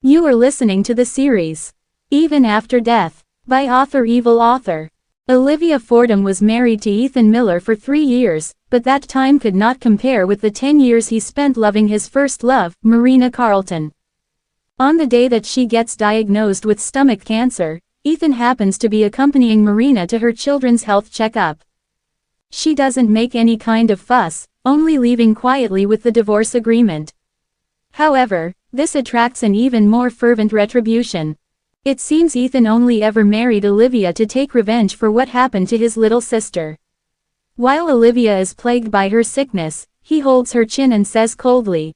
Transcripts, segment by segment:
You are listening to the series, Even After Death, by author EvilAuthor. Olivia Fordham was married to Ethan Miller for 3 years, but that time could not compare with the 10 years he spent loving his first love, Marina Carlton. On the day that she gets diagnosed with stomach cancer, Ethan happens to be accompanying Marina to her children's health checkup. She doesn't make any kind of fuss, only leaving quietly with the divorce agreement. However, this attracts an even more fervent retribution. It seems Ethan only ever married Olivia to take revenge for what happened to his little sister. While Olivia is plagued by her sickness, he holds her chin and says coldly,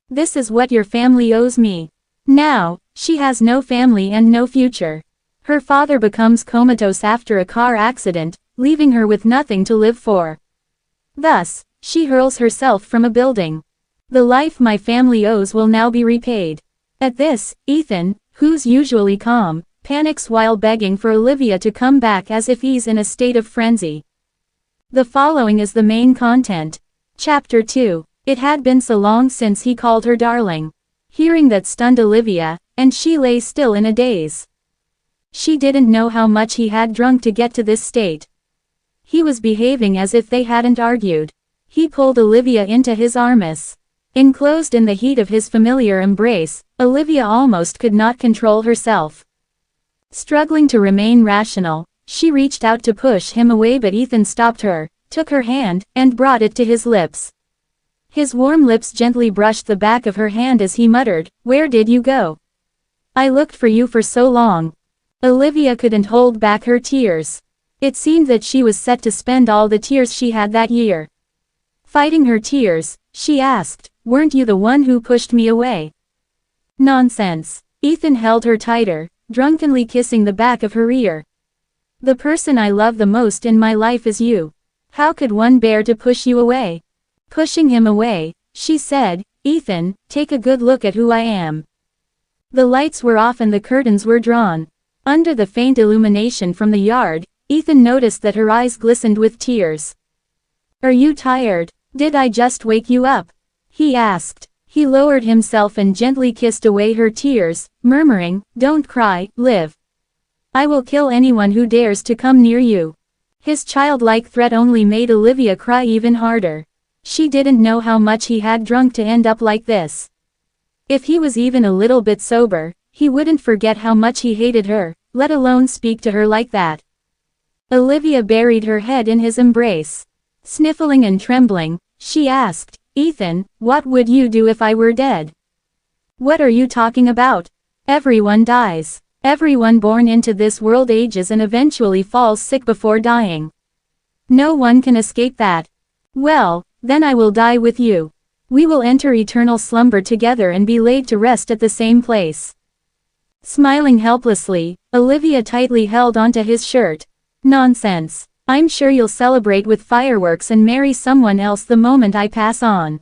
"This is what your family owes me." Now, she has no family and no future. Her father becomes comatose after a car accident, leaving her with nothing to live for. Thus, she hurls herself from a building. The life my family owes will now be repaid. At this, Ethan, who's usually calm, panics while begging for Olivia to come back as if he's in a state of frenzy. The following is the main content. Chapter 2. It had been so long since he called her darling. Hearing that stunned Olivia, and she lay still in a daze. She didn't know how much he had drunk to get to this state. He was behaving as if they hadn't argued. He pulled Olivia into his arms. Enclosed in the heat of his familiar embrace, Olivia almost could not control herself. Struggling to remain rational, she reached out to push him away, but Ethan stopped her, took her hand, and brought it to his lips. His warm lips gently brushed the back of her hand as he muttered, "Where did you go? I looked for you for so long." Olivia couldn't hold back her tears. It seemed that she was set to spend all the tears she had that year. Fighting her tears, she asked, "Weren't you the one who pushed me away?" "Nonsense." Ethan held her tighter, drunkenly kissing the back of her ear. "The person I love the most in my life is you. How could one bear to push you away?" Pushing him away, she said, "Ethan, take a good look at who I am." The lights were off and the curtains were drawn. Under the faint illumination from the yard, Ethan noticed that her eyes glistened with tears. "Are you tired? Did I just wake you up?" he asked. He lowered himself and gently kissed away her tears, murmuring, "Don't cry, Liv. I will kill anyone who dares to come near you." His childlike threat only made Olivia cry even harder. She didn't know how much he had drunk to end up like this. If he was even a little bit sober, he wouldn't forget how much he hated her, let alone speak to her like that. Olivia buried her head in his embrace. Sniffling and trembling, she asked, "Ethan, what would you do if I were dead?" "What are you talking about? Everyone dies. Everyone born into this world ages and eventually falls sick before dying. No one can escape that." "Well, then I will die with you. We will enter eternal slumber together and be laid to rest at the same place." Smiling helplessly, Olivia tightly held onto his shirt. "Nonsense. I'm sure you'll celebrate with fireworks and marry someone else the moment I pass on."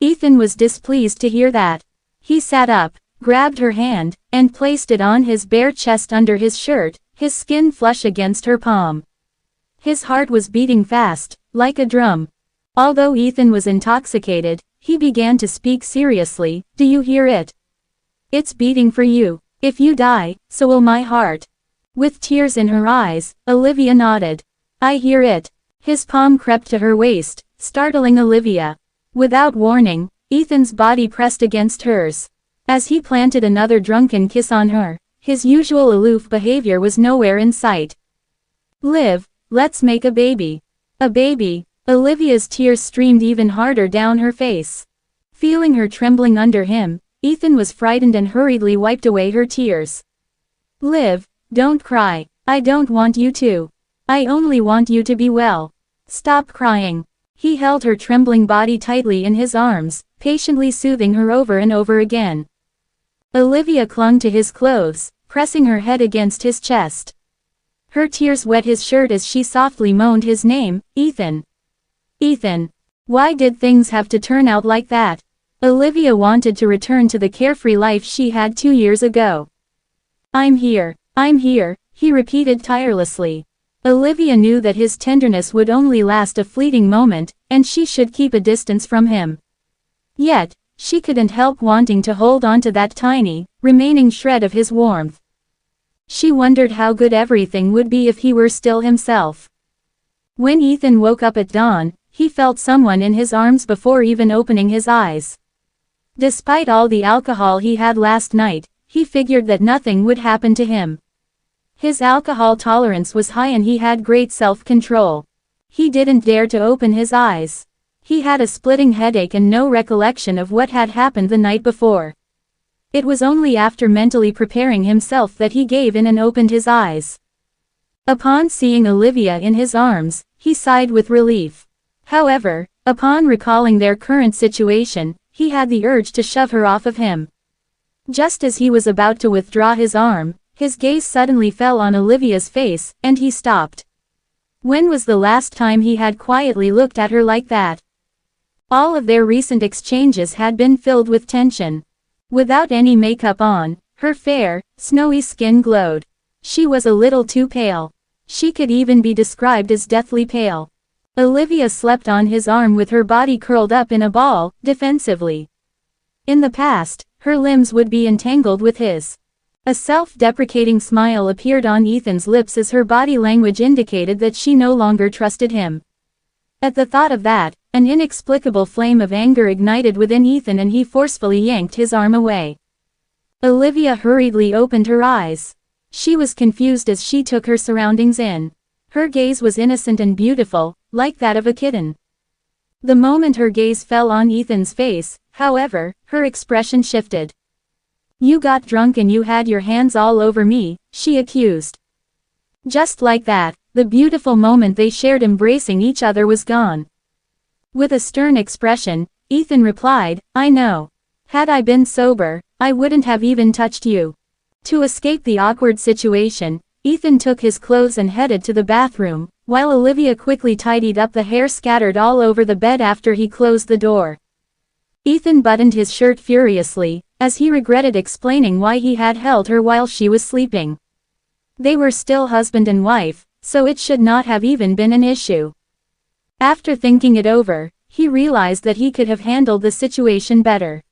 Ethan was displeased to hear that. He sat up, grabbed her hand, and placed it on his bare chest under his shirt, his skin flush against her palm. His heart was beating fast, like a drum. Although Ethan was intoxicated, he began to speak seriously. "Do you hear it? It's beating for you. If you die, so will my heart." With tears in her eyes, Olivia nodded. "I hear it." His palm crept to her waist, startling Olivia. Without warning, Ethan's body pressed against hers. As he planted another drunken kiss on her, his usual aloof behavior was nowhere in sight. "Liv, let's make a baby." "A baby?" Olivia's tears streamed even harder down her face. Feeling her trembling under him, Ethan was frightened and hurriedly wiped away her tears. "Liv, don't cry. I don't want you to. I only want you to be well. Stop crying." He held her trembling body tightly in his arms, patiently soothing her over and over again. Olivia clung to his clothes, pressing her head against his chest. Her tears wet his shirt as she softly moaned his name, "Ethan. Ethan. Why did things have to turn out like that?" Olivia wanted to return to the carefree life she had 2 years ago. "I'm here. I'm here," he repeated tirelessly. Olivia knew that his tenderness would only last a fleeting moment, and she should keep a distance from him. Yet, She couldn't help wanting to hold on to that tiny, remaining shred of his warmth. She wondered how good everything would be if he were still himself. When Ethan woke up at dawn, he felt someone in his arms before even opening his eyes. Despite all the alcohol he had last night, he figured that nothing would happen to him. His alcohol tolerance was high and he had great self-control. He didn't dare to open his eyes. He had a splitting headache and no recollection of what had happened the night before. It was only after mentally preparing himself that he gave in and opened his eyes. Upon seeing Olivia in his arms, he sighed with relief. However, upon recalling their current situation, he had the urge to shove her off of him. Just as he was about to withdraw his arm, his gaze suddenly fell on Olivia's face, and he stopped. When was the last time he had quietly looked at her like that? All of their recent exchanges had been filled with tension. Without any makeup on, her fair, snowy skin glowed. She was a little too pale. She could even be described as deathly pale. Olivia slept on his arm with her body curled up in a ball, defensively. In the past, her limbs would be entangled with his. A self-deprecating smile appeared on Ethan's lips as her body language indicated that she no longer trusted him. At the thought of that, an inexplicable flame of anger ignited within Ethan and he forcefully yanked his arm away. Olivia hurriedly opened her eyes. She was confused as she took her surroundings in. Her gaze was innocent and beautiful, like that of a kitten. The moment her gaze fell on Ethan's face, however, her expression shifted. "You got drunk and you had your hands all over me," she accused. Just like that, the beautiful moment they shared embracing each other was gone. With a stern expression, Ethan replied, "I know. Had I been sober, I wouldn't have even touched you." To escape the awkward situation, Ethan took his clothes and headed to the bathroom, while Olivia quickly tidied up the hair scattered all over the bed after he closed the door. Ethan buttoned his shirt furiously, as he regretted explaining why he had held her while she was sleeping. They were still husband and wife, so it should not have even been an issue. After thinking it over, he realized that he could have handled the situation better.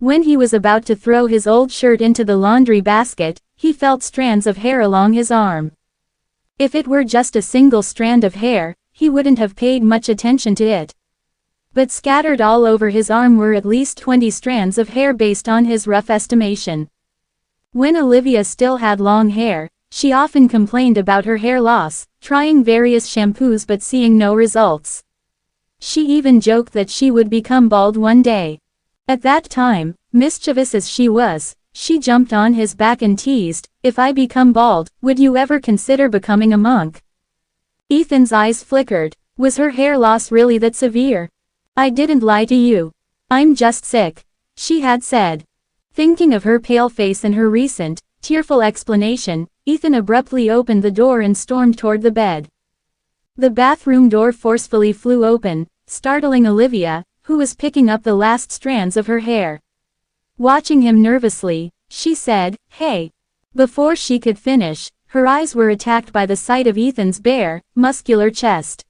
When he was about to throw his old shirt into the laundry basket, he felt strands of hair along his arm. If it were just a single strand of hair, he wouldn't have paid much attention to it. But scattered all over his arm were at least 20 strands of hair based on his rough estimation. When Olivia still had long hair, she often complained about her hair loss, trying various shampoos but seeing no results. She even joked that she would become bald one day. At that time, mischievous as she was, she jumped on his back and teased, "If I become bald, would you ever consider becoming a monk?" Ethan's eyes flickered. Was her hair loss really that severe? "I didn't lie to you. I'm just sick," she had said. Thinking of her pale face and her recent, tearful explanation, Ethan abruptly opened the door and stormed toward the bed. The bathroom door forcefully flew open, startling Olivia, who was picking up the last strands of her hair. Watching him nervously, she said, "Hey." Before she could finish, her eyes were attacked by the sight of Ethan's bare, muscular chest.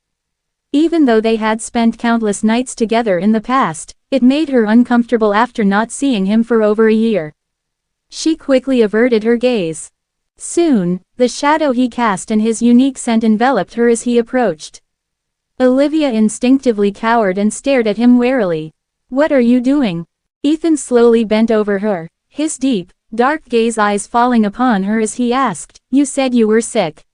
Even though they had spent countless nights together in the past, it made her uncomfortable after not seeing him for over a year. She quickly averted her gaze. Soon, the shadow he cast and his unique scent enveloped her as he approached. Olivia instinctively cowered and stared at him warily. "What are you doing?" Ethan slowly bent over her, his deep, dark gaze eyes falling upon her as he asked, "You said you were sick.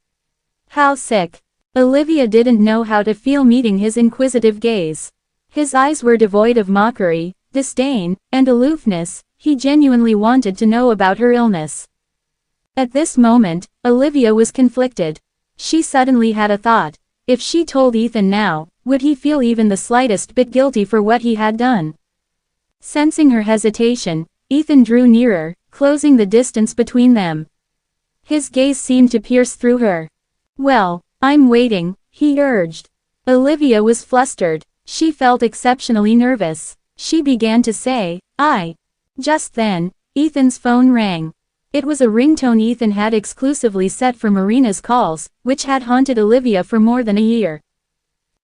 How sick?" Olivia didn't know how to feel meeting his inquisitive gaze. His eyes were devoid of mockery, disdain, and aloofness. He genuinely wanted to know about her illness. At this moment, Olivia was conflicted. She suddenly had a thought. If she told Ethan now, would he feel even the slightest bit guilty for what he had done? Sensing her hesitation, Ethan drew nearer, closing the distance between them. His gaze seemed to pierce through her. "Well, I'm waiting," he urged. Olivia was flustered. She felt exceptionally nervous. She began to say, "I." Just then, Ethan's phone rang. It was a ringtone Ethan had exclusively set for Marina's calls, which had haunted Olivia for more than a year.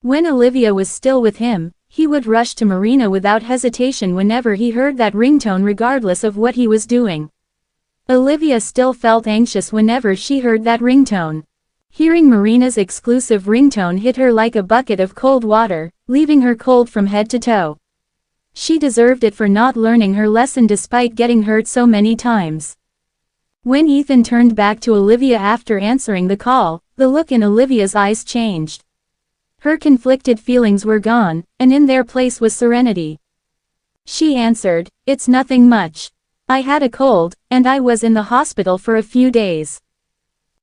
When Olivia was still with him, He would rush to Marina without hesitation whenever he heard that ringtone regardless of what he was doing. Olivia still felt anxious whenever she heard that ringtone. Hearing Marina's exclusive ringtone hit her like a bucket of cold water, leaving her cold from head to toe. She deserved it for not learning her lesson despite getting hurt so many times. When Ethan turned back to Olivia after answering the call, the look in Olivia's eyes changed. Her conflicted feelings were gone, and in their place was serenity. She answered, "It's nothing much. I had a cold, and I was in the hospital for a few days."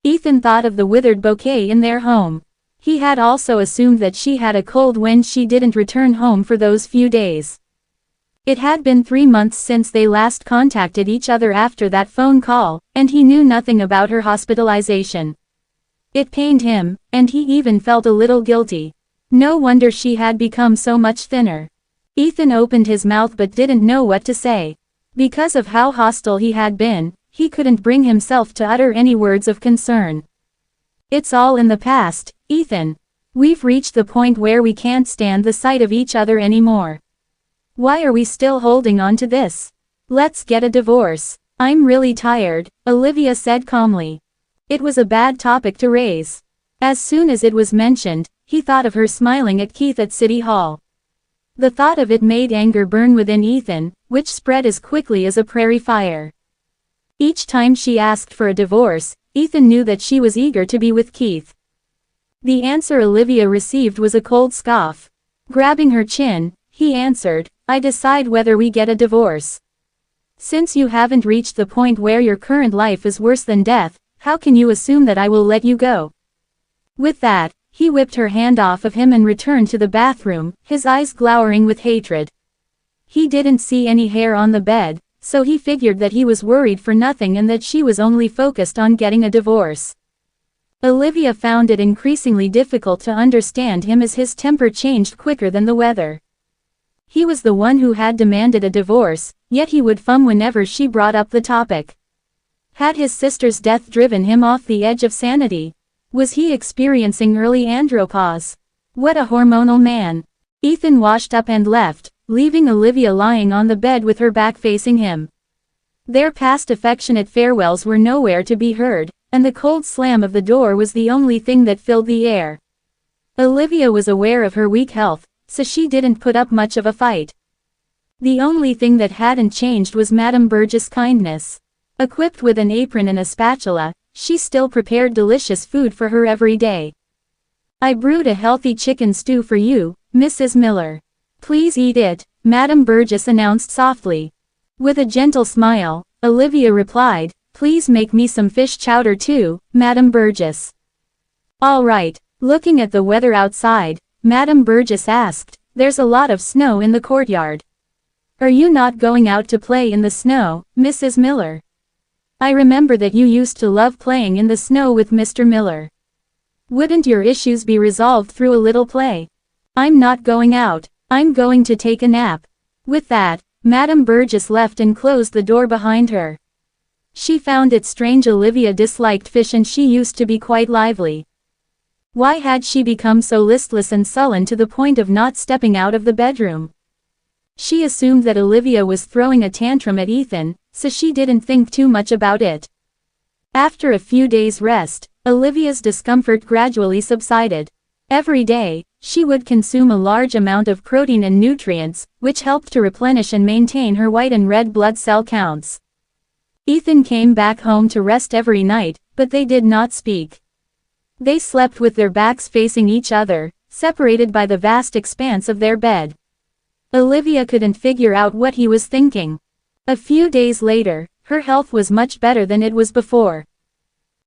Ethan thought of the withered bouquet in their home. He had also assumed that she had a cold when she didn't return home for those few days. It had been 3 months since they last contacted each other after that phone call, and he knew nothing about her hospitalization. It pained him, and he even felt a little guilty. No wonder she had become so much thinner. Ethan opened his mouth but didn't know what to say. Because of how hostile he had been, he couldn't bring himself to utter any words of concern. "It's all in the past, Ethan. We've reached the point where we can't stand the sight of each other anymore. Why are we still holding on to this? Let's get a divorce." "I'm really tired," Olivia said calmly. It was a bad topic to raise. As soon as it was mentioned, he thought of her smiling at Keith at City Hall. The thought of it made anger burn within Ethan, which spread as quickly as a prairie fire. Each time she asked for a divorce, Ethan knew that she was eager to be with Keith. The answer Olivia received was a cold scoff. Grabbing her chin, he answered, "I decide whether we get a divorce. Since you haven't reached the point where your current life is worse than death, how can you assume that I will let you go?" With that, he whipped her hand off of him and returned to the bathroom, his eyes glowering with hatred. He didn't see any hair on the bed, so he figured that he was worried for nothing and that she was only focused on getting a divorce. Olivia found it increasingly difficult to understand him as his temper changed quicker than the weather. He was the one who had demanded a divorce, yet he would foam whenever she brought up the topic. Had his sister's death driven him off the edge of sanity? Was he experiencing early andropause? What a hormonal man. Ethan washed up and left, leaving Olivia lying on the bed with her back facing him. Their past affectionate farewells were nowhere to be heard, and the cold slam of the door was the only thing that filled the air. Olivia was aware of her weak health, so she didn't put up much of a fight. The only thing that hadn't changed was Madame Burgess' kindness. Equipped with an apron and a spatula, she still prepared delicious food for her every day. "I brewed a healthy chicken stew for you, Mrs. Miller. Please eat it," Madame Burgess announced softly. With a gentle smile, Olivia replied, "Please make me some fish chowder too, Madame Burgess." "All right." Looking at the weather outside, Madame Burgess asked, "There's a lot of snow in the courtyard. Are you not going out to play in the snow, Mrs. Miller? I remember that you used to love playing in the snow with Mr. Miller. Wouldn't your issues be resolved through a little play?" "I'm not going out. I'm going to take a nap." With that, Madame Burgess left and closed the door behind her. She found it strange Olivia disliked fish and she used to be quite lively. Why had she become so listless and sullen to the point of not stepping out of the bedroom? She assumed that Olivia was throwing a tantrum at Ethan, so she didn't think too much about it. After a few days' rest, Olivia's discomfort gradually subsided. Every day, she would consume a large amount of protein and nutrients, which helped to replenish and maintain her white and red blood cell counts. Ethan came back home to rest every night, but they did not speak. They slept with their backs facing each other, separated by the vast expanse of their bed. Olivia couldn't figure out what he was thinking. A few days later, her health was much better than it was before.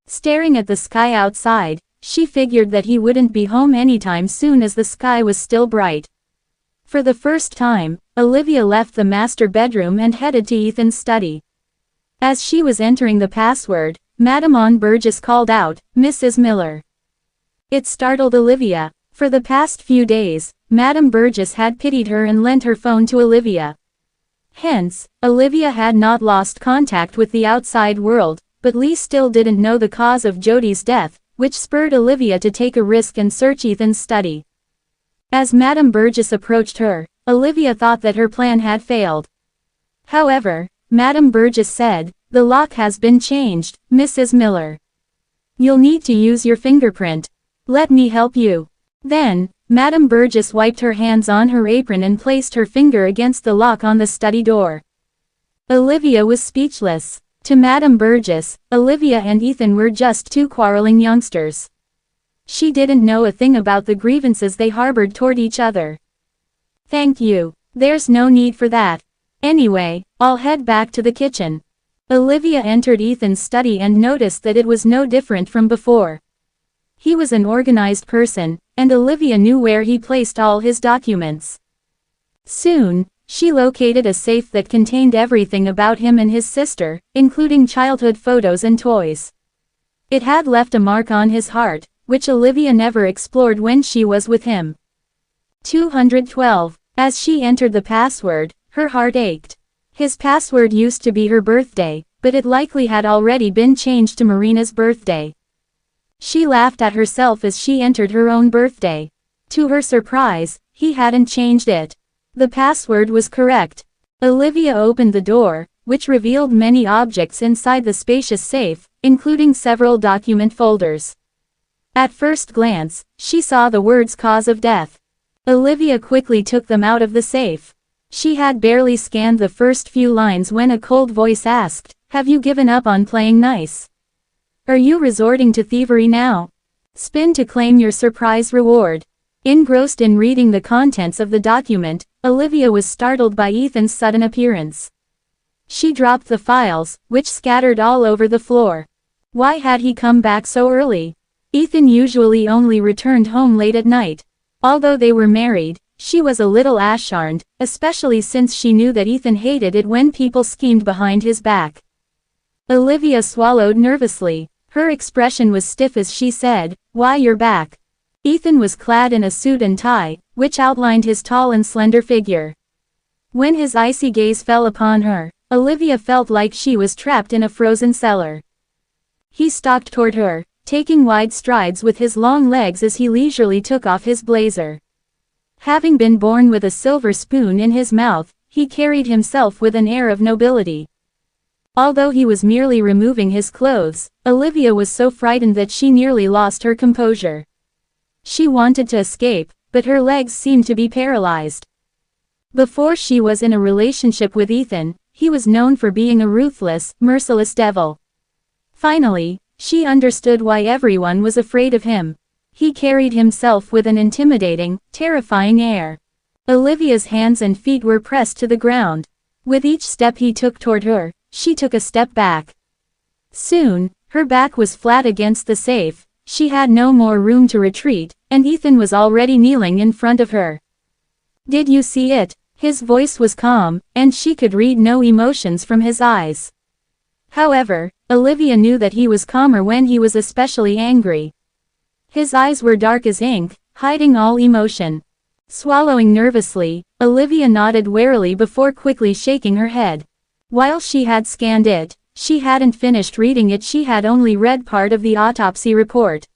Staring at the sky outside, she figured that he wouldn't be home anytime soon as the sky was still bright. For the first time, Olivia left the master bedroom and headed to Ethan's study. As she was entering the password, Madame Burgess called out, "Mrs. Miller." It startled Olivia. For the past few days, Madame Burgess had pitied her and lent her phone to Olivia. Hence, Olivia had not lost contact with the outside world, but Lee still didn't know the cause of Jodi's death, which spurred Olivia to take a risk and search Ethan's study. As Madame Burgess approached her, Olivia thought that her plan had failed. However, Madame Burgess said, "The lock has been changed, Mrs. Miller. You'll need to use your fingerprint. Let me help you." Then, Madame Burgess wiped her hands on her apron and placed her finger against the lock on the study door. Olivia was speechless. To Madame Burgess, Olivia and Ethan were just two quarreling youngsters. She didn't know a thing about the grievances they harbored toward each other. "Thank you. There's no need for that. Anyway, I'll head back to the kitchen." Olivia entered Ethan's study and noticed that it was no different from before. He was an organized person, and Olivia knew where he placed all his documents. Soon, she located a safe that contained everything about him and his sister, including childhood photos and toys. It had left a mark on his heart, which Olivia never explored when she was with him. 212. As she entered the password, her heart ached. His password used to be her birthday, but it likely had already been changed to Marina's birthday. She laughed at herself as she entered her own birthday. To her surprise, he hadn't changed it. The password was correct. Olivia opened the door, which revealed many objects inside the spacious safe, including several document folders. At first glance, she saw the words "cause of death." Olivia quickly took them out of the safe. She had barely scanned the first few lines when a cold voice asked, "Have you given up on playing nice? Are you resorting to thievery now? Spin to claim your surprise reward." Engrossed in reading the contents of the document, Olivia was startled by Ethan's sudden appearance. She dropped the files, which scattered all over the floor. Why had he come back so early? Ethan usually only returned home late at night. Although they were married, she was a little ashamed, especially since she knew that Ethan hated it when people schemed behind his back. Olivia swallowed nervously. Her expression was stiff as she said, "Why, you're back." Ethan was clad in a suit and tie, which outlined his tall and slender figure. When his icy gaze fell upon her, Olivia felt like she was trapped in a frozen cellar. He stalked toward her, taking wide strides with his long legs as he leisurely took off his blazer. Having been born with a silver spoon in his mouth, he carried himself with an air of nobility. Although he was merely removing his clothes, Olivia was so frightened that she nearly lost her composure. She wanted to escape, but her legs seemed to be paralyzed. Before she was in a relationship with Ethan, he was known for being a ruthless, merciless devil. Finally, she understood why everyone was afraid of him. He carried himself with an intimidating, terrifying air. Olivia's hands and feet were pressed to the ground. With each step he took toward her, she took a step back. Soon, her back was flat against the safe, she had no more room to retreat, and Ethan was already kneeling in front of her. "Did you see it?" His voice was calm, and she could read no emotions from his eyes. However, Olivia knew that he was calmer when he was especially angry. His eyes were dark as ink, hiding all emotion. Swallowing nervously, Olivia nodded warily before quickly shaking her head. While she had scanned it, she hadn't finished reading it. She had only read part of the autopsy report.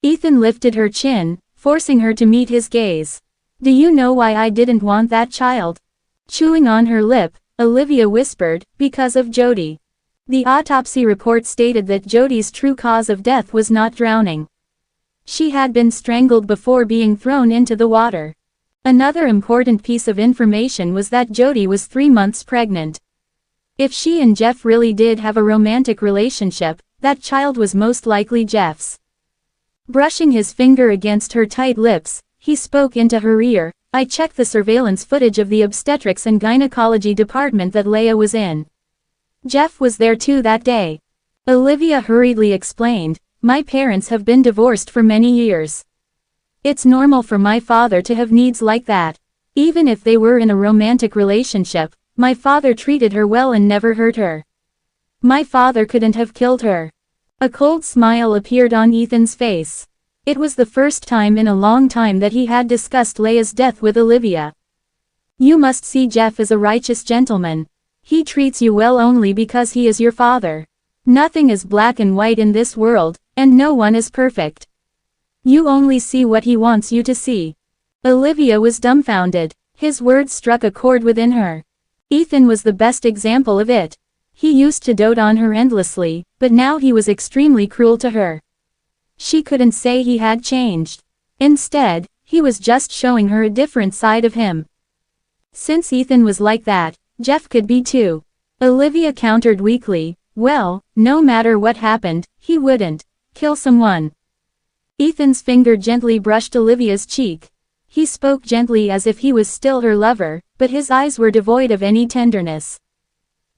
Ethan lifted her chin, forcing her to meet his gaze. "Do you know why I didn't want that child?" Chewing on her lip, Olivia whispered, "Because of Jody." The autopsy report stated that Jody's true cause of death was not drowning. She had been strangled before being thrown into the water. Another important piece of information was that Jody was 3 months pregnant. If she and Jeff really did have a romantic relationship, that child was most likely Jeff's. Brushing his finger against her tight lips, he spoke into her ear, "I checked the surveillance footage of the obstetrics and gynecology department that Leia was in. Jeff was there too that day." Olivia hurriedly explained, "My parents have been divorced for many years. It's normal for my father to have needs like that. Even if they were in a romantic relationship, my father treated her well and never hurt her. My father couldn't have killed her." A cold smile appeared on Ethan's face. It was the first time in a long time that he had discussed Leia's death with Olivia. "You must see Jeff as a righteous gentleman. He treats you well only because he is your father. Nothing is black and white in this world, and no one is perfect. You only see what he wants you to see." Olivia was dumbfounded. His words struck a chord within her. Ethan was the best example of it. He used to dote on her endlessly, but now he was extremely cruel to her. She couldn't say he had changed. Instead, he was just showing her a different side of him. Since Ethan was like that, Jeff could be too. Olivia countered weakly, well, no matter what happened, he wouldn't kill someone. Ethan's finger gently brushed Olivia's cheek. He spoke gently as if he was still her lover, but his eyes were devoid of any tenderness.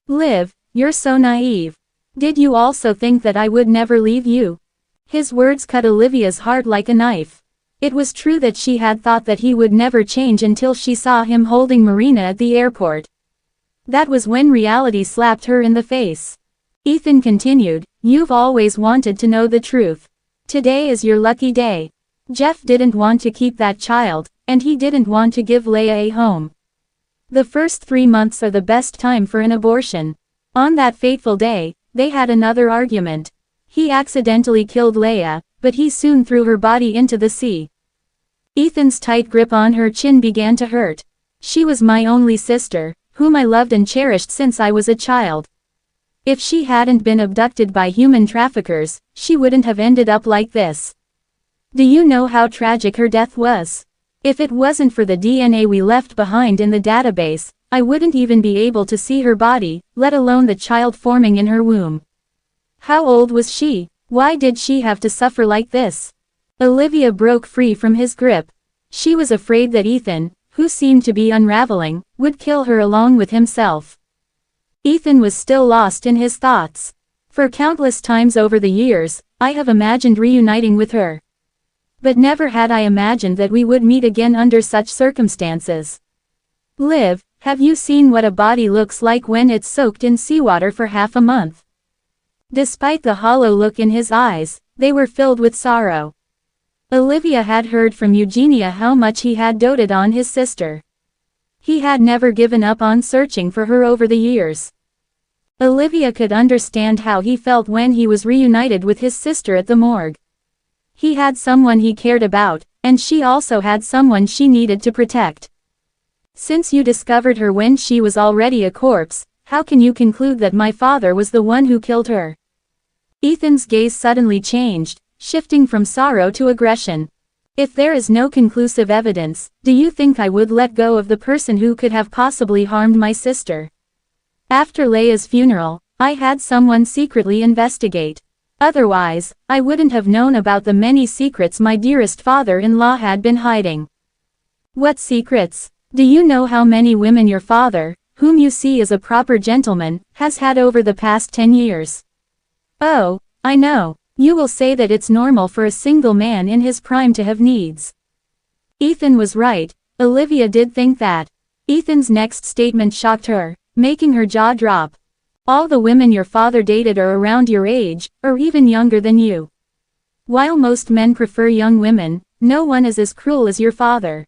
Liv, you're so naive. Did you also think that I would never leave you? His words cut Olivia's heart like a knife. It was true that she had thought that he would never change until she saw him holding Marina at the airport. That was when reality slapped her in the face. Ethan continued, you've always wanted to know the truth. Today is your lucky day. Jeff didn't want to keep that child, and he didn't want to give Leia a home. The first 3 months are the best time for an abortion. On that fateful day, they had another argument. He accidentally killed Leia, but he soon threw her body into the sea. Ethan's tight grip on her chin began to hurt. She was my only sister, whom I loved and cherished since I was a child. If she hadn't been abducted by human traffickers, she wouldn't have ended up like this. Do you know how tragic her death was? If it wasn't for the DNA we left behind in the database, I wouldn't even be able to see her body, let alone the child forming in her womb. How old was she? Why did she have to suffer like this? Olivia broke free from his grip. She was afraid that Ethan, who seemed to be unraveling, would kill her along with himself. Ethan was still lost in his thoughts. For countless times over the years, I have imagined reuniting with her. But never had I imagined that we would meet again under such circumstances. Liv, have you seen what a body looks like when it's soaked in seawater for half a month? Despite the hollow look in his eyes, they were filled with sorrow. Olivia had heard from Eugenia how much he had doted on his sister. He had never given up on searching for her over the years. Olivia could understand how he felt when he was reunited with his sister at the morgue. He had someone he cared about, and she also had someone she needed to protect. Since you discovered her when she was already a corpse, how can you conclude that my father was the one who killed her? Ethan's gaze suddenly changed, shifting from sorrow to aggression. If there is no conclusive evidence, do you think I would let go of the person who could have possibly harmed my sister? After Leia's funeral, I had someone secretly investigate. Otherwise, I wouldn't have known about the many secrets my dearest father-in-law had been hiding. What secrets? Do you know how many women your father, whom you see as a proper gentleman, has had over the past 10 years? Oh, I know. You will say that it's normal for a single man in his prime to have needs. Ethan was right. Olivia did think that. Ethan's next statement shocked her, making her jaw drop. All the women your father dated are around your age, or even younger than you. While most men prefer young women, no one is as cruel as your father.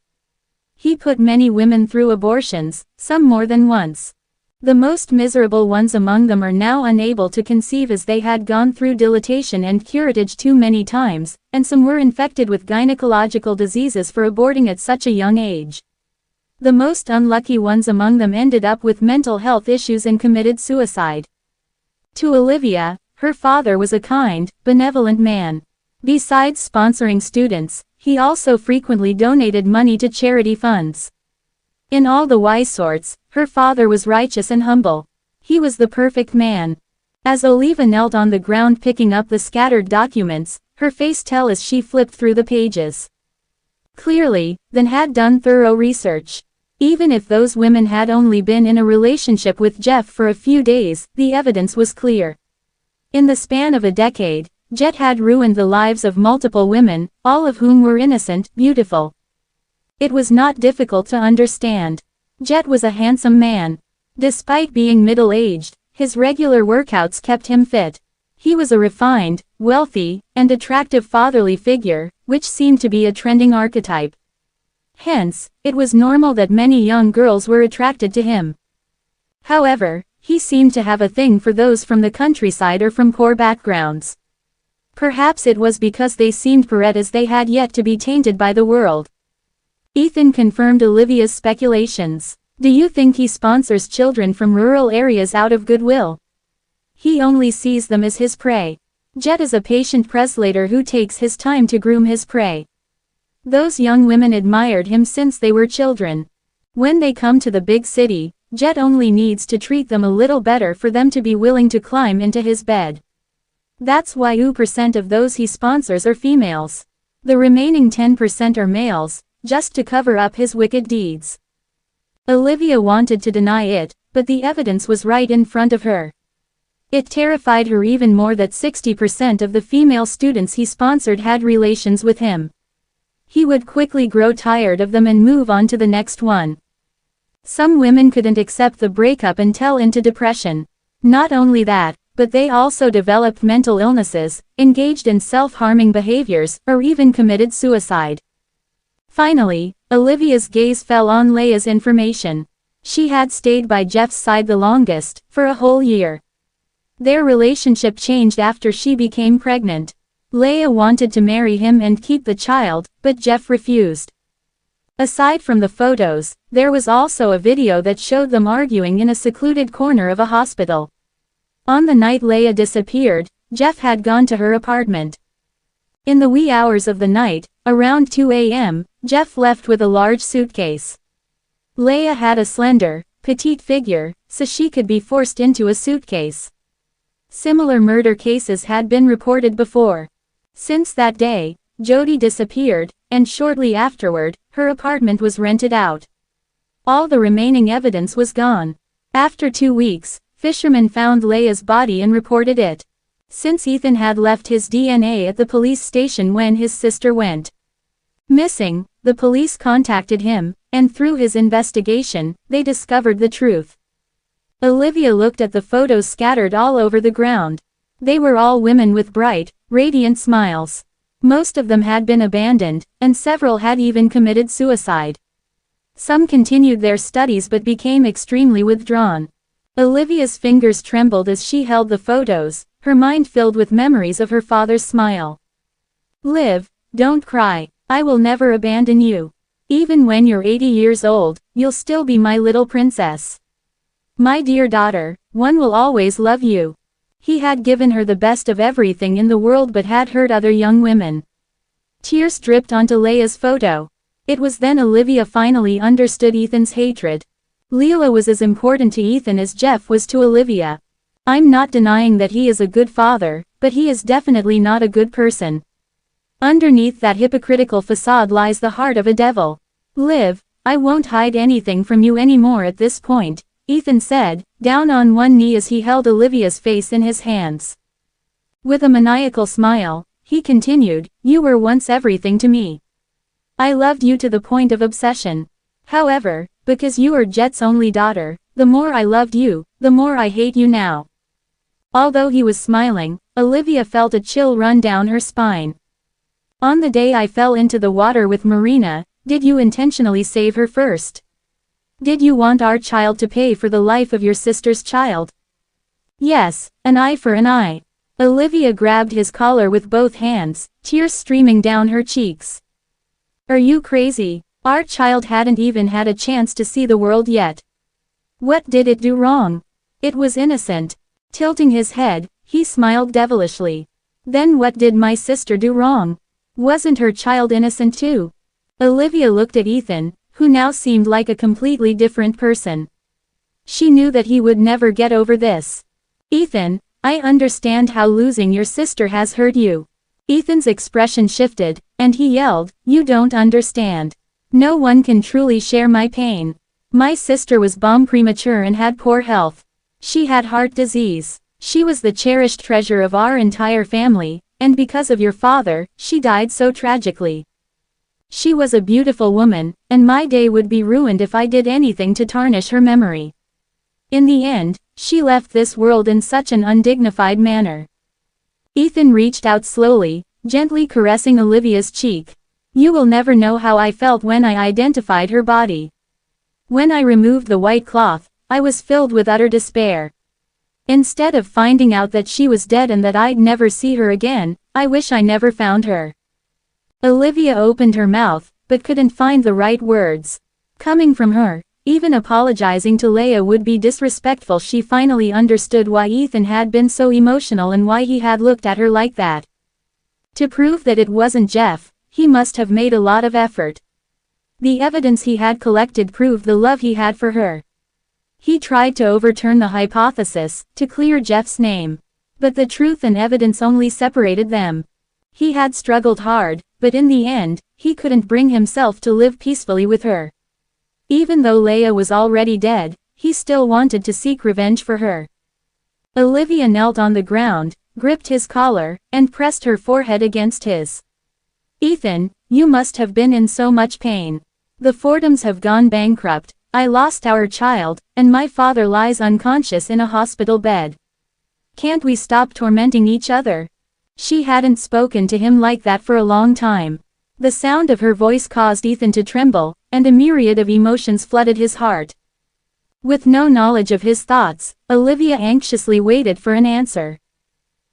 He put many women through abortions, some more than once. The most miserable ones among them are now unable to conceive as they had gone through dilatation and curettage too many times, and some were infected with gynecological diseases for aborting at such a young age. The most unlucky ones among them ended up with mental health issues and committed suicide. To Olivia, her father was a kind, benevolent man. Besides sponsoring students, he also frequently donated money to charity funds. In all the wise sorts, her father was righteous and humble. He was the perfect man. As Olivia knelt on the ground picking up the scattered documents, her face fell as she flipped through the pages. Clearly, then had done thorough research. Even if those women had only been in a relationship with Jeff for a few days, the evidence was clear. In the span of a decade, Jet had ruined the lives of multiple women, all of whom were innocent, beautiful. It was not difficult to understand. Jet was a handsome man. Despite being middle-aged, his regular workouts kept him fit. He was a refined, wealthy, and attractive fatherly figure, which seemed to be a trending archetype. Hence, it was normal that many young girls were attracted to him. However, he seemed to have a thing for those from the countryside or from poor backgrounds. Perhaps it was because they seemed poor as they had yet to be tainted by the world. Ethan confirmed Olivia's speculations. Do you think he sponsors children from rural areas out of goodwill? He only sees them as his prey. Jet is a patient preslator who takes his time to groom his prey. Those young women admired him since they were children. When they come to the big city, Jet only needs to treat them a little better for them to be willing to climb into his bed. That's why 2% of those he sponsors are females. The remaining 10% are males, just to cover up his wicked deeds. Olivia wanted to deny it, but the evidence was right in front of her. It terrified her even more that 60% of the female students he sponsored had relations with him. He would quickly grow tired of them and move on to the next one. Some women couldn't accept the breakup and fell into depression. Not only that, but they also developed mental illnesses, engaged in self-harming behaviors, or even committed suicide. Finally, Olivia's gaze fell on Leia's information. She had stayed by Jeff's side the longest, for a whole year. Their relationship changed after she became pregnant. Leia wanted to marry him and keep the child, but Jeff refused. Aside from the photos, there was also a video that showed them arguing in a secluded corner of a hospital. On the night Leia disappeared, Jeff had gone to her apartment. In the wee hours of the night, around 2 a.m., Jeff left with a large suitcase. Leia had a slender, petite figure, so she could be forced into a suitcase. Similar murder cases had been reported before. Since that day, Jody disappeared, and shortly afterward, her apartment was rented out. All the remaining evidence was gone. After 2 weeks, fishermen found Leia's body and reported it. Since Ethan had left his DNA at the police station when his sister went missing, the police contacted him, and through his investigation, they discovered the truth. Olivia looked at the photos scattered all over the ground. They were all women with bright, radiant smiles. Most of them had been abandoned, and several had even committed suicide. Some continued their studies but became extremely withdrawn. Olivia's fingers trembled as she held the photos, her mind filled with memories of her father's smile. Liv, don't cry, I will never abandon you. Even when you're 80 years old, you'll still be my little princess. My dear daughter, one will always love you. He had given her the best of everything in the world but had hurt other young women. Tears dripped onto Leia's photo. It was then Olivia finally understood Ethan's hatred. Leela was as important to Ethan as Jeff was to Olivia. I'm not denying that he is a good father, but he is definitely not a good person. Underneath that hypocritical facade lies the heart of a devil. Liv, I won't hide anything from you anymore at this point, Ethan said, down on one knee as he held Olivia's face in his hands. With a maniacal smile, he continued, you were once everything to me. I loved you to the point of obsession. However, because you are Jet's only daughter, the more I loved you, the more I hate you now. Although he was smiling, Olivia felt a chill run down her spine. On the day I fell into the water with Marina, did you intentionally save her first? Did you want our child to pay for the life of your sister's child? Yes, an eye for an eye. Olivia grabbed his collar with both hands, tears streaming down her cheeks. Are you crazy? Our child hadn't even had a chance to see the world yet. What did it do wrong? It was innocent. Tilting his head, he smiled devilishly. Then what did my sister do wrong? Wasn't her child innocent too? Olivia looked at Ethan, who now seemed like a completely different person. She knew that he would never get over this. Ethan, I understand how losing your sister has hurt you. Ethan's expression shifted, and he yelled, you don't understand. No one can truly share my pain. My sister was born premature and had poor health. She had heart disease. She was the cherished treasure of our entire family, and because of your father, she died so tragically. She was a beautiful woman, and my day would be ruined if I did anything to tarnish her memory. In the end, she left this world in such an undignified manner. Ethan reached out slowly, gently caressing Olivia's cheek. You will never know how I felt when I identified her body. When I removed the white cloth, I was filled with utter despair. Instead of finding out that she was dead and that I'd never see her again, I wish I never found her. Olivia opened her mouth, but couldn't find the right words. Coming from her, even apologizing to Leia would be disrespectful. She finally understood why Ethan had been so emotional and why he had looked at her like that. To prove that it wasn't Jeff, he must have made a lot of effort. The evidence he had collected proved the love he had for her. He tried to overturn the hypothesis, to clear Jeff's name. But the truth and evidence only separated them. He had struggled hard, but in the end, he couldn't bring himself to live peacefully with her. Even though Leia was already dead, he still wanted to seek revenge for her. Olivia knelt on the ground, gripped his collar, and pressed her forehead against his. Ethan, you must have been in so much pain. The Fordhams have gone bankrupt, I lost our child, and my father lies unconscious in a hospital bed. Can't we stop tormenting each other? She hadn't spoken to him like that for a long time. The sound of her voice caused Ethan to tremble, and a myriad of emotions flooded his heart. With no knowledge of his thoughts, Olivia anxiously waited for an answer.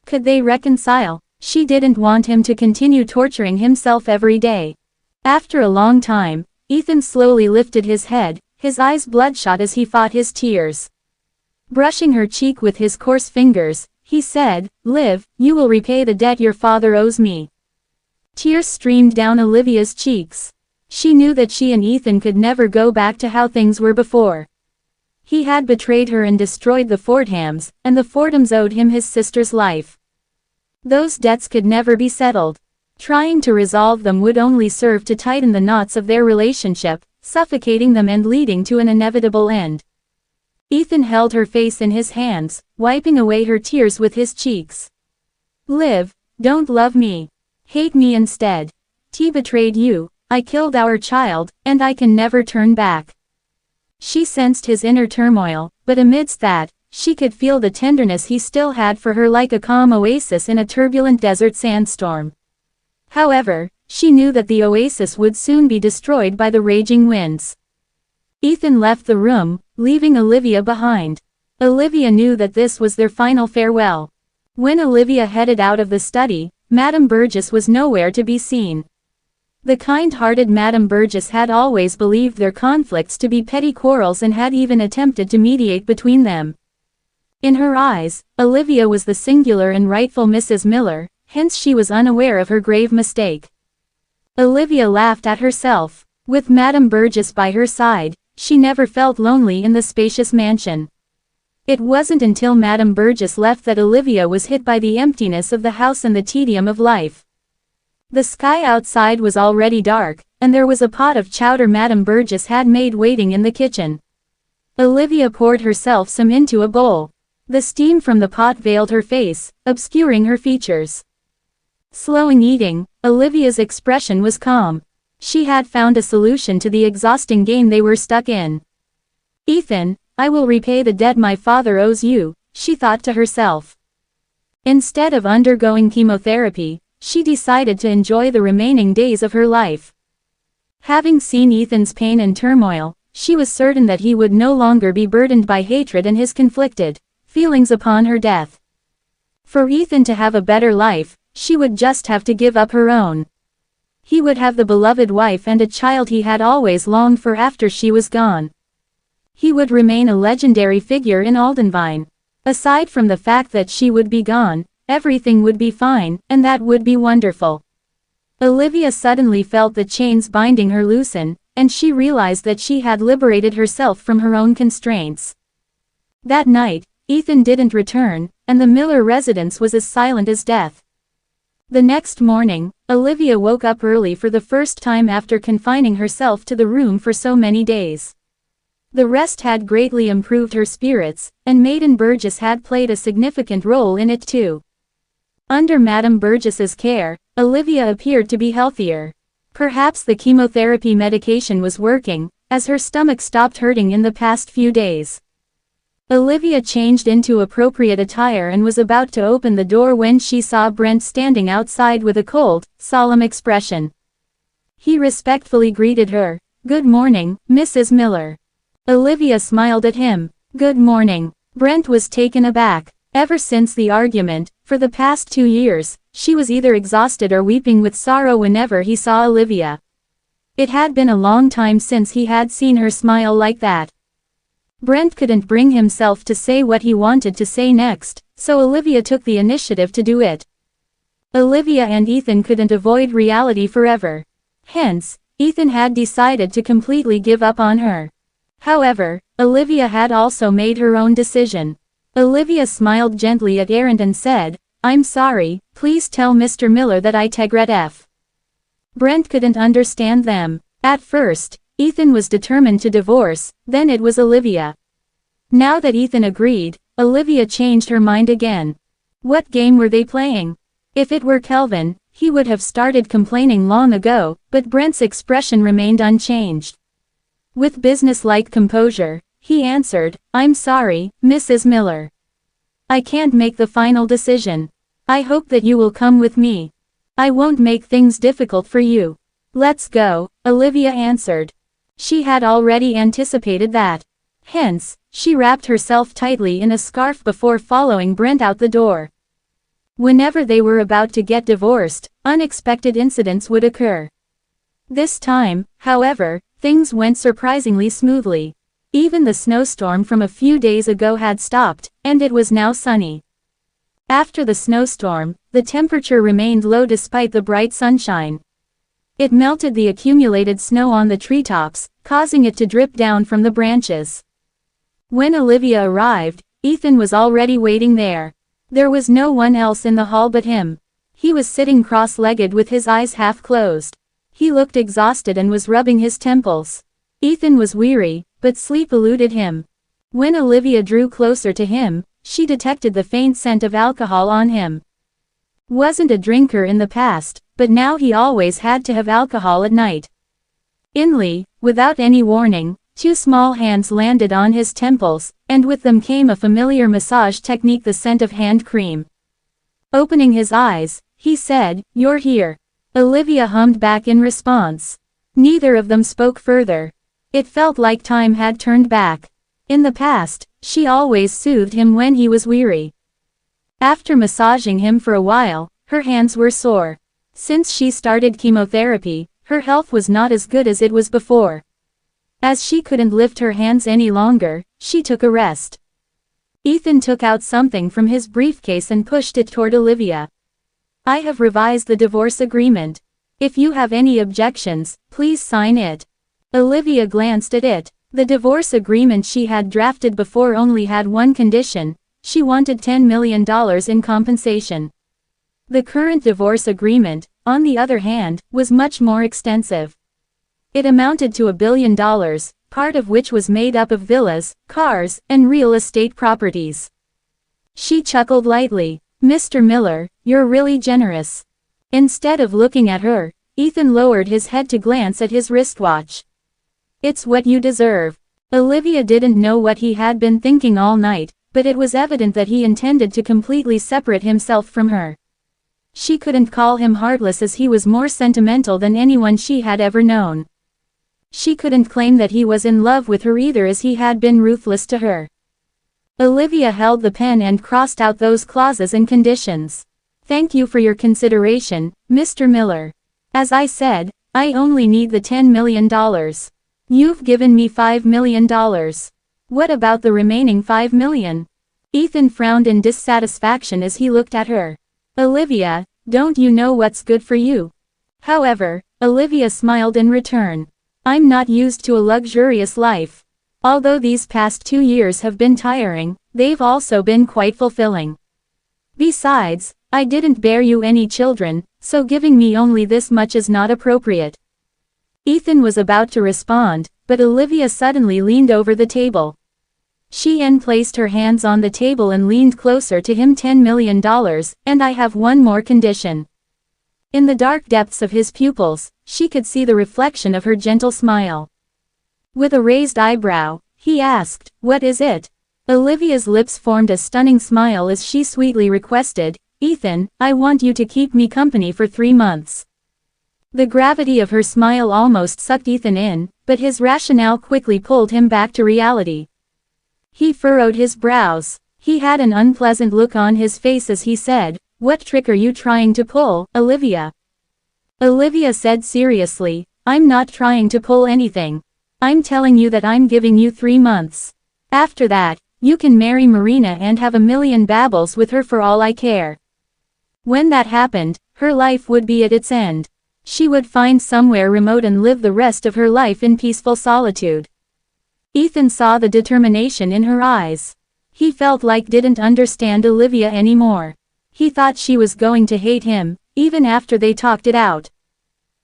Could they reconcile? She didn't want him to continue torturing himself every day. After a long time, Ethan slowly lifted his head, his eyes bloodshot as he fought his tears. Brushing her cheek with his coarse fingers, he said, "Liv, you will repay the debt your father owes me." Tears streamed down Olivia's cheeks. She knew that she and Ethan could never go back to how things were before. He had betrayed her and destroyed the Fordhams, and the Fordhams owed him his sister's life. Those debts could never be settled. Trying to resolve them would only serve to tighten the knots of their relationship, suffocating them and leading to an inevitable end. Ethan held her face in his hands, wiping away her tears with his cheeks. "Liv, don't love me. Hate me instead. T betrayed you, I killed our child, and I can never turn back." She sensed his inner turmoil, but amidst that, she could feel the tenderness he still had for her like a calm oasis in a turbulent desert sandstorm. However, she knew that the oasis would soon be destroyed by the raging winds. Ethan left the room, leaving Olivia behind. Olivia knew that this was their final farewell. When Olivia headed out of the study, Madame Burgess was nowhere to be seen. The kind-hearted Madame Burgess had always believed their conflicts to be petty quarrels and had even attempted to mediate between them. In her eyes, Olivia was the singular and rightful Mrs. Miller, hence she was unaware of her grave mistake. Olivia laughed at herself. With Madame Burgess by her side, she never felt lonely in the spacious mansion. It wasn't until Madame Burgess left that Olivia was hit by the emptiness of the house and the tedium of life. The sky outside was already dark, and there was a pot of chowder Madame Burgess had made waiting in the kitchen. Olivia poured herself some into a bowl. The steam from the pot veiled her face, obscuring her features. Slowing eating, Olivia's expression was calm. She had found a solution to the exhausting game they were stuck in. "Ethan, I will repay the debt my father owes you," she thought to herself. Instead of undergoing chemotherapy, she decided to enjoy the remaining days of her life. Having seen Ethan's pain and turmoil, she was certain that he would no longer be burdened by hatred and his conflicted feelings upon her death. For Ethan to have a better life, she would just have to give up her own. He would have the beloved wife and a child he had always longed for after she was gone. He would remain a legendary figure in Aldenvine. Aside from the fact that she would be gone, everything would be fine, and that would be wonderful. Olivia suddenly felt the chains binding her loosen, and she realized that she had liberated herself from her own constraints. That night, Ethan didn't return, and the Miller residence was as silent as death. The next morning, Olivia woke up early for the first time after confining herself to the room for so many days. The rest had greatly improved her spirits, and Maiden Burgess had played a significant role in it too. Under Madame Burgess's care, Olivia appeared to be healthier. Perhaps the chemotherapy medication was working, as her stomach stopped hurting in the past few days. Olivia changed into appropriate attire and was about to open the door when she saw Brent standing outside with a cold, solemn expression. He respectfully greeted her. "Good morning, Mrs. Miller." Olivia smiled at him. "Good morning." Brent was taken aback. Ever since the argument, for the past 2 years, she was either exhausted or weeping with sorrow whenever he saw Olivia. It had been a long time since he had seen her smile like that. Brent couldn't bring himself to say what he wanted to say next, so Olivia took the initiative to do it. Olivia and Ethan couldn't avoid reality forever. Hence, Ethan had decided to completely give up on her. However, Olivia had also made her own decision. Olivia smiled gently at Aaron and said, "I'm sorry, please tell Mr. Miller that I regret F." Brent couldn't understand them. At first, Ethan was determined to divorce, then it was Olivia. Now that Ethan agreed, Olivia changed her mind again. What game were they playing? If it were Kelvin, he would have started complaining long ago, but Brent's expression remained unchanged. With business-like composure, he answered, "I'm sorry, Mrs. Miller. I can't make the final decision. I hope that you will come with me. I won't make things difficult for you." "Let's go," Olivia answered. She had already anticipated that. Hence, she wrapped herself tightly in a scarf before following Brent out the door. Whenever they were about to get divorced, unexpected incidents would occur. This time, however, things went surprisingly smoothly. Even the snowstorm from a few days ago had stopped, and it was now sunny. After the snowstorm, the temperature remained low despite the bright sunshine. It melted the accumulated snow on the treetops, causing it to drip down from the branches. When Olivia arrived, Ethan was already waiting there. There was no one else in the hall but him. He was sitting cross-legged with his eyes half closed. He looked exhausted and was rubbing his temples. Ethan was weary, but sleep eluded him. When Olivia drew closer to him, she detected the faint scent of alcohol on him. Wasn't a drinker in the past, but now he always had to have alcohol at night. Inly, without any warning, two small hands landed on his temples, and with them came a familiar massage technique, the scent of hand cream. Opening his eyes, he said, "You're here." Olivia hummed back in response. Neither of them spoke further. It felt like time had turned back. In the past, she always soothed him when he was weary. After massaging him for a while, her hands were sore. Since she started chemotherapy, her health was not as good as it was before. As she couldn't lift her hands any longer, she took a rest. Ethan took out something from his briefcase and pushed it toward Olivia. "I have revised the divorce agreement. If you have any objections, please sign it." Olivia glanced at it. The divorce agreement she had drafted before only had one condition: she wanted $10 million in compensation. The current divorce agreement, on the other hand, was much more extensive. It amounted to $1 billion, part of which was made up of villas, cars, and real estate properties. She chuckled lightly. "Mr. Miller, you're really generous." Instead of looking at her, Ethan lowered his head to glance at his wristwatch. "It's what you deserve." Olivia didn't know what he had been thinking all night, but it was evident that he intended to completely separate himself from her. She couldn't call him heartless, as he was more sentimental than anyone she had ever known. She couldn't claim that he was in love with her either, as he had been ruthless to her. Olivia held the pen and crossed out those clauses and conditions. "Thank you for your consideration, Mr. Miller. As I said, I only need the $10 million. You've given me $5 million. What about the remaining $5 million? Ethan frowned in dissatisfaction as he looked at her. "Olivia, don't you know what's good for you?" However, Olivia smiled in return. "I'm not used to a luxurious life. Although these past 2 years have been tiring, they've also been quite fulfilling. Besides, I didn't bear you any children, so giving me only this much is not appropriate." Ethan was about to respond, but Olivia suddenly leaned over the table. She placed her hands on the table and leaned closer to him. $10 million, and I have one more condition. In the dark depths of his pupils, she could see the reflection of her gentle smile. With a raised eyebrow, he asked, "What is it?" Olivia's lips formed a stunning smile as she sweetly requested, "Ethan, I want you to keep me company for 3 months." The gravity of her smile almost sucked Ethan in, but his rationale quickly pulled him back to reality. He furrowed his brows. He had an unpleasant look on his face as he said, "What trick are you trying to pull, Olivia?" Olivia said seriously, I'm not trying to pull anything. I'm telling you that I'm giving you 3 months. After that, you can marry Marina and have a million babbles with her for all I care. When that happened, her life would be at its end. She would find somewhere remote and live the rest of her life in peaceful solitude. Ethan saw the determination in her eyes. He felt like didn't understand Olivia anymore. He thought she was going to hate him, even after they talked it out.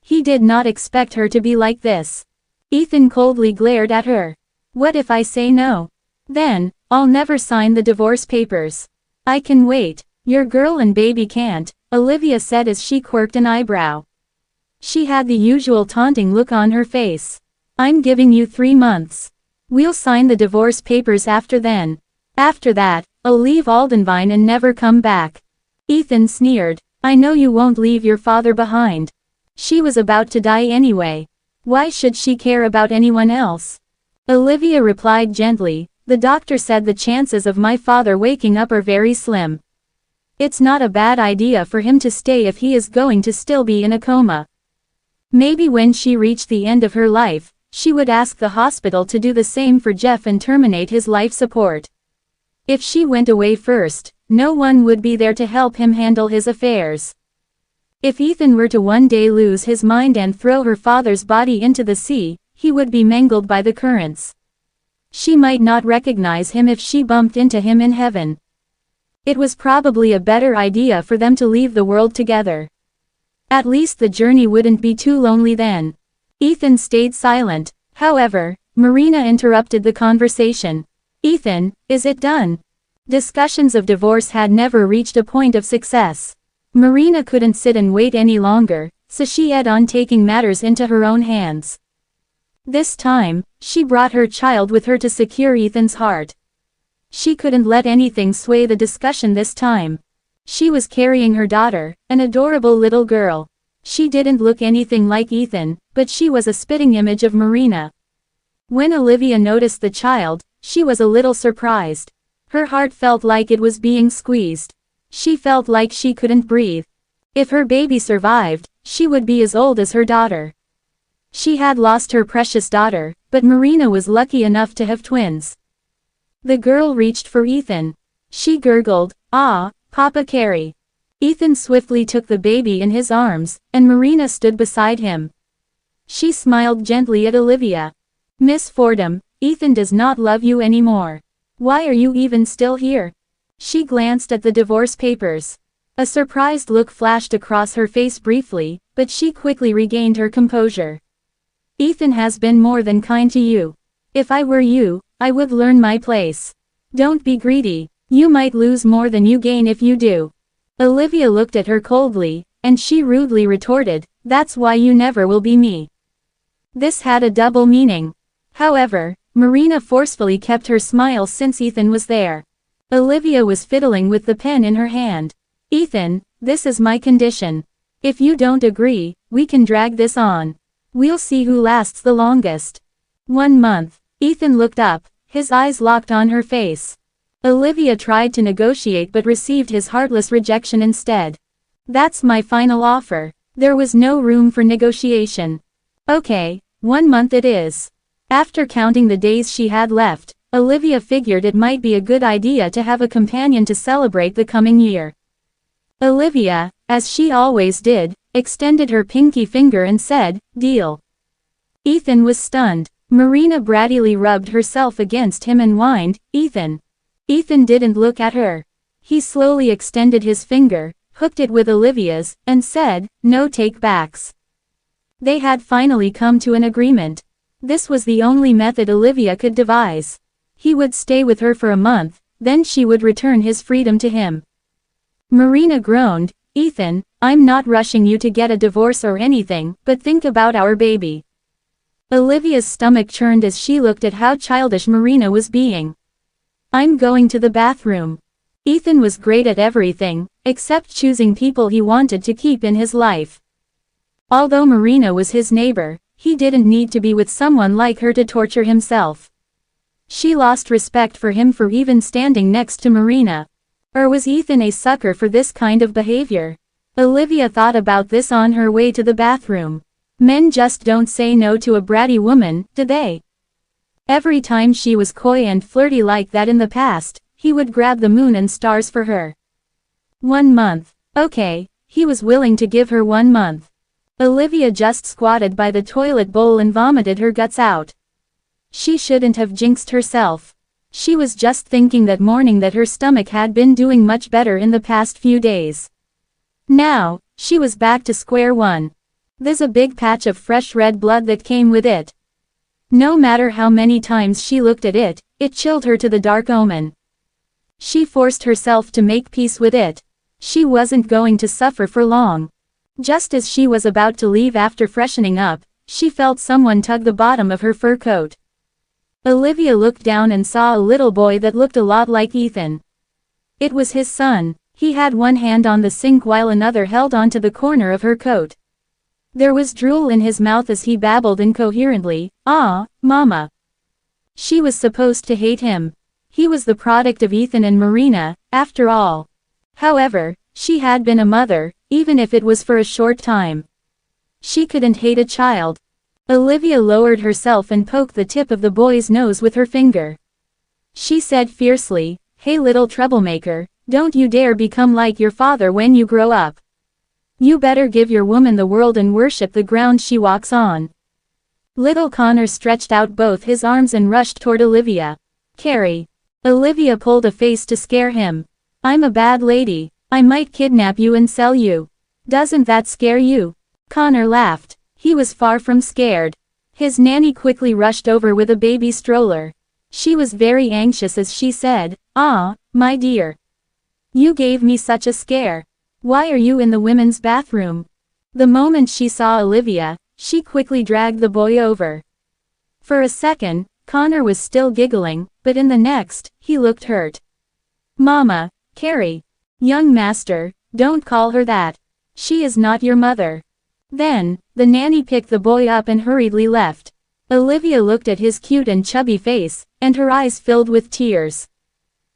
He did not expect her to be like this. Ethan coldly glared at her. What if I say no? Then, I'll never sign the divorce papers. I can wait. Your girl and baby can't, Olivia said as she quirked an eyebrow. She had the usual taunting look on her face. I'm giving you 3 months. We'll sign the divorce papers after then. After that, I'll leave Aldenvine and never come back. Ethan sneered. I know you won't leave your father behind. She was about to die anyway. Why should she care about anyone else? Olivia replied gently, the doctor said the chances of my father waking up are very slim. It's not a bad idea for him to stay if he is going to still be in a coma. Maybe when she reached the end of her life, she would ask the hospital to do the same for Jeff and terminate his life support. If she went away first, no one would be there to help him handle his affairs. If Ethan were to one day lose his mind and throw her father's body into the sea, he would be mangled by the currents. She might not recognize him if she bumped into him in heaven. It was probably a better idea for them to leave the world together. At least the journey wouldn't be too lonely then. Ethan stayed silent. However, Marina interrupted the conversation. Ethan, is it done? Discussions of divorce had never reached a point of success. Marina couldn't sit and wait any longer, so she had on taking matters into her own hands. This time, she brought her child with her to secure Ethan's heart. She couldn't let anything sway the discussion this time. She was carrying her daughter, an adorable little girl. She didn't look anything like Ethan, but she was a spitting image of Marina. When Olivia noticed the child, she was a little surprised. Her heart felt like it was being squeezed. She felt like she couldn't breathe. If her baby survived, she would be as old as her daughter. She had lost her precious daughter, but Marina was lucky enough to have twins. The girl reached for Ethan. She gurgled, "Ah, Papa Carey." Ethan swiftly took the baby in his arms, and Marina stood beside him. She smiled gently at Olivia. Miss Fordham, Ethan does not love you anymore. Why are you even still here? She glanced at the divorce papers. A surprised look flashed across her face briefly, but she quickly regained her composure. Ethan has been more than kind to you. If I were you, I would learn my place. Don't be greedy. You might lose more than you gain if you do. Olivia looked at her coldly, and she rudely retorted, that's why you never will be me. This had a double meaning. However, Marina forcefully kept her smile since Ethan was there. Olivia was fiddling with the pen in her hand. Ethan, this is my condition. If you don't agree, we can drag this on. We'll see who lasts the longest. 1 month. Ethan looked up, his eyes locked on her face. Olivia tried to negotiate but received his heartless rejection instead. That's my final offer. There was no room for negotiation. Okay, 1 month it is. After counting the days she had left, Olivia figured it might be a good idea to have a companion to celebrate the coming year. Olivia, as she always did, extended her pinky finger and said, "Deal." Ethan was stunned. Marina brattyly rubbed herself against him and whined, "Ethan." Ethan didn't look at her. He slowly extended his finger, hooked it with Olivia's, and said, "No take-backs." They had finally come to an agreement. This was the only method Olivia could devise. He would stay with her for a month, then she would return his freedom to him. Marina groaned, "Ethan, I'm not rushing you to get a divorce or anything, but think about our baby." Olivia's stomach churned as she looked at how childish Marina was being. "I'm going to the bathroom." Ethan was great at everything, except choosing people he wanted to keep in his life. Although Marina was his neighbor, he didn't need to be with someone like her to torture himself. She lost respect for him for even standing next to Marina. Or was Ethan a sucker for this kind of behavior? Olivia thought about this on her way to the bathroom. Men just don't say no to a bratty woman, do they? Every time she was coy and flirty like that in the past, he would grab the moon and stars for her. 1 month. Okay, he was willing to give her 1 month. Olivia just squatted by the toilet bowl and vomited her guts out. She shouldn't have jinxed herself. She was just thinking that morning that her stomach had been doing much better in the past few days. Now, she was back to square one. There's a big patch of fresh red blood that came with it. No matter how many times she looked at it, it chilled her to the dark omen. She forced herself to make peace with it. She wasn't going to suffer for long. Just as she was about to leave after freshening up, she felt someone tug the bottom of her fur coat. Olivia looked down and saw a little boy that looked a lot like Ethan. It was his son. He had one hand on the sink while another held onto the corner of her coat. There was drool in his mouth as he babbled incoherently, "Ah, Mama." She was supposed to hate him. He was the product of Ethan and Marina, after all. However, she had been a mother, even if it was for a short time. She couldn't hate a child. Olivia lowered herself and poked the tip of the boy's nose with her finger. She said fiercely, "Hey little troublemaker, don't you dare become like your father when you grow up. You better give your woman the world and worship the ground she walks on." Little Connor stretched out both his arms and rushed toward Olivia. "Carrie." Olivia pulled a face to scare him. "I'm a bad lady. I might kidnap you and sell you. Doesn't that scare you?" Connor laughed. He was far from scared. His nanny quickly rushed over with a baby stroller. She was very anxious as she said, "Ah, my dear. You gave me such a scare. Why are you in the women's bathroom?" The moment she saw Olivia, she quickly dragged the boy over. For a second, Connor was still giggling, but in the next, he looked hurt. "Mama, Carrie. Young master, don't call her that. She is not your mother." Then, the nanny picked the boy up and hurriedly left. Olivia looked at his cute and chubby face, and her eyes filled with tears.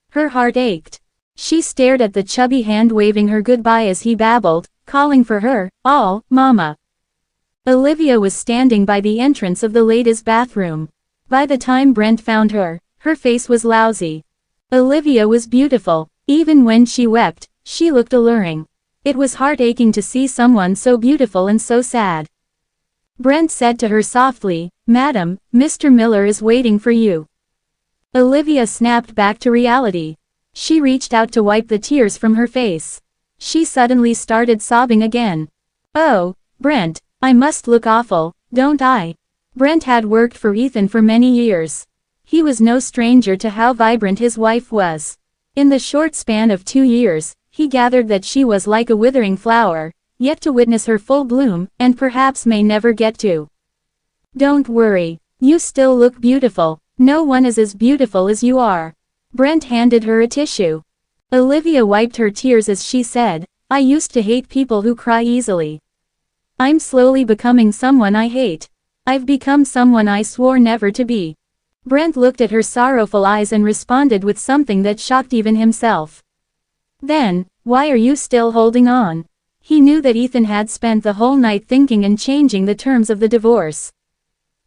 Her heart ached. She stared at the chubby hand waving her goodbye as he babbled, calling for her, "All, Mama." Olivia was standing by the entrance of the ladies' bathroom. By the time Brent found her, her face was lousy. Olivia was beautiful. Even when she wept, she looked alluring. It was heart-aching to see someone so beautiful and so sad. Brent said to her softly, "Madam, Mr. Miller is waiting for you." Olivia snapped back to reality. She reached out to wipe the tears from her face. She suddenly started sobbing again. "Oh, Brent, I must look awful, don't I?" Brent had worked for Ethan for many years. He was no stranger to how vibrant his wife was. In the short span of 2 years, he gathered that she was like a withering flower, yet to witness her full bloom, and perhaps may never get to. "Don't worry. You still look beautiful. No one is as beautiful as you are." Brent handed her a tissue. Olivia wiped her tears as she said, "I used to hate people who cry easily. I'm slowly becoming someone I hate. I've become someone I swore never to be." Brent looked at her sorrowful eyes and responded with something that shocked even himself. "Then, why are you still holding on?" He knew that Ethan had spent the whole night thinking and changing the terms of the divorce.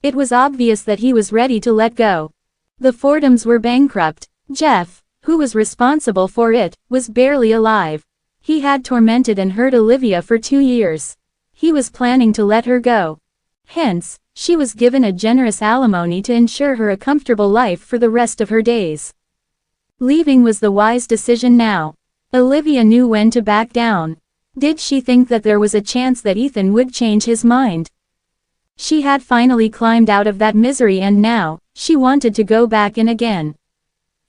It was obvious that he was ready to let go. The Fordhams were bankrupt. Jeff, who was responsible for it, was barely alive. He had tormented and hurt Olivia for 2 years. He was planning to let her go. Hence, she was given a generous alimony to ensure her a comfortable life for the rest of her days. Leaving was the wise decision now. Olivia knew when to back down. Did she think that there was a chance that Ethan would change his mind? She had finally climbed out of that misery and now, she wanted to go back in again.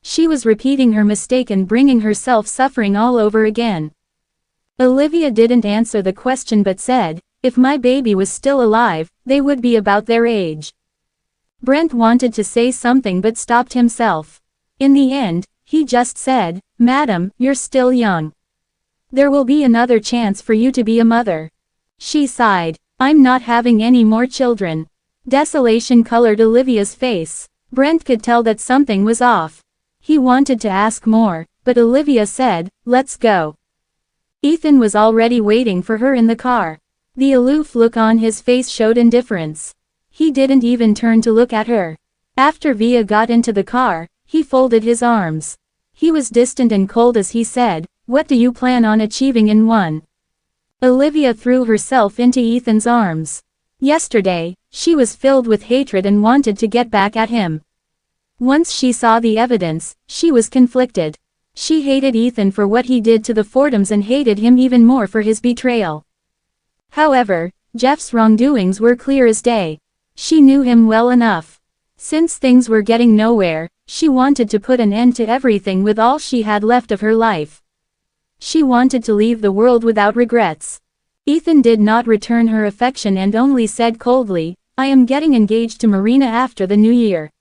She was repeating her mistake and bringing herself suffering all over again. Olivia didn't answer the question but said, "If my baby was still alive, they would be about their age." Brent wanted to say something but stopped himself. In the end, he just said, "Madam, you're still young. There will be another chance for you to be a mother." She sighed. "I'm not having any more children." Desolation colored Olivia's face. Brent could tell that something was off. He wanted to ask more, but Olivia said, "Let's go." Ethan was already waiting for her in the car. The aloof look on his face showed indifference. He didn't even turn to look at her. After Via got into the car, he folded his arms. He was distant and cold as he said, "What do you plan on achieving in one?" Olivia threw herself into Ethan's arms. Yesterday, she was filled with hatred and wanted to get back at him. Once she saw the evidence, she was conflicted. She hated Ethan for what he did to the Fordhams and hated him even more for his betrayal. However, Jeff's wrongdoings were clear as day. She knew him well enough. Since things were getting nowhere, she wanted to put an end to everything with all she had left of her life. She wanted to leave the world without regrets. Ethan did not return her affection and only said coldly, "I am getting engaged to Marina after the new year."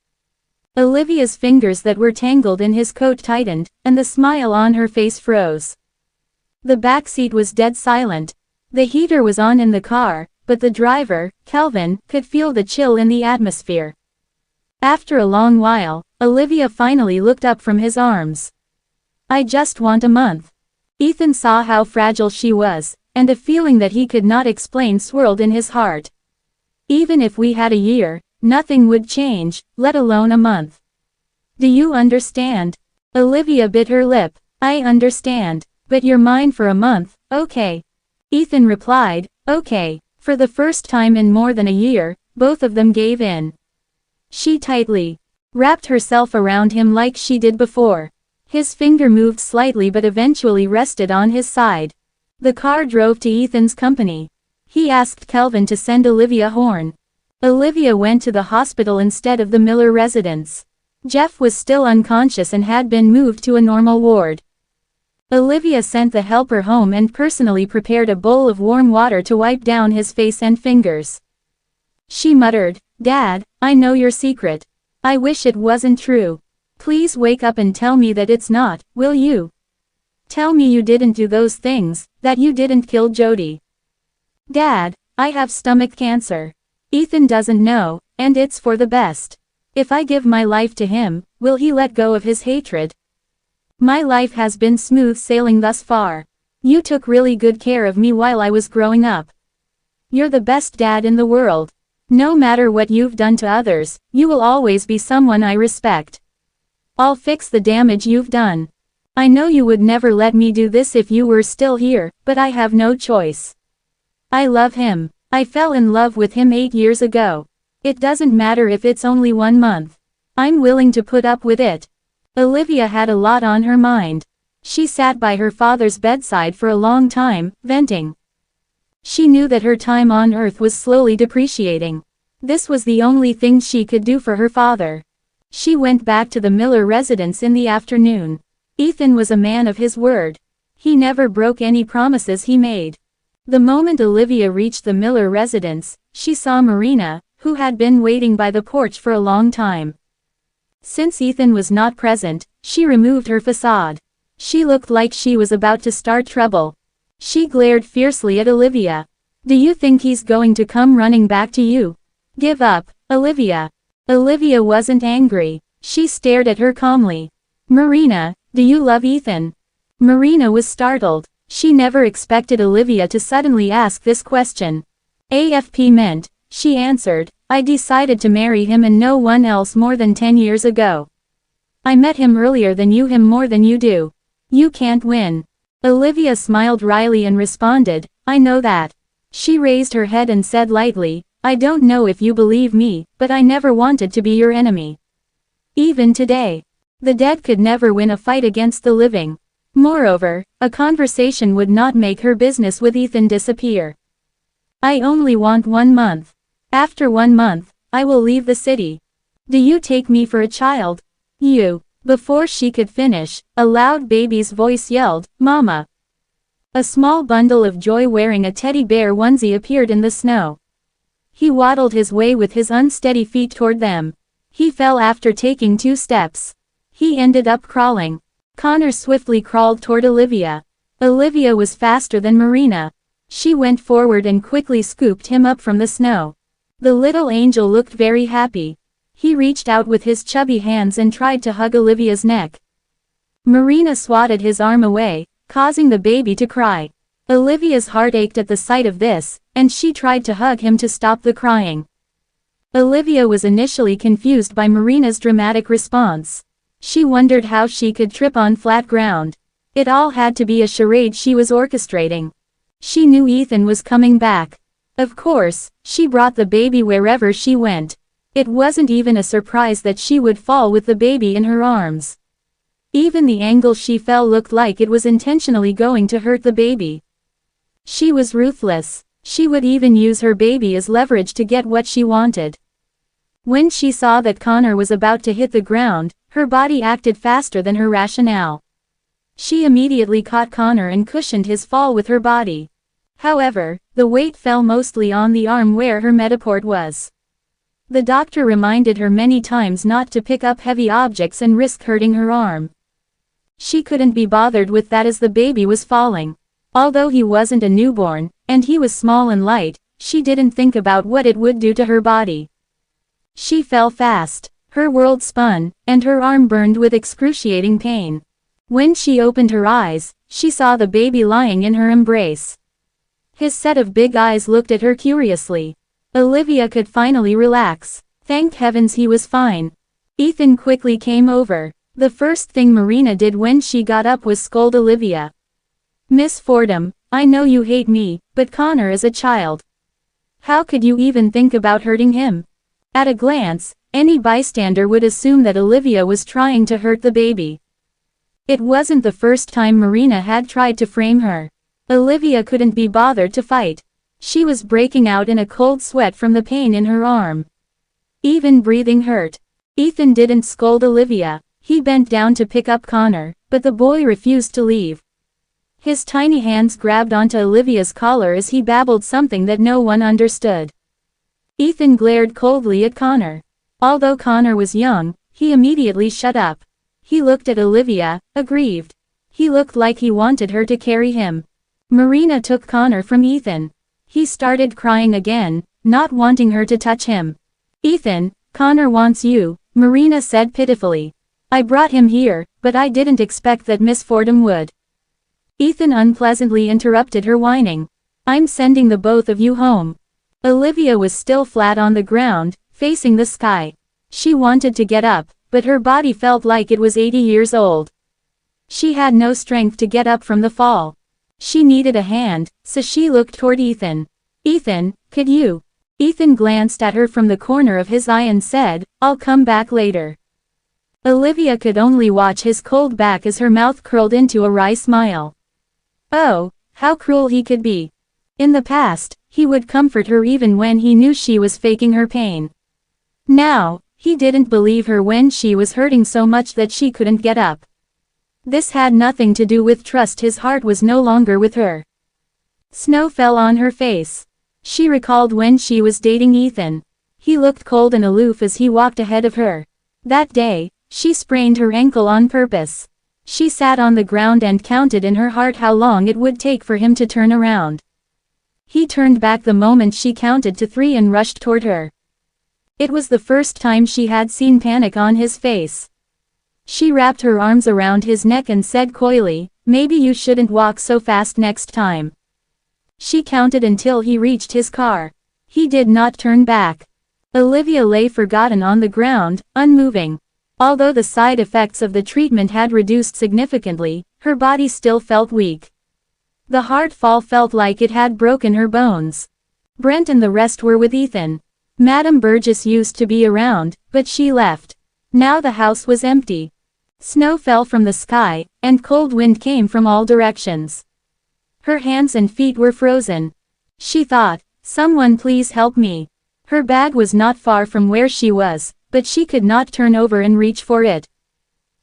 Olivia's fingers that were tangled in his coat tightened, and the smile on her face froze. The back seat was dead silent. The heater was on in the car, but the driver, Kelvin, could feel the chill in the atmosphere. After a long while, Olivia finally looked up from his arms. "I just want a month." Ethan saw how fragile she was, and a feeling that he could not explain swirled in his heart. "Even if we had a year, nothing would change, let alone a month. Do you understand?" Olivia bit her lip. "I understand, but you're mine for a month, okay?" Ethan replied, "Okay." For the first time in more than a year, both of them gave in. She tightly wrapped herself around him like she did before. His finger moved slightly but eventually rested on his side. The car drove to Ethan's company. He asked Kelvin to send Olivia Horn. Olivia went to the hospital instead of the Miller residence. Jeff was still unconscious and had been moved to a normal ward. Olivia sent the helper home and personally prepared a bowl of warm water to wipe down his face and fingers. She muttered, "Dad, I know your secret. I wish it wasn't true. Please wake up and tell me that it's not, will you? Tell me you didn't do those things, that you didn't kill Jody." "Dad, I have stomach cancer. Ethan doesn't know, and it's for the best. If I give my life to him, will he let go of his hatred? My life has been smooth sailing thus far. You took really good care of me while I was growing up. You're the best dad in the world. No matter what you've done to others, you will always be someone I respect. I'll fix the damage you've done. I know you would never let me do this if you were still here, but I have no choice. I love him. I fell in love with him 8 years ago. It doesn't matter if it's only 1 month. I'm willing to put up with it." Olivia had a lot on her mind. She sat by her father's bedside for a long time, venting. She knew that her time on Earth was slowly depreciating. This was the only thing she could do for her father. She went back to the Miller residence in the afternoon. Ethan was a man of his word. He never broke any promises he made. The moment Olivia reached the Miller residence, she saw Marina, who had been waiting by the porch for a long time. Since Ethan was not present, she removed her facade. She looked like she was about to start trouble. She glared fiercely at Olivia. "Do you think he's going to come running back to you? Give up, Olivia." Olivia wasn't angry. She stared at her calmly. "Marina, do you love Ethan?" Marina was startled. She never expected Olivia to suddenly ask this question. "AFP meant," she answered, "I decided to marry him and no one else more than 10 years ago. I met him earlier than you, him more than you do. You can't win." Olivia smiled wryly and responded, "I know that." She raised her head and said lightly, "I don't know if you believe me, but I never wanted to be your enemy. Even today. The dead could never win a fight against the living. Moreover, a conversation would not make her business with Ethan disappear. I only want 1 month. After 1 month, I will leave the city. Do you take me for a child? You." Before she could finish, a loud baby's voice yelled, "Mama!" A small bundle of joy wearing a teddy bear onesie appeared in the snow. He waddled his way with his unsteady feet toward them. He fell after taking 2 steps. He ended up crawling. Connor swiftly crawled toward Olivia. Olivia was faster than Marina. She went forward and quickly scooped him up from the snow. The little angel looked very happy. He reached out with his chubby hands and tried to hug Olivia's neck. Marina swatted his arm away, causing the baby to cry. Olivia's heart ached at the sight of this, and she tried to hug him to stop the crying. Olivia was initially confused by Marina's dramatic response. She wondered how she could trip on flat ground. It all had to be a charade she was orchestrating. She knew Ethan was coming back. Of course, she brought the baby wherever she went. It wasn't even a surprise that she would fall with the baby in her arms. Even the angle she fell looked like it was intentionally going to hurt the baby. She was ruthless. She would even use her baby as leverage to get what she wanted. When she saw that Connor was about to hit the ground, her body acted faster than her rationale. She immediately caught Connor and cushioned his fall with her body. However, the weight fell mostly on the arm where her metaport was. The doctor reminded her many times not to pick up heavy objects and risk hurting her arm. She couldn't be bothered with that as the baby was falling. Although he wasn't a newborn, and he was small and light, she didn't think about what it would do to her body. She fell fast, her world spun, and her arm burned with excruciating pain. When she opened her eyes, she saw the baby lying in her embrace. His set of big eyes looked at her curiously. Olivia could finally relax. Thank heavens he was fine. Ethan quickly came over. The first thing Marina did when she got up was scold Olivia. "Miss Fordham, I know you hate me, but Connor is a child. How could you even think about hurting him?" At a glance, any bystander would assume that Olivia was trying to hurt the baby. It wasn't the first time Marina had tried to frame her. Olivia couldn't be bothered to fight. She was breaking out in a cold sweat from the pain in her arm. Even breathing hurt. Ethan didn't scold Olivia. He bent down to pick up Connor, but the boy refused to leave. His tiny hands grabbed onto Olivia's collar as he babbled something that no one understood. Ethan glared coldly at Connor. Although Connor was young, he immediately shut up. He looked at Olivia, aggrieved. He looked like he wanted her to carry him. Marina took Connor from Ethan. He started crying again, not wanting her to touch him. "Ethan, Connor wants you," Marina said pitifully. "I brought him here, but I didn't expect that Miss Fordham would." Ethan unpleasantly interrupted her whining. "I'm sending the both of you home." Olivia was still flat on the ground, facing the sky. She wanted to get up, but her body felt like it was 80 years old. She had no strength to get up from the fall. She needed a hand, so she looked toward Ethan. "Ethan, could you?" Ethan glanced at her from the corner of his eye and said, "I'll come back later." Olivia could only watch his cold back as her mouth curled into a wry smile. Oh, how cruel he could be. In the past, he would comfort her even when he knew she was faking her pain. Now, he didn't believe her when she was hurting so much that she couldn't get up. This had nothing to do with trust. His heart was no longer with her. Snow fell on her face. She recalled when she was dating Ethan. He looked cold and aloof as he walked ahead of her. That day, she sprained her ankle on purpose. She sat on the ground and counted in her heart how long it would take for him to turn around. He turned back the moment she counted to 3 and rushed toward her. It was the first time she had seen panic on his face. She wrapped her arms around his neck and said coyly, "Maybe you shouldn't walk so fast next time." She counted until he reached his car. He did not turn back. Olivia lay forgotten on the ground, unmoving. Although the side effects of the treatment had reduced significantly, her body still felt weak. The hard fall felt like it had broken her bones. Brent and the rest were with Ethan. Madame Burgess used to be around, but she left. Now the house was empty. Snow fell from the sky, and cold wind came from all directions. Her hands and feet were frozen. She thought, "Someone please help me." Her bag was not far from where she was, but she could not turn over and reach for it.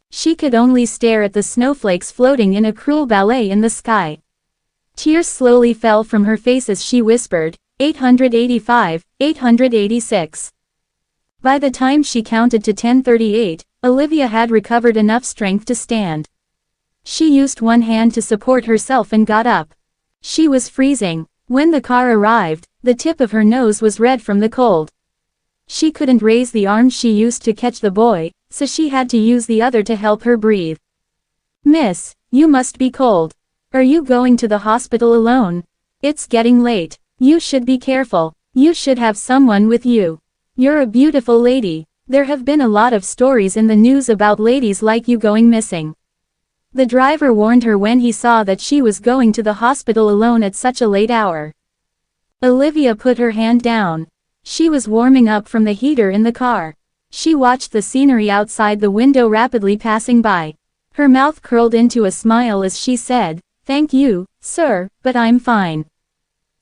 She could only stare at the snowflakes floating in a cruel ballet in the sky. Tears slowly fell from her face as she whispered, 885, 886. By the time she counted to 1038, Olivia had recovered enough strength to stand. She used one hand to support herself and got up. She was freezing. When the car arrived, the tip of her nose was red from the cold. She couldn't raise the arm she used to catch the boy, so she had to use the other to help her breathe. "Miss, you must be cold." Are you going to the hospital alone? It's getting late. You should be careful. You should have someone with you. You're a beautiful lady. There have been a lot of stories in the news about ladies like you going missing. The driver warned her when he saw that she was going to the hospital alone at such a late hour. Olivia put her hand down. She was warming up from the heater in the car. She watched the scenery outside the window rapidly passing by. Her mouth curled into a smile as she said, "Thank you, sir, but I'm fine.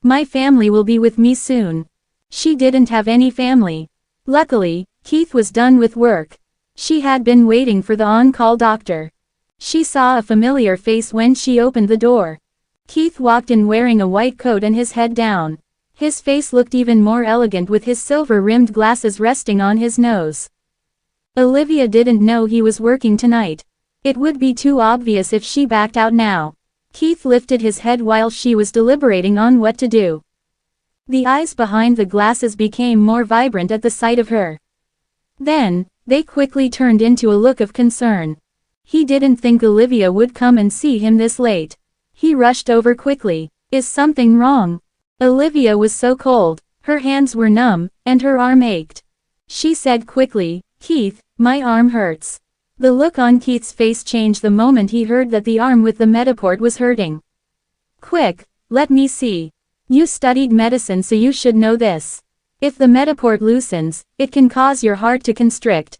My family will be with me soon." She didn't have any family. Luckily, Keith was done with work. She had been waiting for the on-call doctor. She saw a familiar face when she opened the door. Keith walked in wearing a white coat and his head down. His face looked even more elegant with his silver-rimmed glasses resting on his nose. Olivia didn't know he was working tonight. It would be too obvious if she backed out now. Keith lifted his head while she was deliberating on what to do. The eyes behind the glasses became more vibrant at the sight of her. Then, they quickly turned into a look of concern. He didn't think Olivia would come and see him this late. He rushed over quickly. "Is something wrong?" Olivia was so cold, her hands were numb, and her arm ached. She said quickly, "Keith, my arm hurts." The look on Keith's face changed the moment he heard that the arm with the Mediport was hurting. "Quick, let me see. You studied medicine so you should know this. If the Mediport loosens, it can cause your heart to constrict.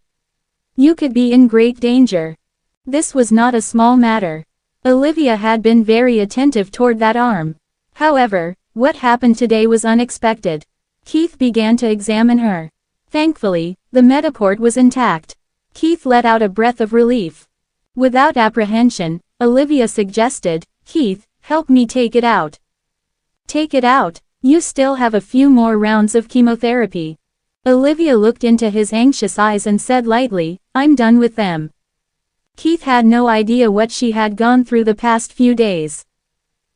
You could be in great danger." This was not a small matter. Olivia had been very attentive toward that arm. However, what happened today was unexpected. Keith began to examine her. Thankfully, the Mediport was intact. Keith let out a breath of relief. Without apprehension, Olivia suggested, "Keith, help me take it out." "Take it out? You still have a few more rounds of chemotherapy." Olivia looked into his anxious eyes and said lightly, "I'm done with them." Keith had no idea what she had gone through the past few days.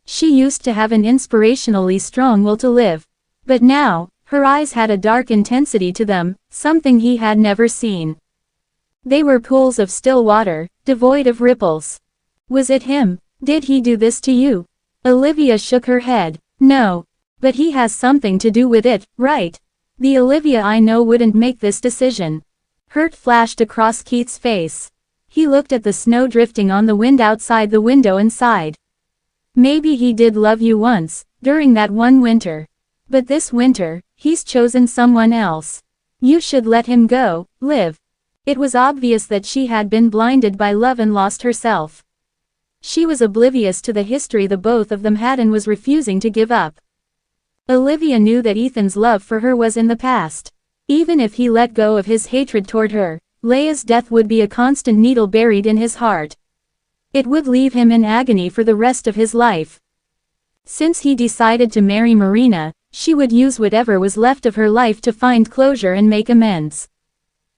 She used to have an inspirationally strong will to live. But now, her eyes had a dark intensity to them, something he had never seen. They were pools of still water, devoid of ripples. Was it him? Did he do this to you? Olivia shook her head. No. But he has something to do with it, right? The Olivia I know wouldn't make this decision. Hurt flashed across Keith's face. He looked at the snow drifting on the wind outside the window and sighed. Maybe he did love you once, during that one winter. But this winter, he's chosen someone else. You should let him go, Liv. It was obvious that she had been blinded by love and lost herself. She was oblivious to the history the both of them had and was refusing to give up. Olivia knew that Ethan's love for her was in the past. Even if he let go of his hatred toward her, Leia's death would be a constant needle buried in his heart. It would leave him in agony for the rest of his life. Since he decided to marry Marina, she would use whatever was left of her life to find closure and make amends.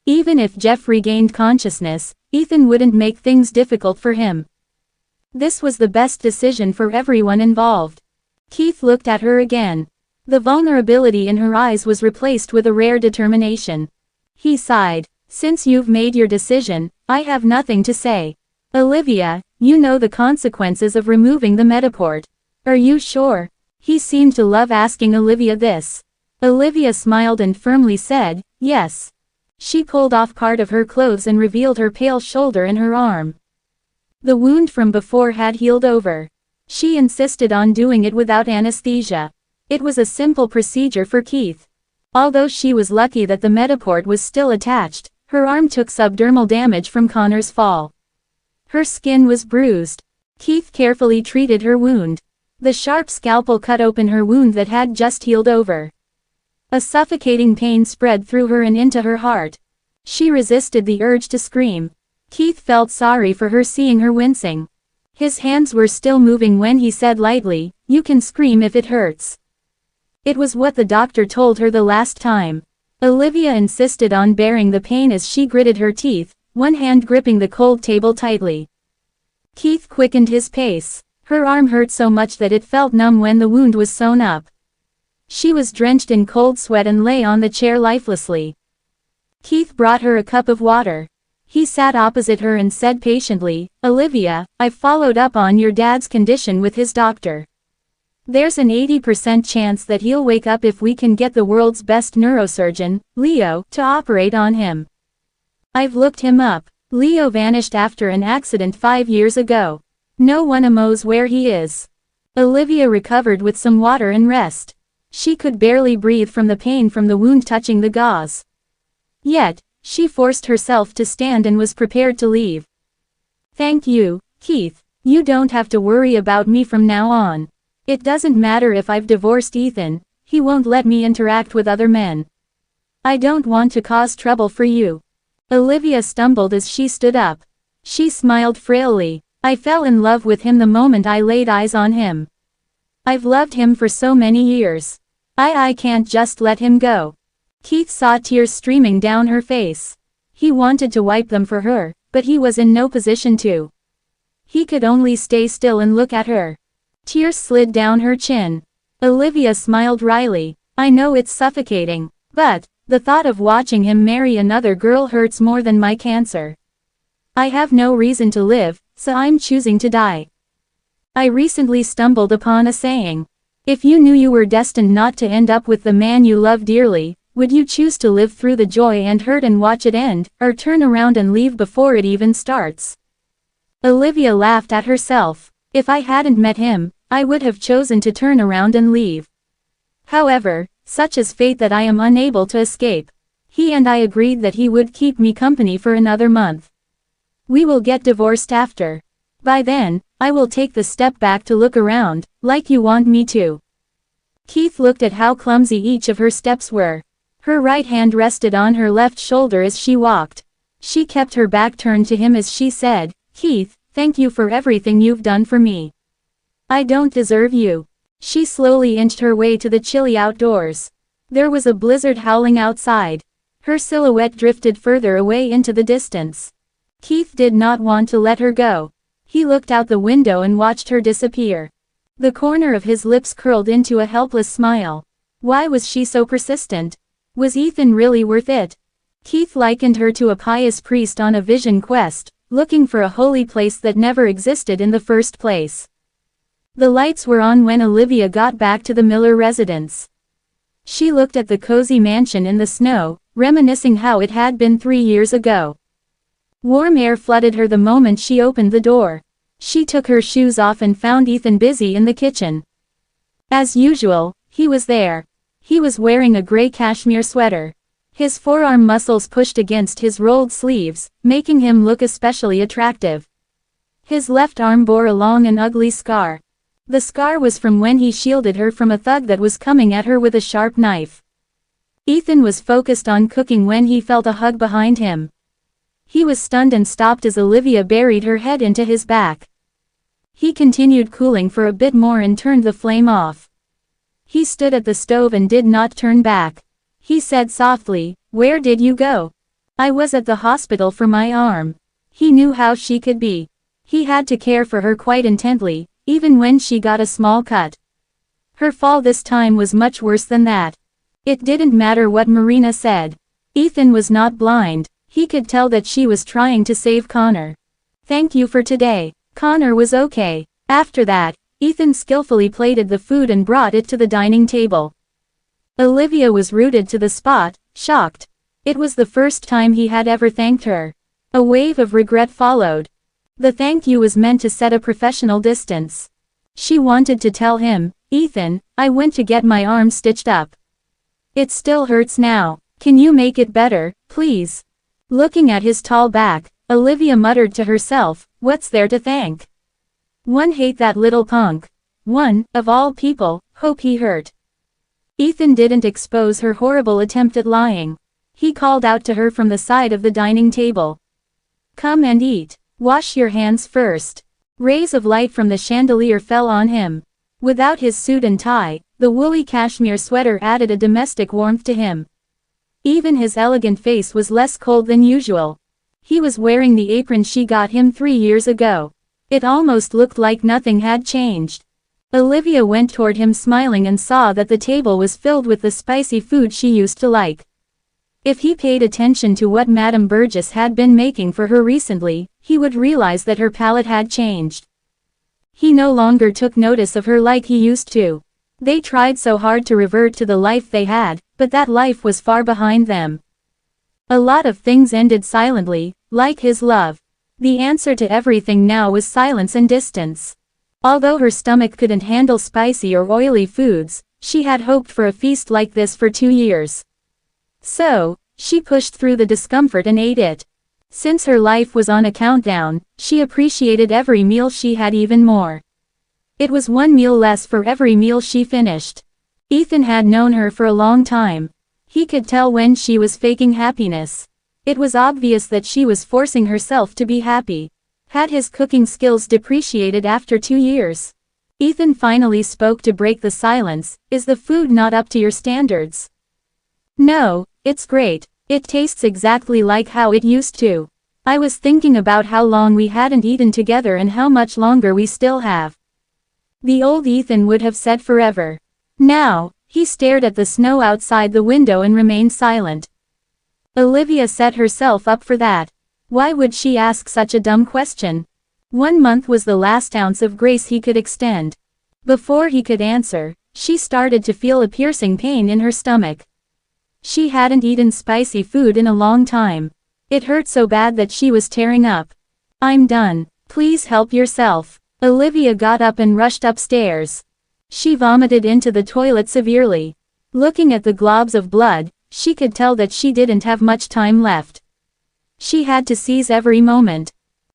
Even if Jeff regained consciousness, Ethan wouldn't make things difficult for him. This was the best decision for everyone involved. Keith looked at her again. The vulnerability in her eyes was replaced with a rare determination. He sighed. "Since you've made your decision, I have nothing to say. Olivia, you know the consequences of removing the Mediport. Are you sure?" He seemed to love asking Olivia this. Olivia smiled and firmly said, "Yes." She pulled off part of her clothes and revealed her pale shoulder and her arm. The wound from before had healed over. She insisted on doing it without anesthesia. It was a simple procedure for Keith. Although she was lucky that the Mediport was still attached, her arm took subdermal damage from Connor's fall. Her skin was bruised. Keith carefully treated her wound. The sharp scalpel cut open her wound that had just healed over. A suffocating pain spread through her and into her heart. She resisted the urge to scream. Keith felt sorry for her seeing her wincing. His hands were still moving when he said lightly, "You can scream if it hurts." It was what the doctor told her the last time. Olivia insisted on bearing the pain as she gritted her teeth, one hand gripping the cold table tightly. Keith quickened his pace. Her arm hurt so much that it felt numb when the wound was sewn up. She was drenched in cold sweat and lay on the chair lifelessly. Keith brought her a cup of water. He sat opposite her and said patiently, "Olivia, I've followed up on your dad's condition with his doctor. There's an 80% chance that he'll wake up if we can get the world's best neurosurgeon, Leo, to operate on him. I've looked him up. Leo vanished after an accident 5 years ago. No one knows where he is." Olivia recovered with some water and rest. She could barely breathe from the pain from the wound touching the gauze. Yet, she forced herself to stand and was prepared to leave. "Thank you, Keith. You don't have to worry about me from now on. It doesn't matter if I've divorced Ethan, he won't let me interact with other men. I don't want to cause trouble for you." Olivia stumbled as she stood up. She smiled frailly. "I fell in love with him the moment I laid eyes on him. I've loved him for so many years. I can't just let him go." Keith saw tears streaming down her face. He wanted to wipe them for her, but he was in no position to. He could only stay still and look at her. Tears slid down her chin. Olivia smiled wryly. "I know it's suffocating, but the thought of watching him marry another girl hurts more than my cancer. I have no reason to live, so I'm choosing to die." I recently stumbled upon a saying. If you knew you were destined not to end up with the man you love dearly, would you choose to live through the joy and hurt and watch it end, or turn around and leave before it even starts? Olivia laughed at herself. If I hadn't met him, I would have chosen to turn around and leave. However, such is fate that I am unable to escape. He and I agreed that he would keep me company for another month. We will get divorced after. By then, I will take the step back to look around, like you want me to." Keith looked at how clumsy each of her steps were. Her right hand rested on her left shoulder as she walked. She kept her back turned to him as she said, "Keith, thank you for everything you've done for me. I don't deserve you." She slowly inched her way to the chilly outdoors. There was a blizzard howling outside. Her silhouette drifted further away into the distance. Keith did not want to let her go. He looked out the window and watched her disappear. The corner of his lips curled into a helpless smile. Why was she so persistent? Was Ethan really worth it? Keith likened her to a pious priest on a vision quest, looking for a holy place that never existed in the first place. The lights were on when Olivia got back to the Miller residence. She looked at the cozy mansion in the snow, reminiscing how it had been 3 years ago. Warm air flooded her the moment she opened the door. She took her shoes off and found Ethan busy in the kitchen. As usual, he was there. He was wearing a gray cashmere sweater. His forearm muscles pushed against his rolled sleeves, making him look especially attractive. His left arm bore a long and ugly scar. The scar was from when he shielded her from a thug that was coming at her with a sharp knife. Ethan was focused on cooking when he felt a hug behind him. He was stunned and stopped as Olivia buried her head into his back. He continued cooling for a bit more and turned the flame off. He stood at the stove and did not turn back. He said softly, "Where did you go?" "I was at the hospital for my arm." He knew how she could be. He had to care for her quite intently, even when she got a small cut. Her fall this time was much worse than that. It didn't matter what Marina said. Ethan was not blind. He could tell that she was trying to save Connor. "Thank you for today." Connor was okay. After that, Ethan skillfully plated the food and brought it to the dining table. Olivia was rooted to the spot, shocked. It was the first time he had ever thanked her. A wave of regret followed. The thank you was meant to set a professional distance. She wanted to tell him, "Ethan, I went to get my arm stitched up. It still hurts now. Can you make it better, please?" Looking at his tall back, Olivia muttered to herself, "What's there to thank? One hate that little punk. One, of all people, hope he hurt." Ethan didn't expose her horrible attempt at lying. He called out to her from the side of the dining table. "Come and eat. Wash your hands first." Rays of light from the chandelier fell on him. Without his suit and tie, the woolly cashmere sweater added a domestic warmth to him. Even his elegant face was less cold than usual. He was wearing the apron she got him 3 years ago. It almost looked like nothing had changed. Olivia went toward him smiling and saw that the table was filled with the spicy food she used to like. If he paid attention to what Madame Burgess had been making for her recently, he would realize that her palate had changed. He no longer took notice of her like he used to. They tried so hard to revert to the life they had, but that life was far behind them. A lot of things ended silently, like his love. The answer to everything now was silence and distance. Although her stomach couldn't handle spicy or oily foods, she had hoped for a feast like this for 2 years. So, she pushed through the discomfort and ate it. Since her life was on a countdown, she appreciated every meal she had even more. It was 1 meal less for every meal she finished. Ethan had known her for a long time. He could tell when she was faking happiness. It was obvious that she was forcing herself to be happy. Had his cooking skills depreciated after 2 years? Ethan finally spoke to break the silence. Is the food not up to your standards? No, it's great. It tastes exactly like how it used to. I was thinking about how long we hadn't eaten together and how much longer we still have. The old Ethan would have said forever. Now, he stared at the snow outside the window and remained silent. Olivia set herself up for that. Why would she ask such a dumb question? 1 month was the last ounce of grace he could extend. Before he could answer, she started to feel a piercing pain in her stomach. She hadn't eaten spicy food in a long time. It hurt so bad that she was tearing up. I'm done. Please help yourself. Olivia got up and rushed upstairs. She vomited into the toilet severely. Looking at the globs of blood, she could tell that she didn't have much time left. She had to seize every moment.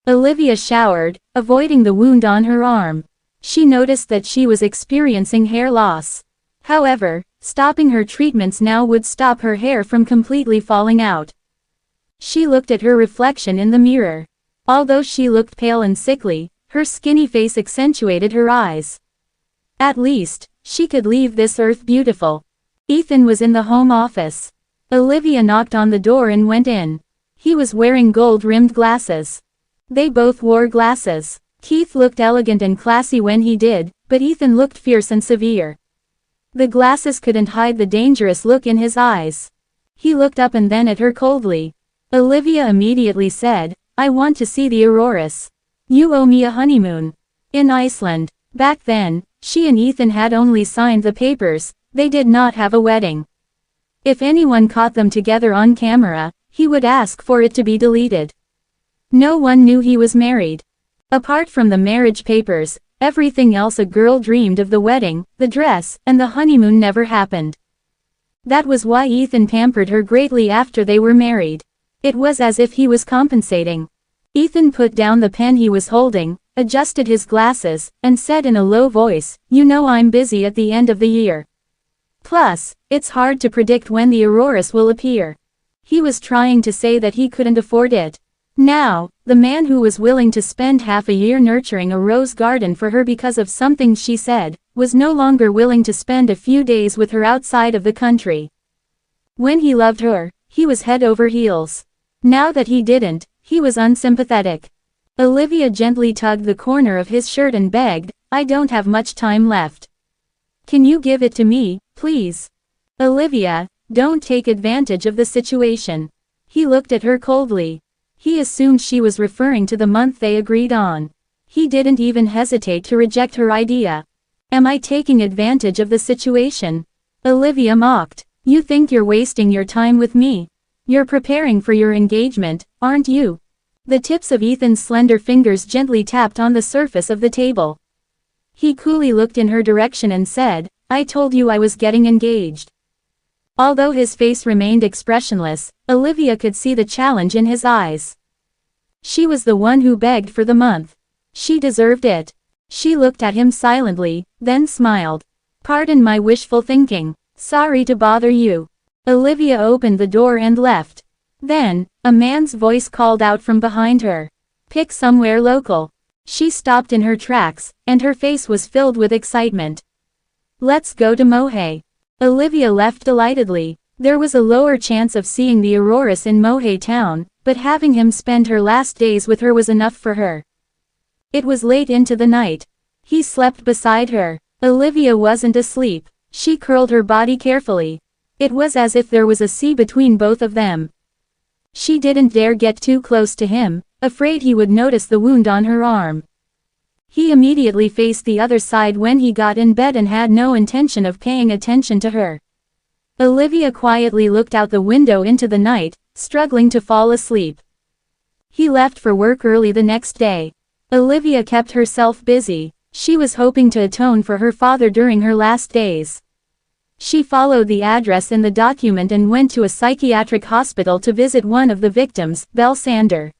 Olivia showered, avoiding the wound on her arm. She noticed that she was experiencing hair loss. However, stopping her treatments now would stop her hair from completely falling out. She looked at her reflection in the mirror. Although she looked pale and sickly, her skinny face accentuated her eyes. At least, she could leave this earth beautiful. Ethan was in the home office. Olivia knocked on the door and went in. He was wearing gold-rimmed glasses. They both wore glasses. Keith looked elegant and classy when he did, but Ethan looked fierce and severe. The glasses couldn't hide the dangerous look in his eyes. He looked up and then at her coldly. Olivia immediately said, I want to see the auroras. You owe me a honeymoon. In Iceland. Back then, she and Ethan had only signed the papers, they did not have a wedding. If anyone caught them together on camera, he would ask for it to be deleted. No one knew he was married. Apart from the marriage papers, everything else a girl dreamed of: the wedding, the dress, and the honeymoon never happened. That was why Ethan pampered her greatly after they were married. It was as if he was compensating. Ethan put down the pen he was holding, adjusted his glasses, and said in a low voice, You know I'm busy at the end of the year. Plus, it's hard to predict when the auroras will appear. He was trying to say that he couldn't afford it. Now, the man who was willing to spend half a year nurturing a rose garden for her because of something she said, was no longer willing to spend a few days with her outside of the country. When he loved her, he was head over heels. Now that he didn't, he was unsympathetic. Olivia gently tugged the corner of his shirt and begged, I don't have much time left. Can you give it to me, please? Olivia, don't take advantage of the situation. He looked at her coldly. He assumed she was referring to the month they agreed on. He didn't even hesitate to reject her idea. Am I taking advantage of the situation? Olivia mocked. You think you're wasting your time with me? You're preparing for your engagement, aren't you? The tips of Ethan's slender fingers gently tapped on the surface of the table. He coolly looked in her direction and said, I told you I was getting engaged. Although his face remained expressionless, Olivia could see the challenge in his eyes. She was the one who begged for the month. She deserved it. She looked at him silently, then smiled. Pardon my wishful thinking. Sorry to bother you. Olivia opened the door and left. Then, a man's voice called out from behind her. Pick somewhere local. She stopped in her tracks, and her face was filled with excitement. Let's go to Mohe. Olivia left delightedly. There was a lower chance of seeing the auroras in Mohe town, but having him spend her last days with her was enough for her. It was late into the night. He slept beside her. Olivia wasn't asleep. She curled her body carefully. It was as if there was a sea between both of them. She didn't dare get too close to him, afraid he would notice the wound on her arm. He immediately faced the other side when he got in bed and had no intention of paying attention to her. Olivia quietly looked out the window into the night, struggling to fall asleep. He left for work early the next day. Olivia kept herself busy. She was hoping to atone for her father during her last days. She followed the address in the document and went to a psychiatric hospital to visit one of the victims, Belle Sander.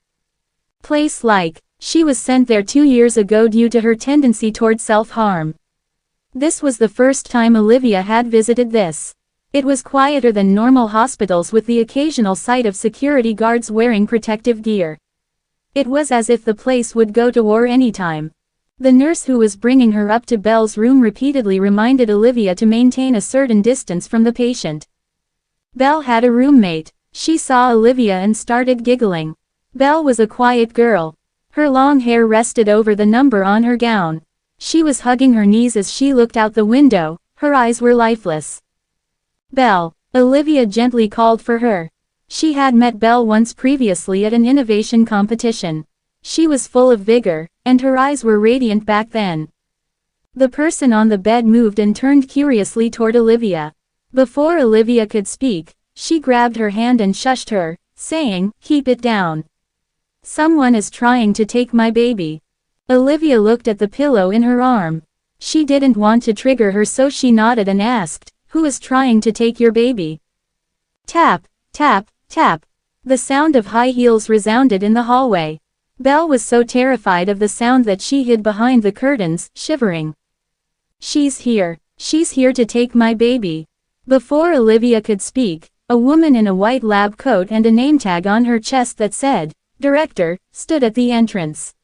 Place-like, she was sent there 2 years ago due to her tendency toward self-harm. This was the first time Olivia had visited this. It was quieter than normal hospitals with the occasional sight of security guards wearing protective gear. It was as if the place would go to war anytime. The nurse who was bringing her up to Belle's room repeatedly reminded Olivia to maintain a certain distance from the patient. Belle had a roommate. She saw Olivia and started giggling. Belle was a quiet girl. Her long hair rested over the number on her gown. She was hugging her knees as she looked out the window, her eyes were lifeless. Belle, Olivia gently called for her. She had met Belle once previously at an innovation competition. She was full of vigor, and her eyes were radiant back then. The person on the bed moved and turned curiously toward Olivia. Before Olivia could speak, she grabbed her hand and shushed her, saying, "Keep it down. Someone is trying to take my baby." Olivia looked at the pillow in her arm. She didn't want to trigger her, so she nodded and asked, "Who is trying to take your baby?" Tap, tap, tap. The sound of high heels resounded in the hallway. Belle was so terrified of the sound that she hid behind the curtains, shivering. She's here to take my baby." Before Olivia could speak, a woman in a white lab coat and a name tag on her chest that said, "Director," stood at the entrance.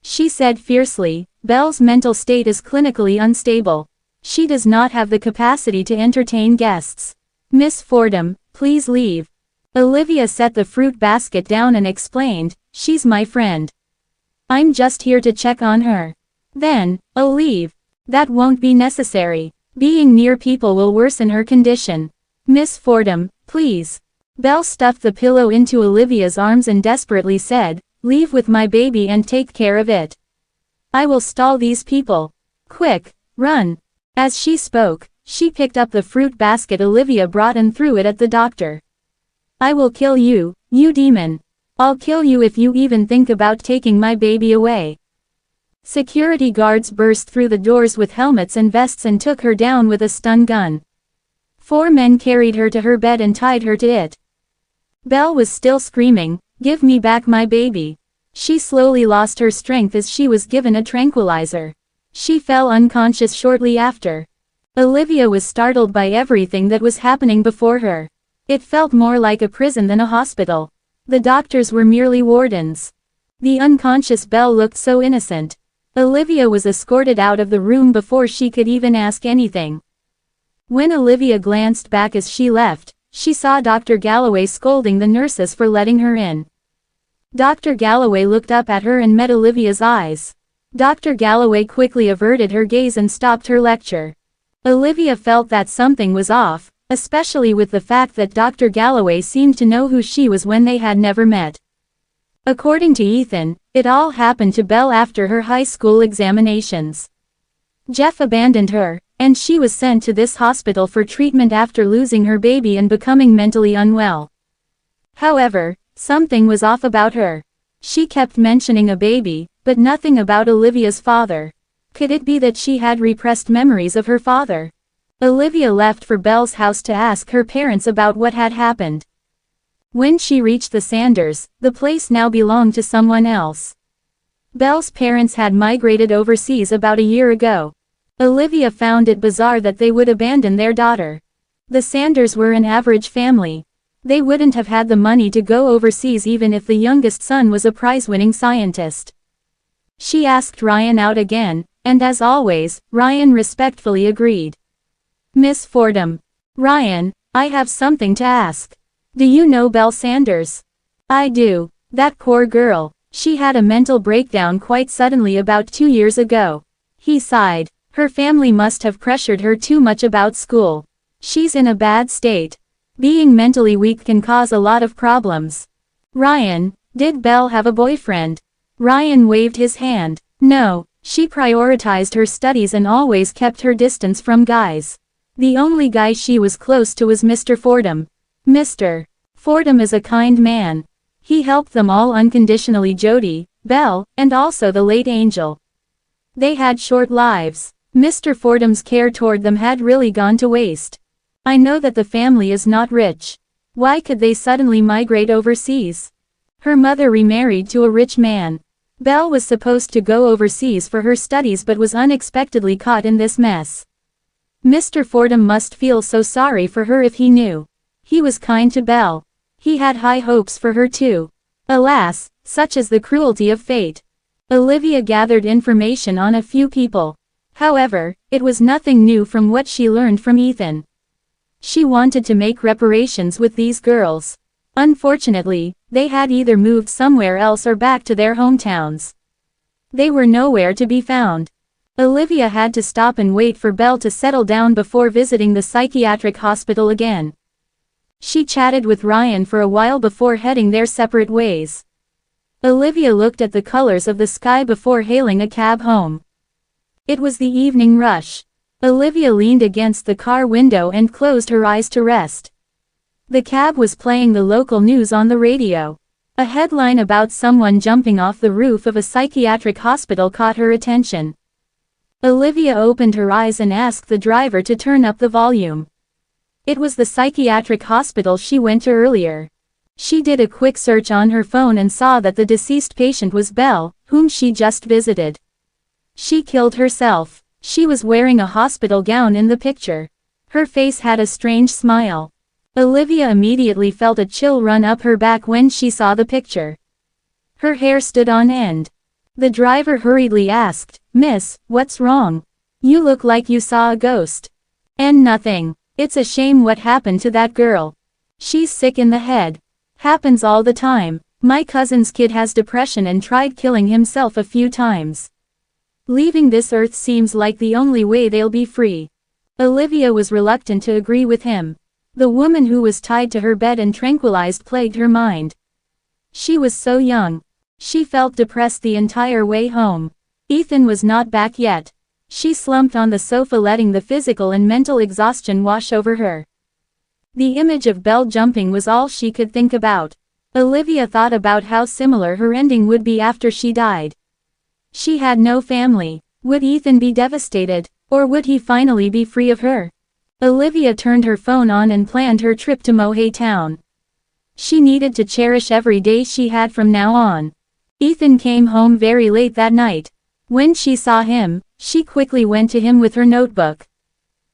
She said fiercely, "Belle's mental state is clinically unstable. She does not have the capacity to entertain guests. Miss Fordham, please leave." Olivia set the fruit basket down and explained, "She's my friend. I'm just here to check on her." Then, "Oh, leave. That won't be necessary. Being near people will worsen her condition. Miss Fordham, please." Belle stuffed the pillow into Olivia's arms and desperately said, "Leave with my baby and take care of it. I will stall these people. Quick, run." As she spoke, she picked up the fruit basket Olivia brought and threw it at the doctor. "I will kill you, you demon. I'll kill you if you even think about taking my baby away." Security guards burst through the doors with helmets and vests and took her down with a stun gun. 4 men carried her to her bed and tied her to it. Belle was still screaming, "Give me back my baby." She slowly lost her strength as she was given a tranquilizer. She fell unconscious shortly after. Olivia was startled by everything that was happening before her. It felt more like a prison than a hospital. The doctors were merely wardens. The unconscious Belle looked so innocent. Olivia was escorted out of the room before she could even ask anything. When Olivia glanced back as she left, she saw Dr. Galloway scolding the nurses for letting her in. Dr. Galloway looked up at her and met Olivia's eyes. Dr. Galloway quickly averted her gaze and stopped her lecture. Olivia felt that something was off, especially with the fact that Dr. Galloway seemed to know who she was when they had never met. According to Ethan, it all happened to Belle after her high school examinations. Jeff abandoned her, and she was sent to this hospital for treatment after losing her baby and becoming mentally unwell. However, something was off about her. She kept mentioning a baby, but nothing about Olivia's father. Could it be that she had repressed memories of her father? Olivia left for Belle's house to ask her parents about what had happened. When she reached the Sanders, the place now belonged to someone else. Belle's parents had migrated overseas about a year ago. Olivia found it bizarre that they would abandon their daughter. The Sanders were an average family. They wouldn't have had the money to go overseas even if the youngest son was a prize-winning scientist. She asked Ryan out again, and as always, Ryan respectfully agreed. "Miss Fordham." "Ryan, I have something to ask. Do you know Belle Sanders?" "I do. That poor girl. She had a mental breakdown quite suddenly about 2 years ago." He sighed. "Her family must have pressured her too much about school. She's in a bad state. Being mentally weak can cause a lot of problems. Ryan, did Belle have a boyfriend? Ryan waved his hand. No, she prioritized her studies and always kept her distance from guys. The only guy she was close to was Mr. Fordham. Mr. Fordham is a kind man. He helped them all unconditionally, Jody, Belle, and also the late Angel. They had short lives. Mr. Fordham's care toward them had really gone to waste. I know that the family is not rich. Why could they suddenly migrate overseas? Her mother remarried to a rich man. Belle was supposed to go overseas for her studies but was unexpectedly caught in this mess. Mr. Fordham must feel so sorry for her if he knew. He was kind to Belle. He had high hopes for her too. Alas, such is the cruelty of fate. Olivia gathered information on a few people. However, it was nothing new from what she learned from Ethan. She wanted to make reparations with these girls. Unfortunately, they had either moved somewhere else or back to their hometowns. They were nowhere to be found. Olivia had to stop and wait for Belle to settle down before visiting the psychiatric hospital again. She chatted with Ryan for a while before heading their separate ways. Olivia looked at the colors of the sky before hailing a cab home. It was the evening rush. Olivia leaned against the car window and closed her eyes to rest. The cab was playing the local news on the radio. A headline about someone jumping off the roof of a psychiatric hospital caught her attention. Olivia opened her eyes and asked the driver to turn up the volume. It was the psychiatric hospital she went to earlier. She did a quick search on her phone and saw that the deceased patient was Belle, whom she just visited. She killed herself. She was wearing a hospital gown in the picture. Her face had a strange smile. Olivia immediately felt a chill run up her back when she saw the picture. Her hair stood on end. The driver hurriedly asked, "Miss, what's wrong? You look like you saw a ghost." "And nothing. It's a shame what happened to that girl. She's sick in the head. Happens all the time. My cousin's kid has depression and tried killing himself a few times. Leaving this earth seems like the only way they'll be free." Olivia was reluctant to agree with him. The woman who was tied to her bed and tranquilized plagued her mind. She was so young. She felt depressed the entire way home. Ethan was not back yet. She slumped on the sofa, letting the physical and mental exhaustion wash over her. The image of Belle jumping was all she could think about. Olivia thought about how similar her ending would be after she died. She had no family. Would Ethan be devastated, or would he finally be free of her? Olivia turned her phone on and planned her trip to Mohey Town. She needed to cherish every day she had from now on. Ethan came home very late that night. When she saw him, she quickly went to him with her notebook.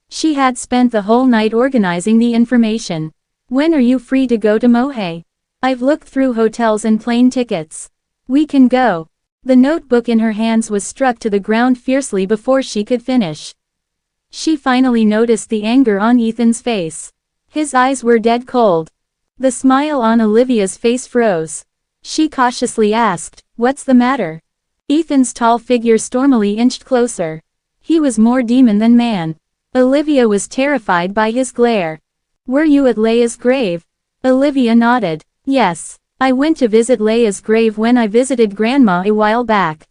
She had spent the whole night organizing the information. "When are you free to go to Mohey? I've looked through hotels and plane tickets. We can go." The notebook in her hands was struck to the ground fiercely before she could finish. She finally noticed the anger on Ethan's face. His eyes were dead cold. The smile on Olivia's face froze. She cautiously asked, "What's the matter?" Ethan's tall figure stormily inched closer. He was more demon than man. Olivia was terrified by his glare. "Were you at Leia's grave?" Olivia nodded. "Yes, I went to visit Leia's grave when I visited Grandma a while back.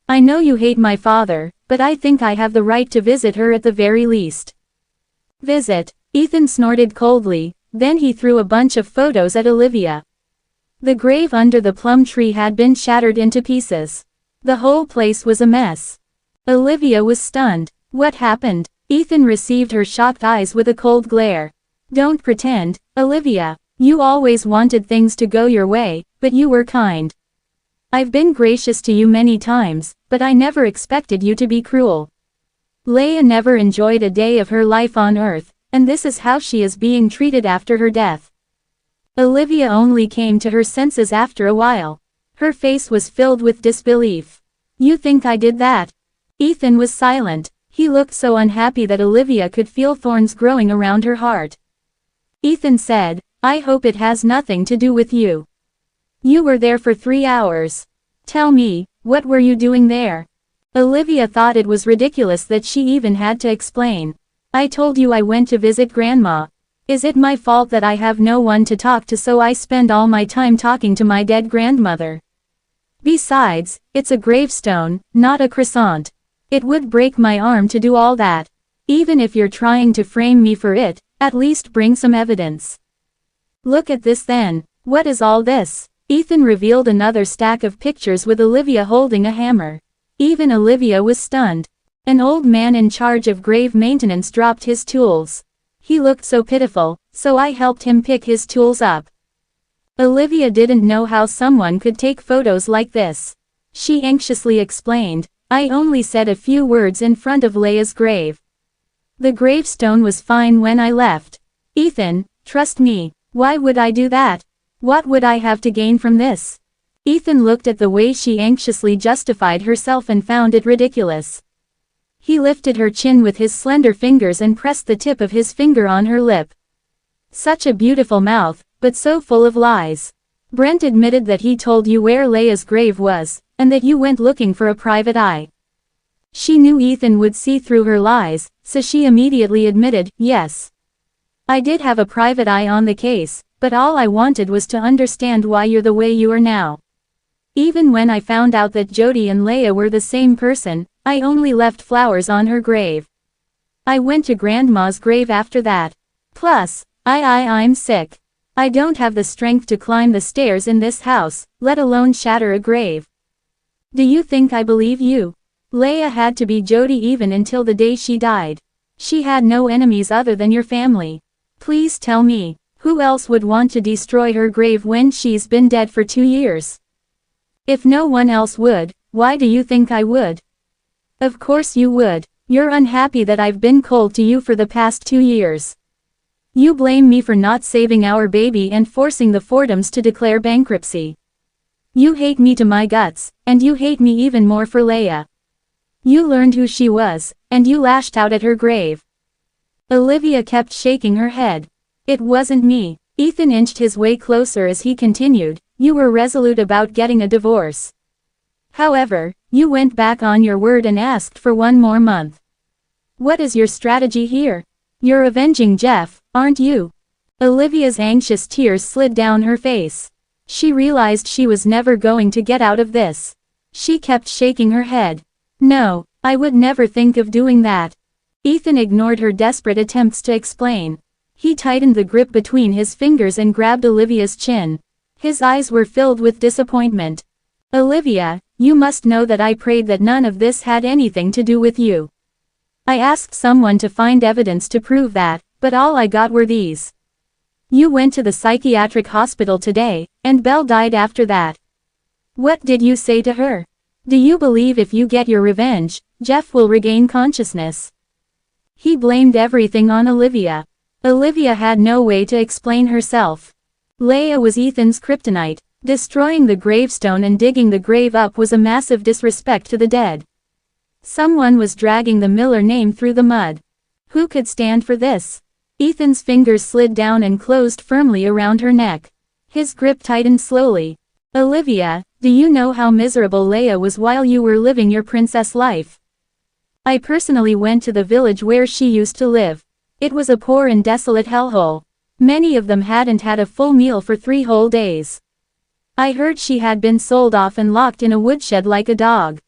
I know you hate my father, but I think I have the right to visit her at the very least." "Visit?" Ethan snorted coldly, then he threw a bunch of photos at Olivia. The grave under the plum tree had been shattered into pieces. The whole place was a mess. Olivia was stunned. What happened? Ethan received her shocked eyes with a cold glare. "Don't pretend, Olivia. You always wanted things to go your way, but you were kind. I've been gracious to you many times, but I never expected you to be cruel. Leia never enjoyed a day of her life on Earth, and this is how she is being treated after her death." Olivia only came to her senses after a while. Her face was filled with disbelief. "You think I did that?" Ethan was silent. He looked so unhappy that Olivia could feel thorns growing around her heart. Ethan said, "I hope it has nothing to do with you. You were there for 3 hours. Tell me, what were you doing there?" Olivia thought it was ridiculous that she even had to explain. I told you I went to visit Grandma. Is it my fault that I have no one to talk to, so I spend all my time talking to my dead grandmother? Besides, it's a gravestone, not a croissant. It would break my arm to do all that. Even if you're trying to frame me for it, at least bring some evidence. Look at this then. What is all this? Ethan revealed another stack of pictures with Olivia holding a hammer. Even Olivia was stunned. An old man in charge of grave maintenance dropped his tools. He looked so pitiful, so I helped him pick his tools up. Olivia didn't know how someone could take photos like this. She anxiously explained, I only said a few words in front of Leia's grave. The gravestone was fine when I left. Ethan, trust me, why would I do that? What would I have to gain from this? Ethan looked at the way she anxiously justified herself and found it ridiculous. He lifted her chin with his slender fingers and pressed the tip of his finger on her lip. Such a beautiful mouth, but so full of lies. Brent admitted that he told you where Leia's grave was, and that you went looking for a private eye. She knew Ethan would see through her lies, so she immediately admitted, yes. I did have a private eye on the case, but all I wanted was to understand why you're the way you are now. Even when I found out that Jody and Leia were the same person, I only left flowers on her grave. I went to Grandma's grave after that. Plus, I'm sick. I don't have the strength to climb the stairs in this house, let alone shatter a grave. Do you think I believe you? Leia had to be Jody even until the day she died. She had no enemies other than your family. Please tell me, who else would want to destroy her grave when she's been dead for 2 years? If no one else would, why do you think I would? Of course you would. You're unhappy that I've been cold to you for the past 2 years. You blame me for not saving our baby and forcing the Fordhams to declare bankruptcy. You hate me to my guts, and you hate me even more for Leia. You learned who she was, and you lashed out at her grave. Olivia kept shaking her head. It wasn't me. Ethan inched his way closer as he continued, you were resolute about getting a divorce. However, you went back on your word and asked for 1 more month. What is your strategy here? You're avenging Jeff, aren't you? Olivia's anxious tears slid down her face. She realized she was never going to get out of this. She kept shaking her head. No, I would never think of doing that. Ethan ignored her desperate attempts to explain. He tightened the grip between his fingers and grabbed Olivia's chin. His eyes were filled with disappointment. Olivia, you must know that I prayed that none of this had anything to do with you. I asked someone to find evidence to prove that, but all I got were these. You went to the psychiatric hospital today, and Belle died after that. What did you say to her? Do you believe if you get your revenge, Jeff will regain consciousness? He blamed everything on Olivia. Olivia had no way to explain herself. Leia was Ethan's kryptonite. Destroying the gravestone and digging the grave up was a massive disrespect to the dead. Someone was dragging the Miller name through the mud. Who could stand for this? Ethan's fingers slid down and closed firmly around her neck. His grip tightened slowly. Olivia, do you know how miserable Leia was while you were living your princess life? I personally went to the village where she used to live. It was a poor and desolate hellhole. Many of them hadn't had a full meal for 3 whole days. I heard she had been sold off and locked in a woodshed like a dog.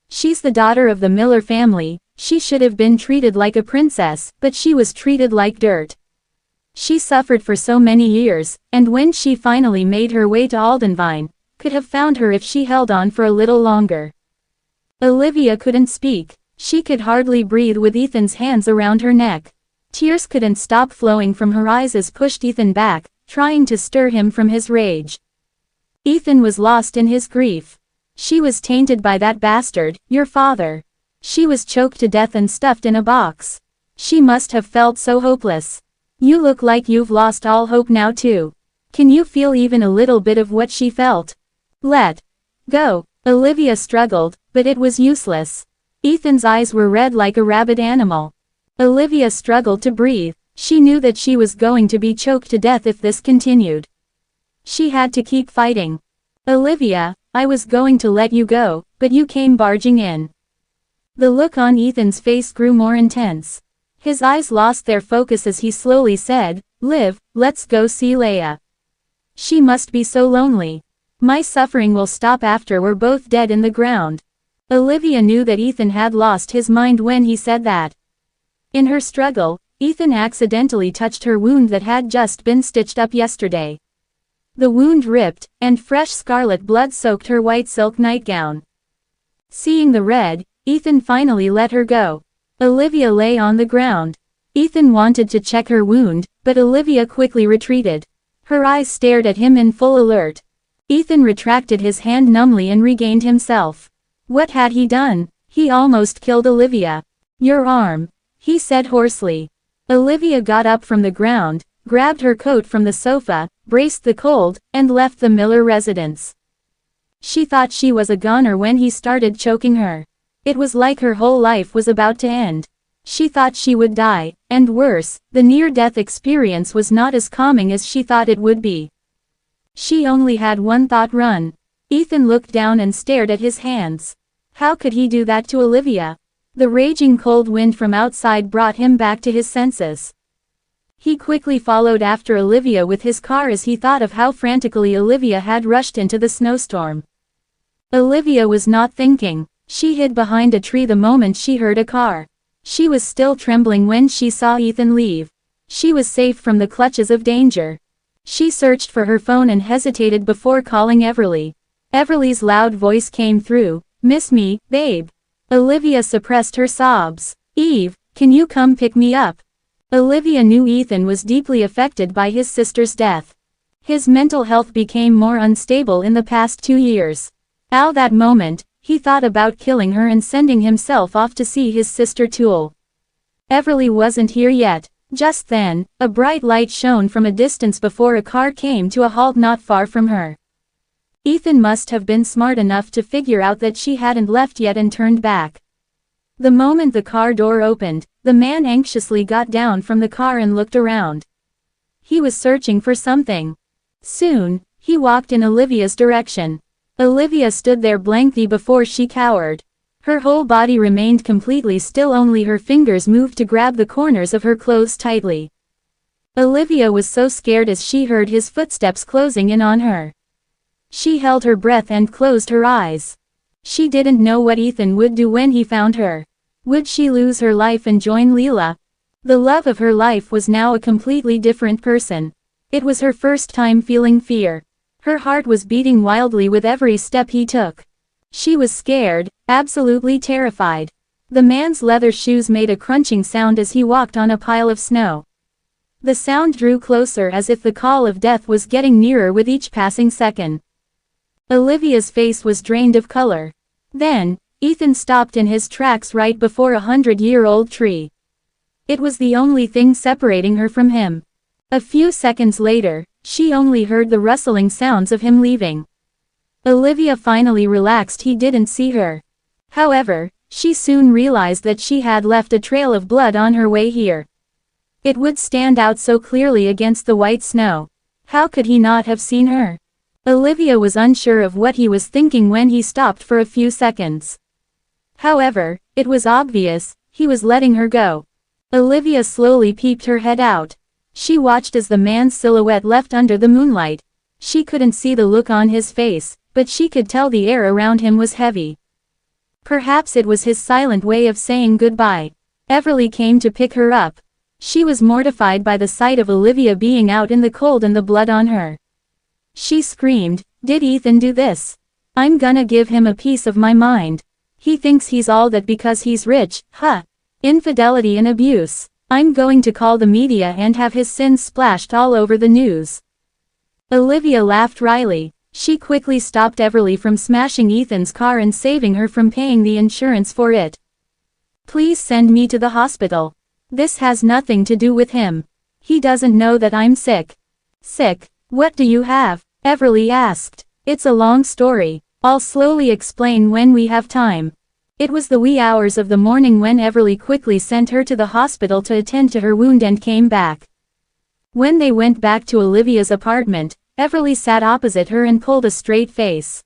She's the daughter of the Miller family. She should have been treated like a princess, but she was treated like dirt. She suffered for so many years, and when she finally made her way to Aldenvine, could have found her if she held on for a little longer. Olivia couldn't speak. She could hardly breathe with Ethan's hands around her neck. Tears couldn't stop flowing from her eyes as pushed Ethan back, trying to stir him from his rage. Ethan was lost in his grief. She was tainted by that bastard, your father. She was choked to death and stuffed in a box. She must have felt so hopeless. You look like you've lost all hope now too. Can you feel even a little bit of what she felt? Let go. Olivia struggled, but it was useless. Ethan's eyes were red like a rabid animal. Olivia struggled to breathe. She knew that she was going to be choked to death if this continued. She had to keep fighting. Olivia, I was going to let you go, but you came barging in. The look on Ethan's face grew more intense. His eyes lost their focus as he slowly said, "Liv, let's go see Leia. She must be so lonely. My suffering will stop after we're both dead in the ground." Olivia knew that Ethan had lost his mind when he said that. In her struggle, Ethan accidentally touched her wound that had just been stitched up yesterday. The wound ripped, and fresh scarlet blood soaked her white silk nightgown. Seeing the red, Ethan finally let her go. Olivia lay on the ground. Ethan wanted to check her wound, but Olivia quickly retreated. Her eyes stared at him in full alert. Ethan retracted his hand numbly and regained himself. What had he done? He almost killed Olivia. "Your arm," he said hoarsely. Olivia got up from the ground, grabbed her coat from the sofa, braced the cold, and left the Miller residence. She thought she was a goner when he started choking her. It was like her whole life was about to end. She thought she would die, and worse, the near-death experience was not as calming as she thought it would be. She only had one thought: run. Ethan looked down and stared at his hands. How could he do that to Olivia? The raging cold wind from outside brought him back to his senses. He quickly followed after Olivia with his car as he thought of how frantically Olivia had rushed into the snowstorm. Olivia was not thinking. She hid behind a tree the moment she heard a car. She was still trembling when she saw Ethan leave. She was safe from the clutches of danger. She searched for her phone and hesitated before calling Everly. Everly's loud voice came through. "Miss me, babe." Olivia suppressed her sobs. "Eve, can you come pick me up?" Olivia knew Ethan was deeply affected by his sister's death. His mental health became more unstable in the past 2 years. At that moment, he thought about killing her and sending himself off to see his sister Toole. Everly wasn't here yet. Just then, a bright light shone from a distance before a car came to a halt not far from her. Ethan must have been smart enough to figure out that she hadn't left yet and turned back. The moment the car door opened, the man anxiously got down from the car and looked around. He was searching for something. Soon, he walked in Olivia's direction. Olivia stood there blankly before she cowered. Her whole body remained completely still, only her fingers moved to grab the corners of her clothes tightly. Olivia was so scared as she heard his footsteps closing in on her. She held her breath and closed her eyes. She didn't know what Ethan would do when he found her. Would she lose her life and join Leela? The love of her life was now a completely different person. It was her first time feeling fear. Her heart was beating wildly with every step he took. She was scared, absolutely terrified. The man's leather shoes made a crunching sound as he walked on a pile of snow. The sound drew closer as if the call of death was getting nearer with each passing second. Olivia's face was drained of color. Then, Ethan stopped in his tracks right before a 100-year-old tree. It was the only thing separating her from him. A few seconds later, she only heard the rustling sounds of him leaving. Olivia finally relaxed. He didn't see her. However, she soon realized that she had left a trail of blood on her way here. It would stand out so clearly against the white snow. How could he not have seen her? Olivia was unsure of what he was thinking when he stopped for a few seconds. However, it was obvious, he was letting her go. Olivia slowly peeped her head out. She watched as the man's silhouette left under the moonlight. She couldn't see the look on his face, but she could tell the air around him was heavy. Perhaps it was his silent way of saying goodbye. Everly came to pick her up. She was mortified by the sight of Olivia being out in the cold and the blood on her. She screamed, "Did Ethan do this? I'm gonna give him a piece of my mind. He thinks he's all that because he's rich, huh? Infidelity and abuse. I'm going to call the media and have his sins splashed all over the news." Olivia laughed wryly. She quickly stopped Everly from smashing Ethan's car and saving her from paying the insurance for it. "Please send me to the hospital. This has nothing to do with him. He doesn't know that I'm sick." "Sick? What do you have?" Everly asked. "It's a long story. I'll slowly explain when we have time." It was the wee hours of the morning when Everly quickly sent her to the hospital to attend to her wound and came back. When they went back to Olivia's apartment, Everly sat opposite her and pulled a straight face.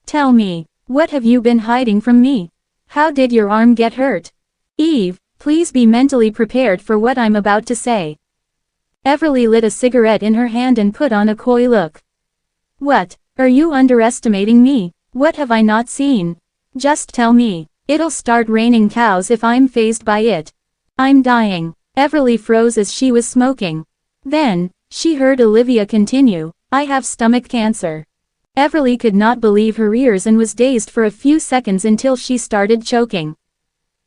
"Tell me, what have you been hiding from me? How did your arm get hurt?" "Eve, Please be mentally prepared for what I'm about to say. Everly lit a cigarette in her hand and put on a coy look. What? Are you underestimating me? What have I not seen? Just tell me. It'll start raining cows if I'm fazed by it. I'm dying. Everly froze as she was smoking. Then, she heard Olivia continue, I have stomach cancer. Everly could not believe her ears and was dazed for a few seconds until she started choking.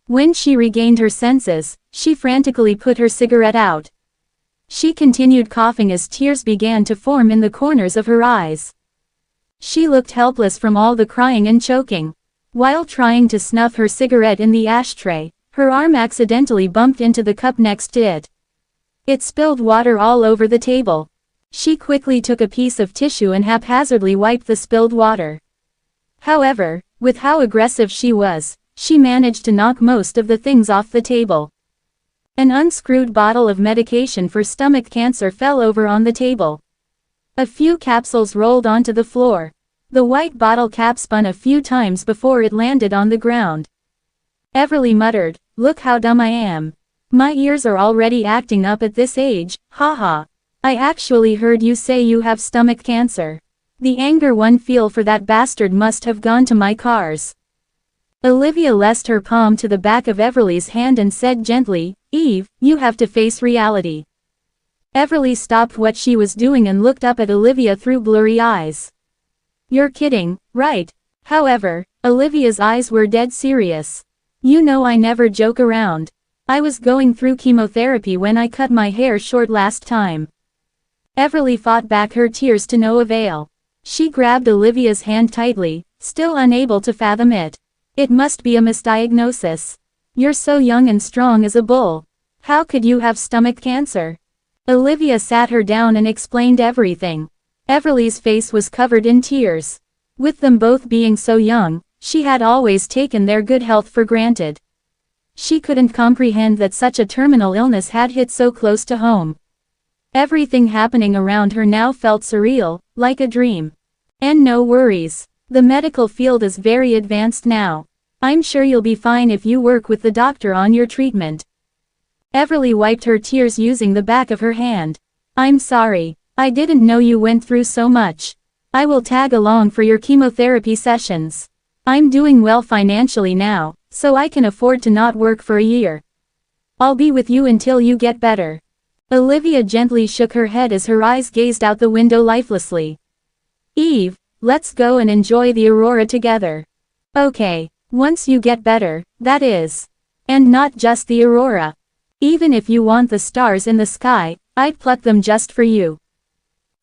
When she regained her senses, she frantically put her cigarette out. She continued coughing as tears began to form in the corners of her eyes. She looked helpless from all the crying and choking. While trying to snuff her cigarette in the ashtray, her arm accidentally bumped into the cup next to it. It spilled water all over the table. She quickly took a piece of tissue and haphazardly wiped the spilled water. However, with how aggressive she was, she managed to knock most of the things off the table. An unscrewed bottle of medication for stomach cancer fell over on the table. A few capsules rolled onto the floor. The white bottle cap spun a few times before it landed on the ground. Everly muttered, look how dumb I am. My ears are already acting up at this age, haha. I actually heard you say you have stomach cancer. The anger one feel for that bastard must have gone to my cars. Olivia lest her palm to the back of Everly's hand and said gently, Eve, you have to face reality. Everly stopped what she was doing and looked up at Olivia through blurry eyes. You're kidding, right? However, Olivia's eyes were dead serious. You know I never joke around. I was going through chemotherapy when I cut my hair short last time. Everly fought back her tears to no avail. She grabbed Olivia's hand tightly, still unable to fathom it. It must be a misdiagnosis. You're so young and strong as a bull. How could you have stomach cancer? Olivia sat her down and explained everything. Everly's face was covered in tears. With them both being so young, she had always taken their good health for granted. She couldn't comprehend that such a terminal illness had hit so close to home. Everything happening around her now felt surreal, like a dream. And no worries. The medical field is very advanced now. I'm sure you'll be fine if you work with the doctor on your treatment. Everly wiped her tears using the back of her hand. I'm sorry. I didn't know you went through so much. I will tag along for your chemotherapy sessions. I'm doing well financially now, so I can afford to not work for a year. I'll be with you until you get better. Olivia gently shook her head as her eyes gazed out the window lifelessly. Eve, let's go and enjoy the aurora together. Okay, once you get better, that is. And not just the aurora. Even if you want the stars in the sky, I'd pluck them just for you.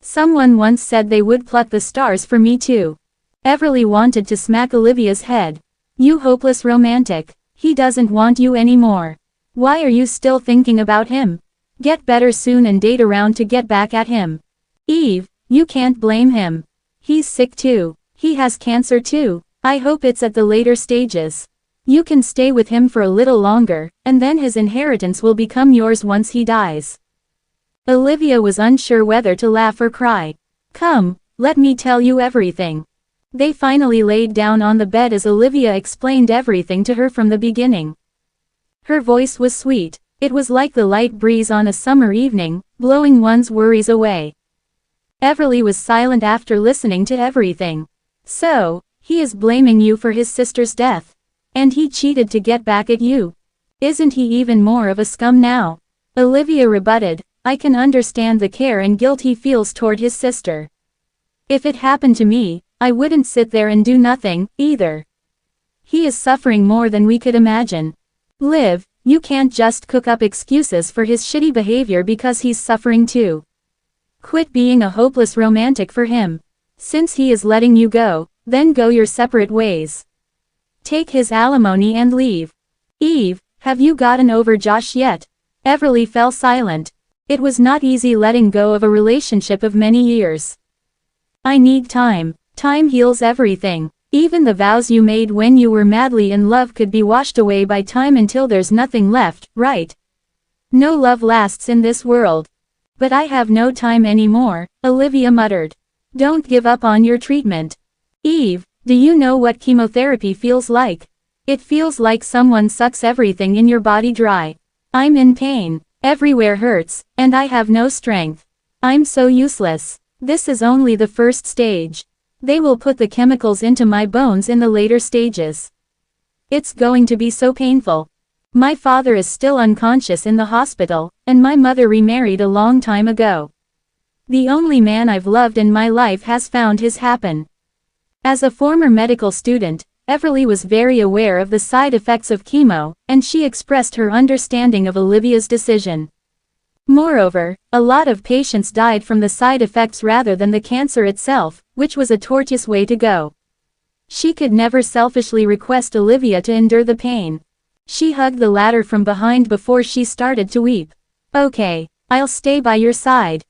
Someone once said they would pluck the stars for me too. Everly wanted to smack Olivia's head. You hopeless romantic. He doesn't want you anymore. Why are you still thinking about him? Get better soon and date around to get back at him. Eve, you can't blame him. He's sick too. He has cancer too. I hope it's at the later stages. You can stay with him for a little longer, and then his inheritance will become yours once he dies. Olivia was unsure whether to laugh or cry. Come, let me tell you everything. They finally laid down on the bed as Olivia explained everything to her from the beginning. Her voice was sweet. It was like the light breeze on a summer evening, blowing one's worries away. Everly was silent after listening to everything. So, he is blaming you for his sister's death. And he cheated to get back at you. Isn't he even more of a scum now? Olivia rebutted, I can understand the care and guilt he feels toward his sister. If it happened to me, I wouldn't sit there and do nothing, either. He is suffering more than we could imagine. Liv, you can't just cook up excuses for his shitty behavior because he's suffering too. Quit being a hopeless romantic for him. Since he is letting you go, then go your separate ways. Take his alimony and leave. Eve, have you gotten over Josh yet? Everly fell silent. It was not easy letting go of a relationship of many years. I need time. Time heals everything. Even the vows you made when you were madly in love could be washed away by time until there's nothing left, right? No love lasts in this world. But I have no time anymore, Olivia muttered. Don't give up on your treatment. Eve, do you know what chemotherapy feels like? It feels like someone sucks everything in your body dry. I'm in pain. Everywhere hurts, and I have no strength. I'm so useless. This is only the first stage. They will put the chemicals into my bones in the later stages. It's going to be so painful. My father is still unconscious in the hospital, and my mother remarried a long time ago. The only man I've loved in my life has found his happen. As a former medical student, Everly was very aware of the side effects of chemo, and she expressed her understanding of Olivia's decision. Moreover, a lot of patients died from the side effects rather than the cancer itself, which was a tortuous way to go. She could never selfishly request Olivia to endure the pain. She hugged the ladder from behind before she started to weep. "Okay, I'll stay by your side."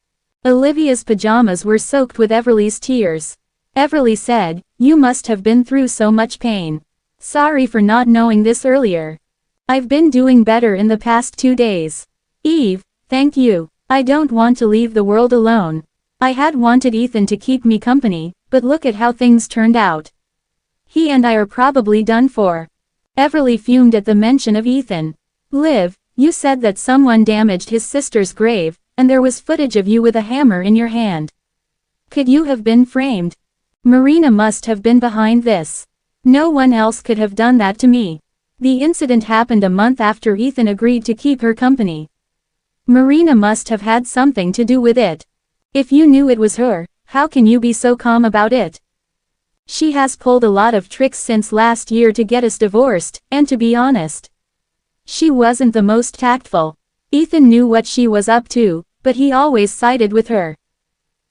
Olivia's pajamas were soaked with Everly's tears. Everly said, "You must have been through so much pain. Sorry for not knowing this earlier. I've been doing better in the past 2 days. Eve, thank you. I don't want to leave the world alone. I had wanted Ethan to keep me company, but look at how things turned out. He and I are probably done for." Everly fumed at the mention of Ethan. "Liv, you said that someone damaged his sister's grave, and there was footage of you with a hammer in your hand. Could you have been framed? Marina must have been behind this. No one else could have done that to me. The incident happened a month after Ethan agreed to keep her company. Marina must have had something to do with it. If you knew it was her, how can you be so calm about it? She has pulled a lot of tricks since last year to get us divorced, and to be honest, she wasn't the most tactful. Ethan knew what she was up to, but he always sided with her.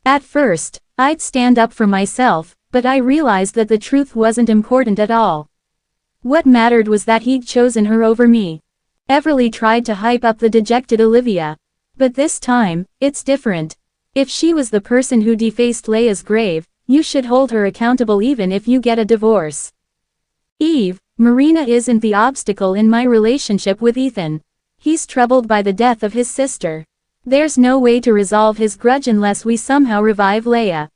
At first, I'd stand up for myself, but I realized that the truth wasn't important at all. What mattered was that he'd chosen her over me." Everly tried to hype up the dejected Olivia. "But this time, it's different. If she was the person who defaced Leia's grave, you should hold her accountable even if you get a divorce. Eve, Marina isn't the obstacle in my relationship with Ethan. He's troubled by the death of his sister. There's no way to resolve his grudge unless we somehow revive Leia.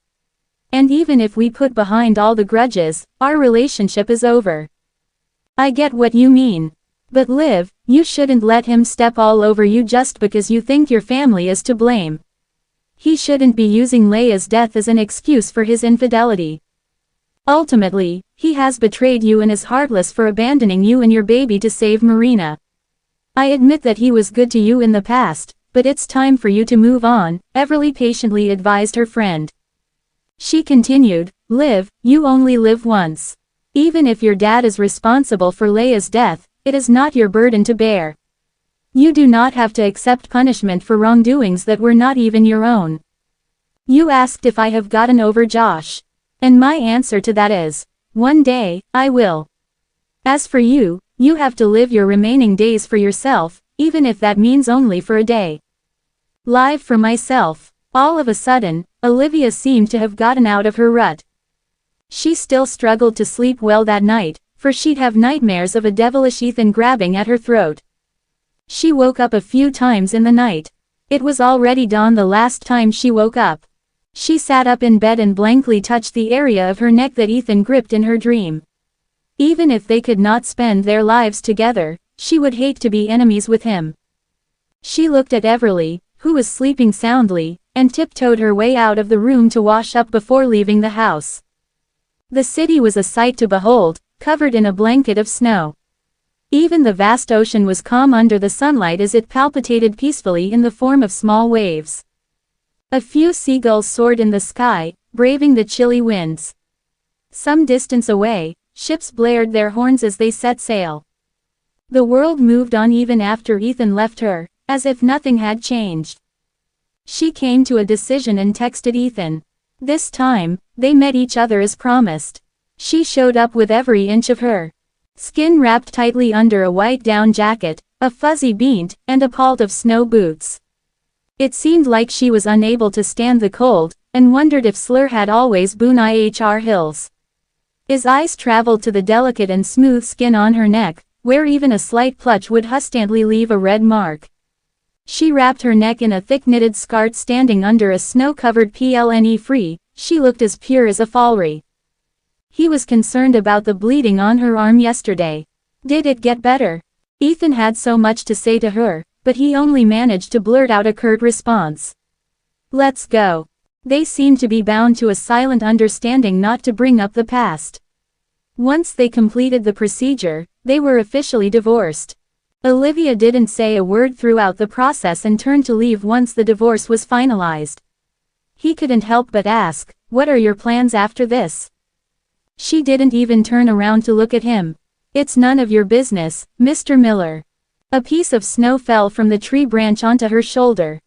And even if we put behind all the grudges, our relationship is over." "I get what you mean. But Liv, you shouldn't let him step all over you just because you think your family is to blame. He shouldn't be using Leia's death as an excuse for his infidelity. Ultimately, he has betrayed you and is heartless for abandoning you and your baby to save Marina. I admit that he was good to you in the past, but it's time for you to move on," Everly patiently advised her friend. She continued, "Liv, you only live once. Even if your dad is responsible for Leia's death, it is not your burden to bear. You do not have to accept punishment for wrongdoings that were not even your own. You asked if I have gotten over Josh. And my answer to that is, one day, I will. As for you, you have to live your remaining days for yourself, even if that means only for a day." Live for myself. All of a sudden, Olivia seemed to have gotten out of her rut. She still struggled to sleep well that night, for she'd have nightmares of a devilish Ethan grabbing at her throat. She woke up a few times in the night. It was already dawn the last time she woke up. She sat up in bed and blankly touched the area of her neck that Ethan gripped in her dream. Even if they could not spend their lives together, she would hate to be enemies with him. She looked at Everly, who was sleeping soundly, and tiptoed her way out of the room to wash up before leaving the house. The city was a sight to behold, covered in a blanket of snow. Even the vast ocean was calm under the sunlight as it palpitated peacefully in the form of small waves. A few seagulls soared in the sky, braving the chilly winds. Some distance away, ships blared their horns as they set sail. The world moved on even after Ethan left her, as if nothing had changed. She came to a decision and texted Ethan. This time, they met each other as promised. She showed up with every inch of her skin wrapped tightly under a white down jacket, a fuzzy beanie, and a palt of snow boots. It seemed like she was unable to stand the cold, and wondered if Slur had always been IHR Hills. His eyes traveled to the delicate and smooth skin on her neck, where even a slight clutch would hastily leave a red mark. She wrapped her neck in a thick knitted scarf standing under a snow-covered PLNE-free, she looked as pure as a falry. He was concerned about the bleeding on her arm yesterday. Did it get better? Ethan had so much to say to her, but he only managed to blurt out a curt response. Let's go. They seemed to be bound to a silent understanding not to bring up the past. Once they completed the procedure, they were officially divorced. Olivia didn't say a word throughout the process and turned to leave once the divorce was finalized. He couldn't help but ask, "What are your plans after this?" She didn't even turn around to look at him. "It's none of your business, Mr. Miller." A piece of snow fell from the tree branch onto her shoulder.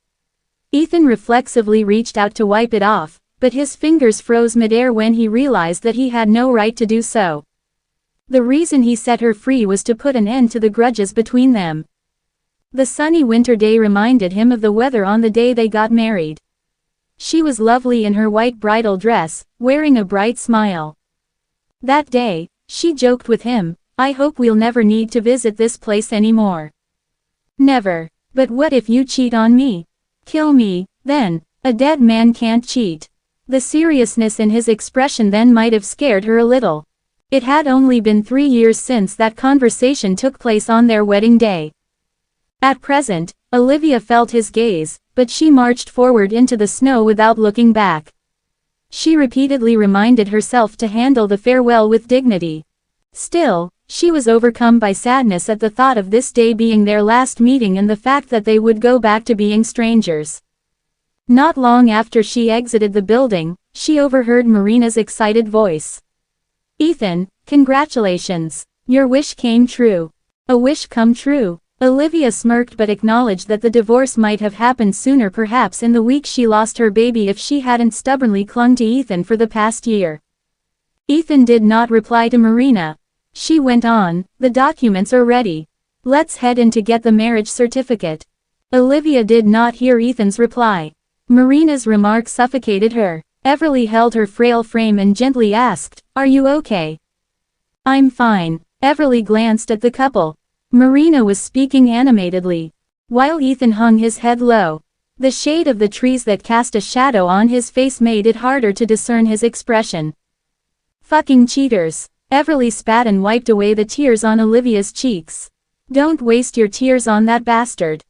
Ethan reflexively reached out to wipe it off, but his fingers froze midair when he realized that he had no right to do so. The reason he set her free was to put an end to the grudges between them. The sunny winter day reminded him of the weather on the day they got married. She was lovely in her white bridal dress, wearing a bright smile. That day, she joked with him, "I hope we'll never need to visit this place anymore." Never. But what if you cheat on me? Kill me, then. A dead man can't cheat. The seriousness in his expression then might have scared her a little. It had only been 3 years since that conversation took place on their wedding day. At present, Olivia felt his gaze, but she marched forward into the snow without looking back. She repeatedly reminded herself to handle the farewell with dignity. Still, she was overcome by sadness at the thought of this day being their last meeting and the fact that they would go back to being strangers. Not long after she exited the building, she overheard Marina's excited voice. "Ethan, congratulations. Your wish came true." "A wish come true?" Olivia smirked but acknowledged that the divorce might have happened sooner, perhaps in the week she lost her baby, if she hadn't stubbornly clung to Ethan for the past year. Ethan did not reply to Marina. She went on, "The documents are ready. Let's head in to get the marriage certificate." Olivia did not hear Ethan's reply. Marina's remark suffocated her. Everly held her frail frame and gently asked, "Are you okay?" "I'm fine." Everly glanced at the couple. Marina was speaking animatedly, while Ethan hung his head low. The shade of the trees that cast a shadow on his face made it harder to discern his expression. "Fucking cheaters." Everly spat and wiped away the tears on Olivia's cheeks. "Don't waste your tears on that bastard."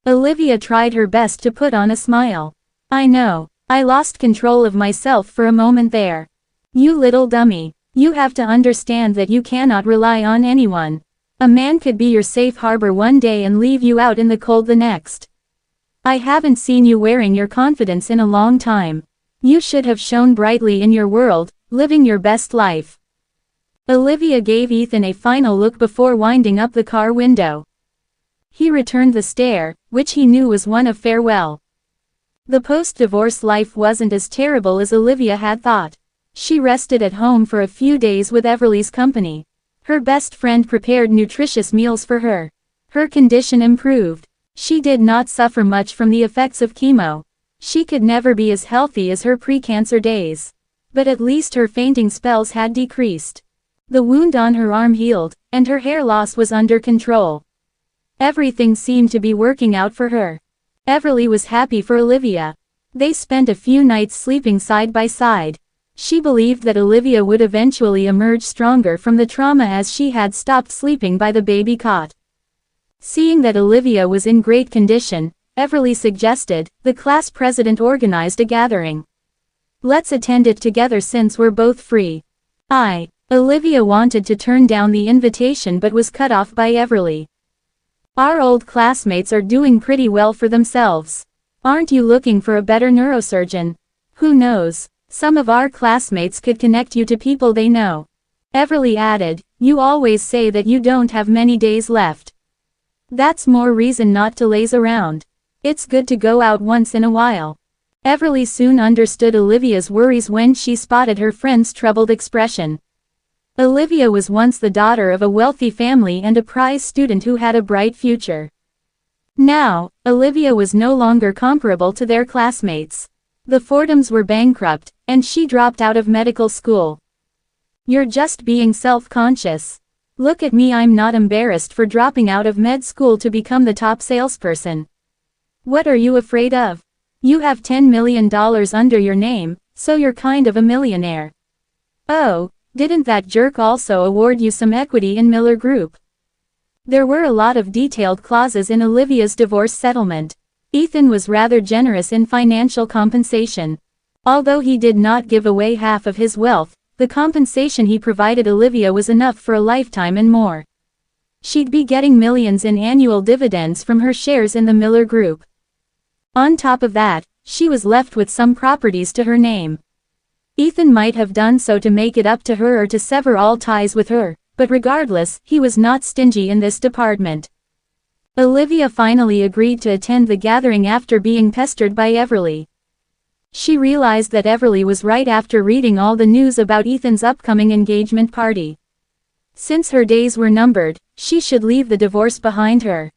Olivia tried her best to put on a smile. "I know. I lost control of myself for a moment there. You little dummy. You have to understand that you cannot rely on anyone. A man could be your safe harbor one day and leave you out in the cold the next. I haven't seen you wearing your confidence in a long time. You should have shone brightly in your world, living your best life." Olivia gave Ethan a final look before winding up the car window. He returned the stare, which he knew was one of farewell. The post-divorce life wasn't as terrible as Olivia had thought. She rested at home for a few days with Everly's company. Her best friend prepared nutritious meals for her. Her condition improved. She did not suffer much from the effects of chemo. She could never be as healthy as her pre-cancer days. But at least her fainting spells had decreased. The wound on her arm healed, and her hair loss was under control. Everything seemed to be working out for her. Everly was happy for Olivia. They spent a few nights sleeping side by side. She believed that Olivia would eventually emerge stronger from the trauma as she had stopped sleeping by the baby cot. Seeing that Olivia was in great condition, Everly suggested, the class president organized a gathering. "Let's attend it together since we're both free." Olivia wanted to turn down the invitation but was cut off by Everly. "Our old classmates are doing pretty well for themselves. Aren't you looking for a better neurosurgeon? Who knows? Some of our classmates could connect you to people they know." Everly added, "You always say that you don't have many days left. That's more reason not to laze around. It's good to go out once in a while." Everly soon understood Olivia's worries when she spotted her friend's troubled expression. Olivia was once the daughter of a wealthy family and a prize student who had a bright future. Now, Olivia was no longer comparable to their classmates. The Fordhams were bankrupt, and she dropped out of medical school. "You're just being self-conscious. Look at me, I'm not embarrassed for dropping out of med school to become the top salesperson. What are you afraid of? You have $10 million under your name, so you're kind of a millionaire. Oh, didn't that jerk also award you some equity in Miller Group? There were a lot of detailed clauses in Olivia's divorce settlement. Ethan was rather generous in financial compensation. Although he did not give away half of his wealth, the compensation he provided Olivia was enough for a lifetime and more. She'd be getting millions in annual dividends from her shares in the Miller Group. On top of that, she was left with some properties to her name. Ethan might have done so to make it up to her or to sever all ties with her, but regardless, he was not stingy in this department. Olivia finally agreed to attend the gathering after being pestered by Everly. She realized that Everly was right after reading all the news about Ethan's upcoming engagement party. Since her days were numbered, she should leave the divorce behind her.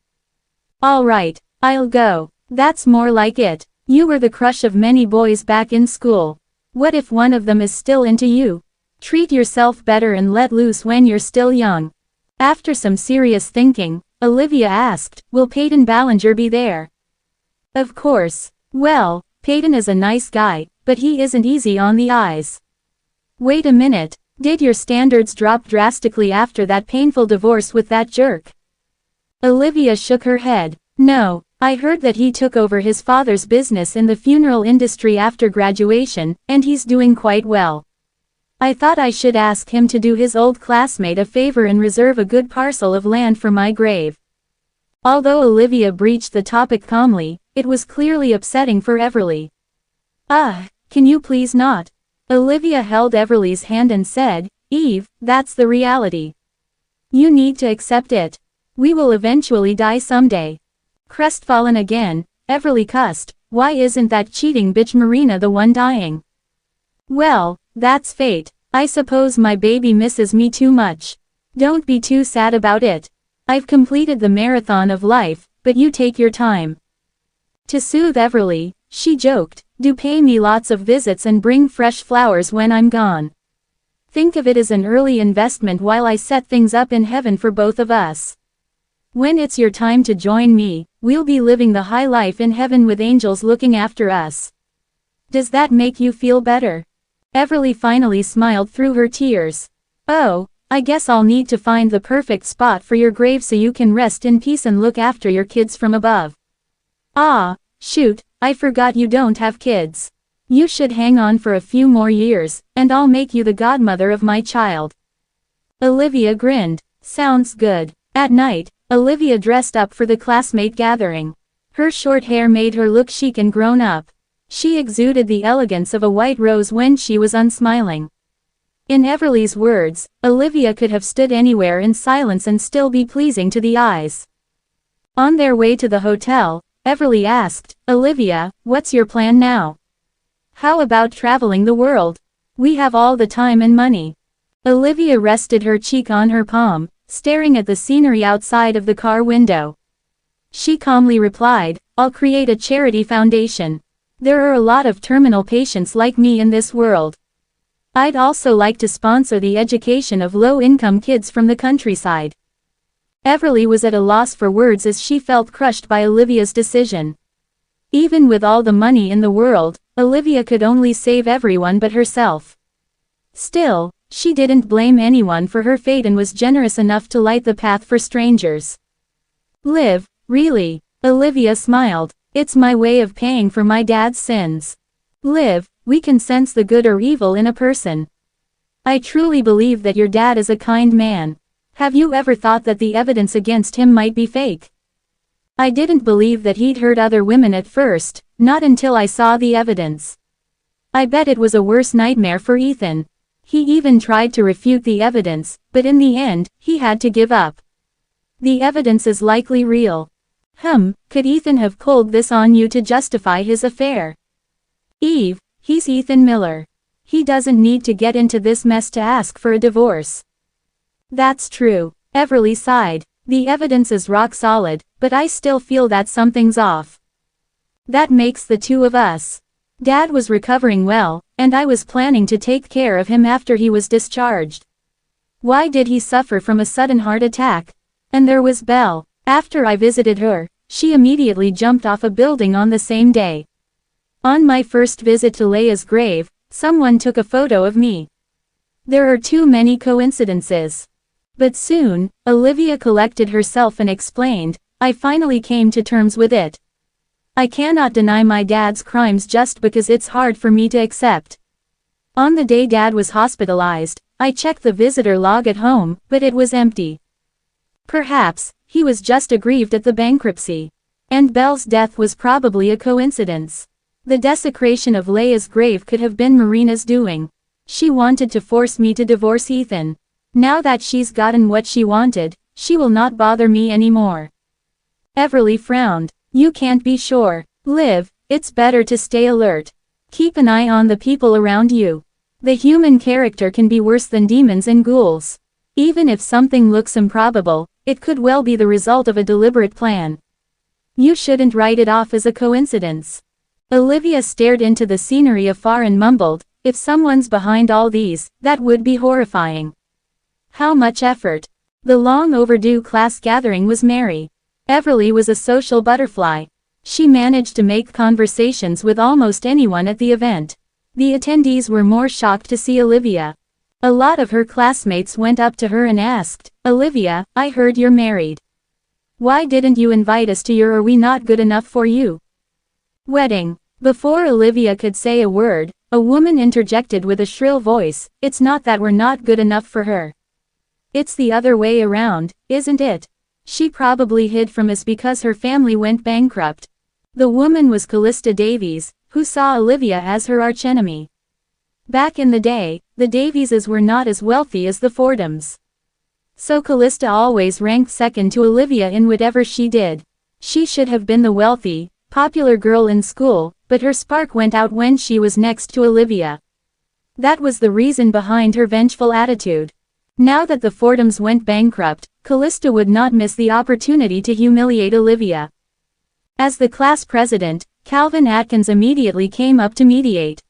"All right, I'll go. That's more like it. You were the crush of many boys back in school. What if one of them is still into you? Treat yourself better and let loose when you're still young." After some serious thinking, Olivia asked, "Will Peyton Ballinger be there?" "Of course. Well, Peyton is a nice guy, but he isn't easy on the eyes." "Wait a minute. Did your standards drop drastically after that painful divorce with that jerk?" Olivia shook her head. "No, I heard that he took over his father's business in the funeral industry after graduation, and he's doing quite well. I thought I should ask him to do his old classmate a favor and reserve a good parcel of land for my grave." Although Olivia breached the topic calmly, it was clearly upsetting for Everly. Can you please not?" Olivia held Everly's hand and said, "Eve, that's the reality. You need to accept it. We will eventually die someday." Crestfallen again, Everly cussed, "Why isn't that cheating bitch Marina the one dying?" "Well, that's fate. I suppose my baby misses me too much. Don't be too sad about it. I've completed the marathon of life, but you take your time." To soothe Everly, she joked, "Do pay me lots of visits and bring fresh flowers when I'm gone. Think of it as an early investment while I set things up in heaven for both of us. When it's your time to join me, we'll be living the high life in heaven with angels looking after us. Does that make you feel better?" Everly finally smiled through her tears. "Oh, I guess I'll need to find the perfect spot for your grave so you can rest in peace and look after your kids from above." "Ah, shoot, I forgot you don't have kids. You should hang on for a few more years, and I'll make you the godmother of my child." Olivia grinned. "Sounds good." At night, Olivia dressed up for the classmate gathering. Her short hair made her look chic and grown up. She exuded the elegance of a white rose when she was unsmiling. In Everly's words, Olivia could have stood anywhere in silence and still be pleasing to the eyes. On their way to the hotel, Everly asked, "Olivia, what's your plan now? How about traveling the world? We have all the time and money." Olivia rested her cheek on her palm, staring at the scenery outside of the car window. She calmly replied, "I'll create a charity foundation. There are a lot of terminal patients like me in this world. I'd also like to sponsor the education of low-income kids from the countryside." Everly was at a loss for words as she felt crushed by Olivia's decision. Even with all the money in the world, Olivia could only save everyone but herself. Still, she didn't blame anyone for her fate and was generous enough to light the path for strangers. "Liv, really?" Olivia smiled. "It's my way of paying for my dad's sins. Liv, we can sense the good or evil in a person. I truly believe that your dad is a kind man. Have you ever thought that the evidence against him might be fake? I didn't believe that he'd hurt other women at first, not until I saw the evidence. I bet it was a worse nightmare for Ethan. He even tried to refute the evidence, but in the end, he had to give up. The evidence is likely real. Could Ethan have pulled this on you to justify his affair? Eve, he's Ethan Miller. He doesn't need to get into this mess to ask for a divorce." "That's true." Everly sighed. "The evidence is rock solid, but I still feel that something's off. That makes the two of us. Dad was recovering well, and I was planning to take care of him after he was discharged. Why did he suffer from a sudden heart attack? And there was Belle. After I visited her, she immediately jumped off a building on the same day. On my first visit to Leia's grave, someone took a photo of me. There are too many coincidences." But soon, Olivia collected herself and explained, I finally came to terms with it. I cannot deny my dad's crimes just because it's hard for me to accept. On the day Dad was hospitalized, I checked the visitor log at home, but it was empty. Perhaps, he was just aggrieved at the bankruptcy. And Belle's death was probably a coincidence. The desecration of Leia's grave could have been Marina's doing. She wanted to force me to divorce Ethan. Now that she's gotten what she wanted, she will not bother me anymore. Everly frowned. You can't be sure. Liv, it's better to stay alert. Keep an eye on the people around you. The human character can be worse than demons and ghouls. Even if something looks improbable, it could well be the result of a deliberate plan. You shouldn't write it off as a coincidence. Olivia stared into the scenery afar and mumbled, if someone's behind all these, that would be horrifying. How much effort. The long overdue class gathering was merry. Everly was a social butterfly. She managed to make conversations with almost anyone at the event. The attendees were more shocked to see Olivia. A lot of her classmates went up to her and asked, Olivia, I heard you're married. Why didn't you invite us to your Are We Not Good Enough for You wedding? Before Olivia could say a word, a woman interjected with a shrill voice, it's not that we're not good enough for her. It's the other way around, isn't it? She probably hid from us because her family went bankrupt. The woman was Callista Davies, who saw Olivia as her archenemy. Back in the day, the Davieses were not as wealthy as the Fordhams. So Callista always ranked second to Olivia in whatever she did. She should have been the wealthy, popular girl in school, but her spark went out when she was next to Olivia. That was the reason behind her vengeful attitude. Now that the Fordhams went bankrupt, Callista would not miss the opportunity to humiliate Olivia. As the class president, Calvin Atkins immediately came up to mediate.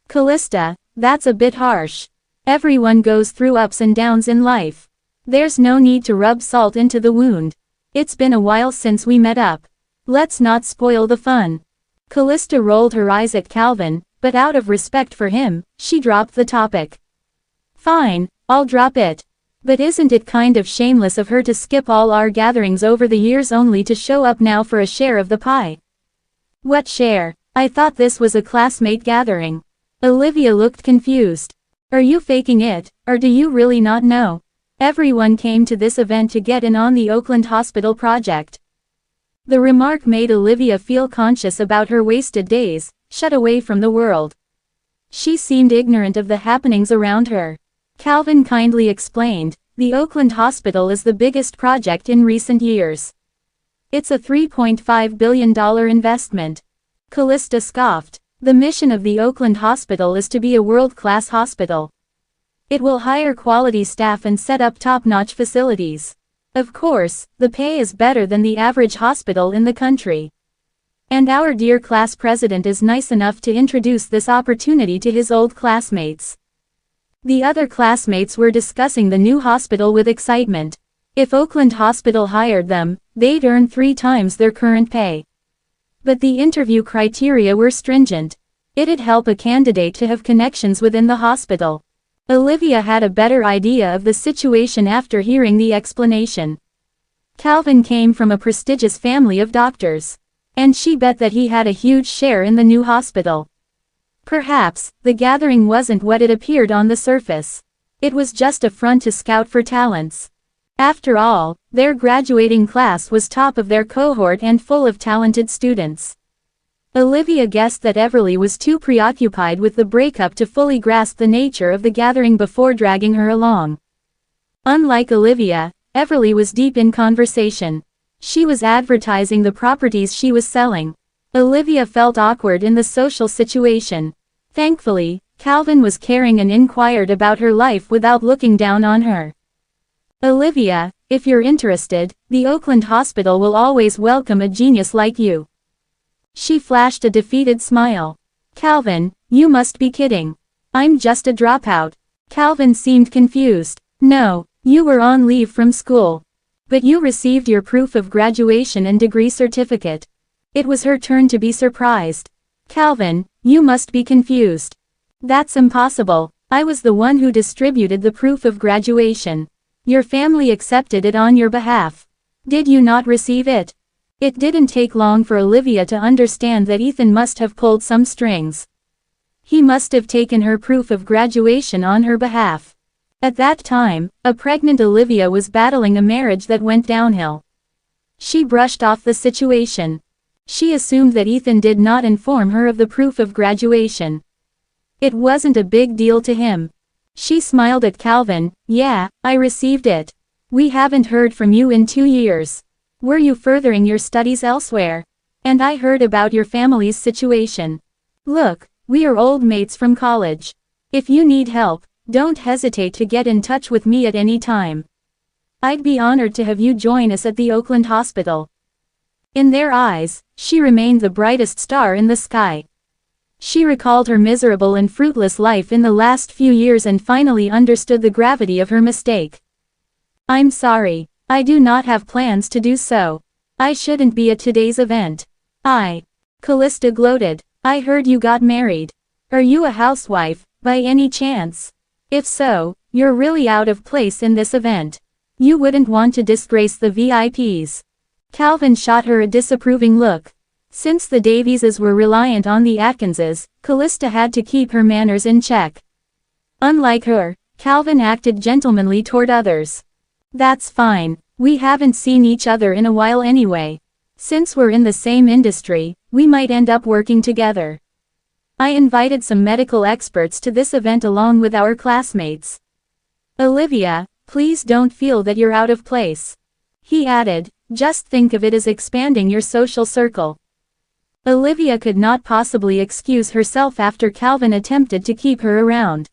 Callista, that's a bit harsh. Everyone goes through ups and downs in life. There's no need to rub salt into the wound. It's been a while since we met up. Let's not spoil the fun. Callista rolled her eyes at Calvin, but out of respect for him, she dropped the topic. Fine, I'll drop it. But isn't it kind of shameless of her to skip all our gatherings over the years only to show up now for a share of the pie? What share? I thought this was a classmate gathering. Olivia looked confused. Are you faking it, or do you really not know? Everyone came to this event to get in on the Oakland Hospital project. The remark made Olivia feel conscious about her wasted days, shut away from the world. She seemed ignorant of the happenings around her. Calvin kindly explained, the Oakland Hospital is the biggest project in recent years. It's a $3.5 billion investment. Callista scoffed. The mission of the Oakland Hospital is to be a world-class hospital. It will hire quality staff and set up top-notch facilities. Of course, the pay is better than the average hospital in the country. And our dear class president is nice enough to introduce this opportunity to his old classmates. The other classmates were discussing the new hospital with excitement. If Oakland Hospital hired them, they'd earn 3 times their current pay. But the interview criteria were stringent. It'd help a candidate to have connections within the hospital. Olivia had a better idea of the situation after hearing the explanation. Calvin came from a prestigious family of doctors. And she bet that he had a huge share in the new hospital. Perhaps, the gathering wasn't what it appeared on the surface. It was just a front to scout for talents. After all, their graduating class was top of their cohort and full of talented students. Olivia guessed that Everly was too preoccupied with the breakup to fully grasp the nature of the gathering before dragging her along. Unlike Olivia, Everly was deep in conversation. She was advertising the properties she was selling. Olivia felt awkward in the social situation. Thankfully, Calvin was caring and inquired about her life without looking down on her. Olivia, if you're interested, the Oakland Hospital will always welcome a genius like you. She flashed a defeated smile. Calvin, you must be kidding. I'm just a dropout. Calvin seemed confused. No, you were on leave from school. But you received your proof of graduation and degree certificate. It was her turn to be surprised. Calvin, you must be confused. That's impossible. I was the one who distributed the proof of graduation. Your family accepted it on your behalf. Did you not receive it? It didn't take long for Olivia to understand that Ethan must have pulled some strings. He must have taken her proof of graduation on her behalf. At that time, a pregnant Olivia was battling a marriage that went downhill. She brushed off the situation. She assumed that Ethan did not inform her of the proof of graduation. It wasn't a big deal to him. She smiled at Calvin. Yeah, I received it. We haven't heard from you in 2 years. Were you furthering your studies elsewhere? And I heard about your family's situation. Look, we are old mates from college. If you need help, don't hesitate to get in touch with me at any time. I'd be honored to have you join us at the Oakland hospital. In their eyes, she remained the brightest star in the sky. She recalled her miserable and fruitless life in the last few years and finally understood the gravity of her mistake. I'm sorry, I do not have plans to do so. I shouldn't be at today's event. Callista gloated. I heard you got married. Are you a housewife, by any chance? If so, you're really out of place in this event. You wouldn't want to disgrace the VIPs. Calvin shot her a disapproving look. Since the Davises were reliant on the Atkinses, Callista had to keep her manners in check. Unlike her, Calvin acted gentlemanly toward others. That's fine, we haven't seen each other in a while anyway. Since we're in the same industry, we might end up working together. I invited some medical experts to this event along with our classmates. Olivia, please don't feel that you're out of place. He added, just think of it as expanding your social circle. Olivia could not possibly excuse herself after Calvin attempted to keep her around.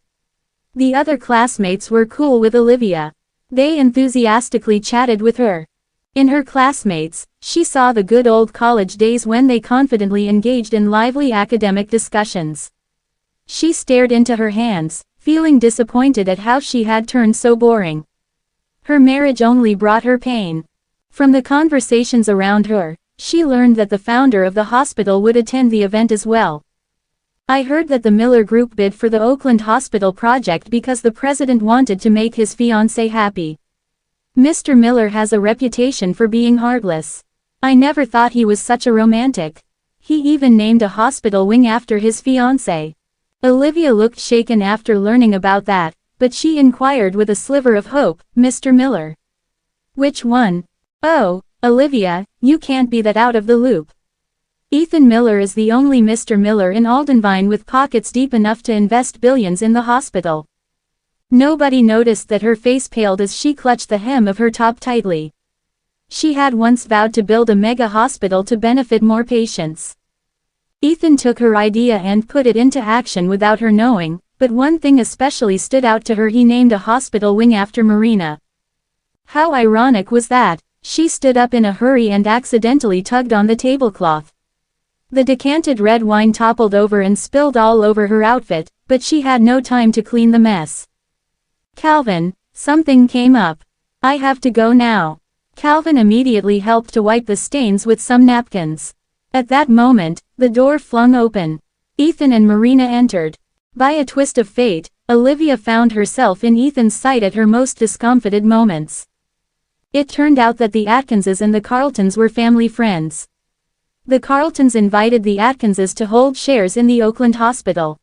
The other classmates were cool with Olivia. They enthusiastically chatted with her. In her classmates, she saw the good old college days when they confidently engaged in lively academic discussions. She stared into her hands, feeling disappointed at how she had turned so boring. Her marriage only brought her pain. From the conversations around her, she learned that the founder of the hospital would attend the event as well. I heard that the Miller Group bid for the Oakland Hospital project because the president wanted to make his fiancée happy. Mr. Miller has a reputation for being heartless. I never thought he was such a romantic. He even named a hospital wing after his fiancée. Olivia looked shaken after learning about that, but she inquired with a sliver of hope, Mr. Miller. Which one? Oh, Olivia, you can't be that out of the loop. Ethan Miller is the only Mr. Miller in Aldenvine with pockets deep enough to invest billions in the hospital. Nobody noticed that her face paled as she clutched the hem of her top tightly. She had once vowed to build a mega hospital to benefit more patients. Ethan took her idea and put it into action without her knowing, but one thing especially stood out to her: he named a hospital wing after Marina. How ironic was that? She stood up in a hurry and accidentally tugged on the tablecloth. The decanted red wine toppled over and spilled all over her outfit, but she had no time to clean the mess. Calvin, something came up. I have to go now. Calvin immediately helped to wipe the stains with some napkins. At that moment, the door flung open. Ethan and Marina entered. By a twist of fate, Olivia found herself in Ethan's sight at her most discomfited moments. It turned out that the Atkinses and the Carltons were family friends. The Carltons invited the Atkinses to hold shares in the Oakland hospital.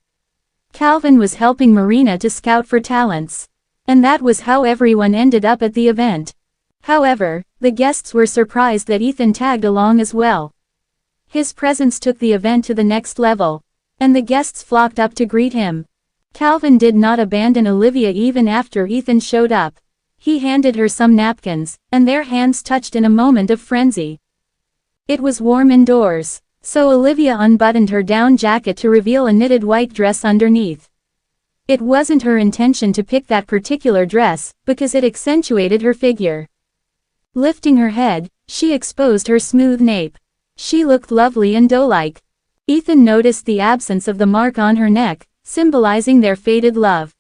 Calvin was helping Marina to scout for talents. And that was how everyone ended up at the event. However, the guests were surprised that Ethan tagged along as well. His presence took the event to the next level. And the guests flocked up to greet him. Calvin did not abandon Olivia even after Ethan showed up. He handed her some napkins, and their hands touched in a moment of frenzy. It was warm indoors, so Olivia unbuttoned her down jacket to reveal a knitted white dress underneath. It wasn't her intention to pick that particular dress, because it accentuated her figure. Lifting her head, she exposed her smooth nape. She looked lovely and doe-like. Ethan noticed the absence of the mark on her neck, symbolizing their fated love.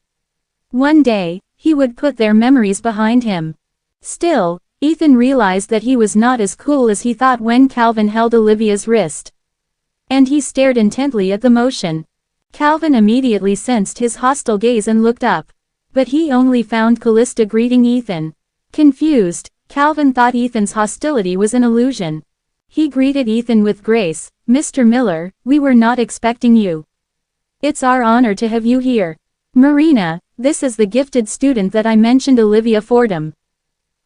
One day, he would put their memories behind him. Still, Ethan realized that he was not as cool as he thought when Calvin held Olivia's wrist. And he stared intently at the motion. Calvin immediately sensed his hostile gaze and looked up. But he only found Callista greeting Ethan. Confused, Calvin thought Ethan's hostility was an illusion. He greeted Ethan with grace. "Mr. Miller, we were not expecting you. It's our honor to have you here. Marina, this is the gifted student that I mentioned, Olivia Fordham.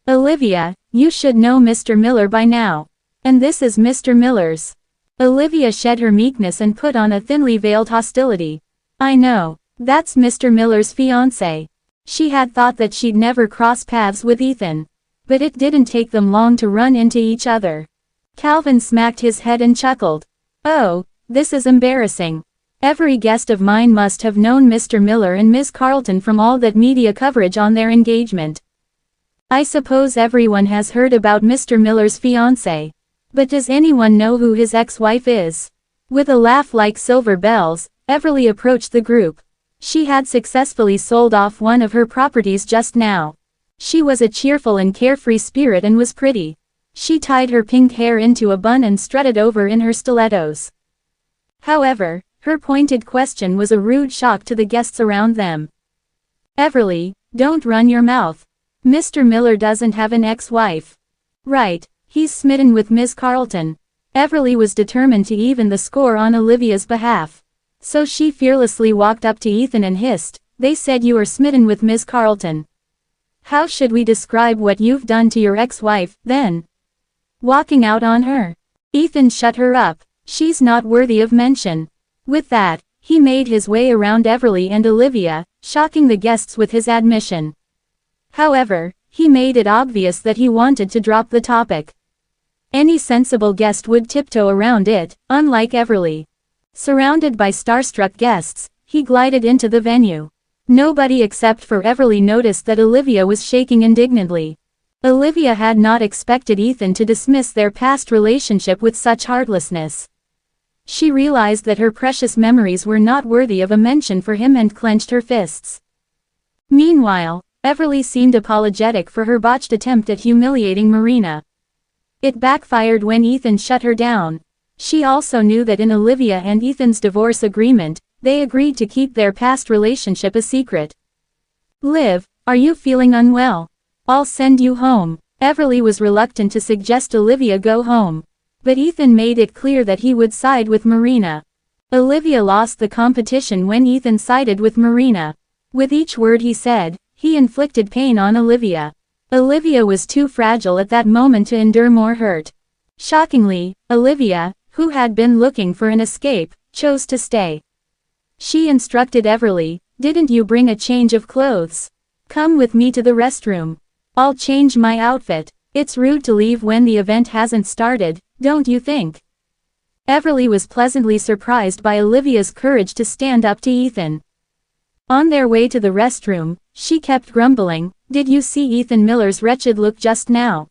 Olivia, you should know Mr. Miller by now. And this is Mr. Miller's." Olivia shed her meekness and put on a thinly veiled hostility. "I know. That's Mr. Miller's fiancé." She had thought that she'd never cross paths with Ethan. But it didn't take them long to run into each other. Calvin smacked his head and chuckled. "Oh, this is embarrassing. Every guest of mine must have known Mr. Miller and Miss Carlton from all that media coverage on their engagement. I suppose everyone has heard about Mr. Miller's fiancé. But does anyone know who his ex-wife is?" With a laugh like silver bells, Everly approached the group. She had successfully sold off one of her properties just now. She was a cheerful and carefree spirit and was pretty. She tied her pink hair into a bun and strutted over in her stilettos. However, her pointed question was a rude shock to the guests around them. "Everly, don't run your mouth. Mr. Miller doesn't have an ex-wife. Right, he's smitten with Miss Carlton." Everly was determined to even the score on Olivia's behalf. So she fearlessly walked up to Ethan and hissed, "They said you are smitten with Miss Carlton. How should we describe what you've done to your ex-wife, then? Walking out on her?" Ethan shut her up. "She's not worthy of mention." With that, he made his way around Everly and Olivia, shocking the guests with his admission. However, he made it obvious that he wanted to drop the topic. Any sensible guest would tiptoe around it, unlike Everly. Surrounded by starstruck guests, he glided into the venue. Nobody except for Everly noticed that Olivia was shaking indignantly. Olivia had not expected Ethan to dismiss their past relationship with such heartlessness. She realized that her precious memories were not worthy of a mention for him and clenched her fists. Meanwhile, Everly seemed apologetic for her botched attempt at humiliating Marina. It backfired when Ethan shut her down. She also knew that in Olivia and Ethan's divorce agreement, they agreed to keep their past relationship a secret. "Liv, are you feeling unwell? I'll send you home." Everly was reluctant to suggest Olivia go home. But Ethan made it clear that he would side with Marina. Olivia lost the competition when Ethan sided with Marina. With each word he said, he inflicted pain on Olivia. Olivia was too fragile at that moment to endure more hurt. Shockingly, Olivia, who had been looking for an escape, chose to stay. She instructed Everly, "Didn't you bring a change of clothes? Come with me to the restroom. I'll change my outfit. It's rude to leave when the event hasn't started, don't you think?" Everly was pleasantly surprised by Olivia's courage to stand up to Ethan. On their way to the restroom, she kept grumbling, "Did you see Ethan Miller's wretched look just now?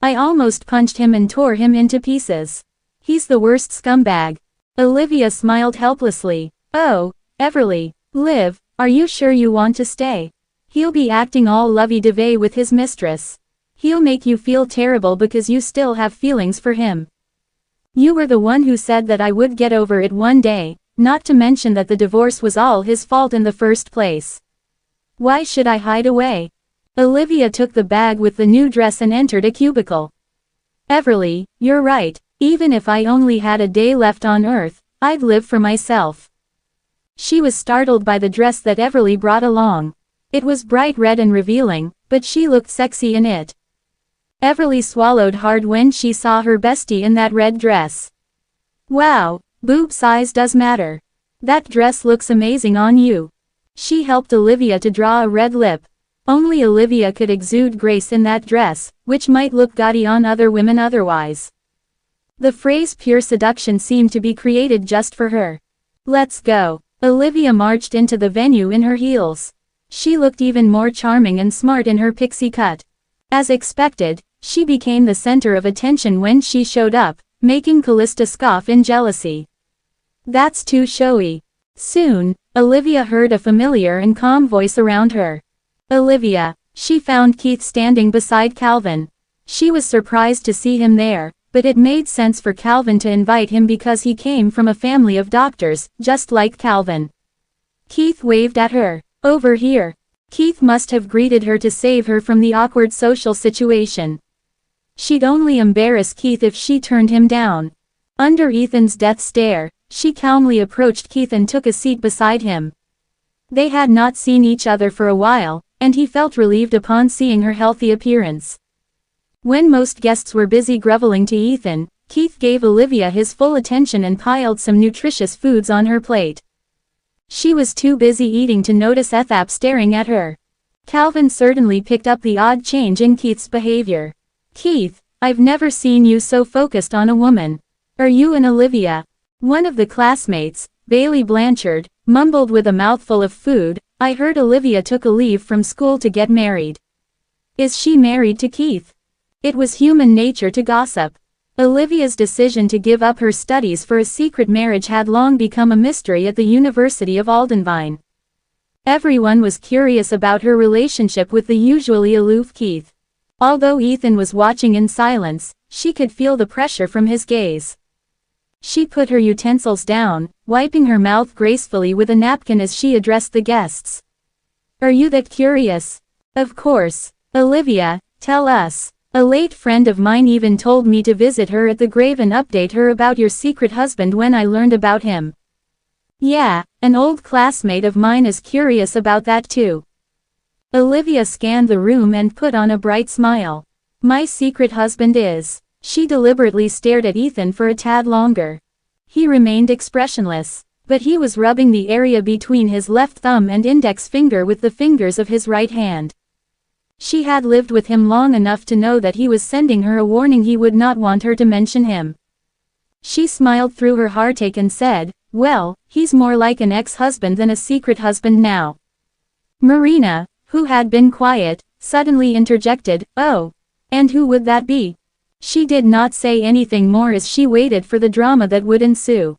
I almost punched him and tore him into pieces. He's the worst scumbag." Olivia smiled helplessly. "Oh, Everly, Liv, are you sure you want to stay? He'll be acting all lovey-dovey with his mistress. He'll make you feel terrible because you still have feelings for him. You were the one who said that I would get over it one day, not to mention that the divorce was all his fault in the first place. Why should I hide away?" Olivia took the bag with the new dress and entered a cubicle. "Everly, you're right. Even if I only had a day left on Earth, I'd live for myself." She was startled by the dress that Everly brought along. It was bright red and revealing, but she looked sexy in it. Everly swallowed hard when she saw her bestie in that red dress. "Wow, boob size does matter. That dress looks amazing on you." She helped Olivia to draw a red lip. Only Olivia could exude grace in that dress, which might look gaudy on other women otherwise. The phrase pure seduction seemed to be created just for her. "Let's go." Olivia marched into the venue in her heels. She looked even more charming and smart in her pixie cut. As expected, she became the center of attention when she showed up, making Callista scoff in jealousy. "That's too showy." Soon, Olivia heard a familiar and calm voice around her. "Olivia." She found Keith standing beside Calvin. She was surprised to see him there, but it made sense for Calvin to invite him because he came from a family of doctors, just like Calvin. Keith waved at her. "Over here." Keith must have greeted her to save her from the awkward social situation. She'd only embarrass Keith if she turned him down. Under Ethan's death stare, she calmly approached Keith and took a seat beside him. They had not seen each other for a while, and he felt relieved upon seeing her healthy appearance. When most guests were busy groveling to Ethan, Keith gave Olivia his full attention and piled some nutritious foods on her plate. She was too busy eating to notice Ethap staring at her. Calvin certainly picked up the odd change in Keith's behavior. "Keith, I've never seen you so focused on a woman. Are you and Olivia?" One of the classmates, Bailey Blanchard, mumbled with a mouthful of food, "I heard Olivia took a leave from school to get married. Is she married to Keith?" It was human nature to gossip. Olivia's decision to give up her studies for a secret marriage had long become a mystery at the University of Aldenvine. Everyone was curious about her relationship with the usually aloof Keith. Although Ethan was watching in silence, she could feel the pressure from his gaze. She put her utensils down, wiping her mouth gracefully with a napkin as she addressed the guests. "Are you that curious?" "Of course. Olivia, tell us. A late friend of mine even told me to visit her at the grave and update her about your secret husband when I learned about him." "Yeah, an old classmate of mine is curious about that too." Olivia scanned the room and put on a bright smile. "My secret husband is." She deliberately stared at Ethan for a tad longer. He remained expressionless, but he was rubbing the area between his left thumb and index finger with the fingers of his right hand. She had lived with him long enough to know that he was sending her a warning he would not want her to mention him. She smiled through her heartache and said, "Well, he's more like an ex-husband than a secret husband now." Marina, who had been quiet, suddenly interjected, "Oh, and who would that be?" She did not say anything more as she waited for the drama that would ensue.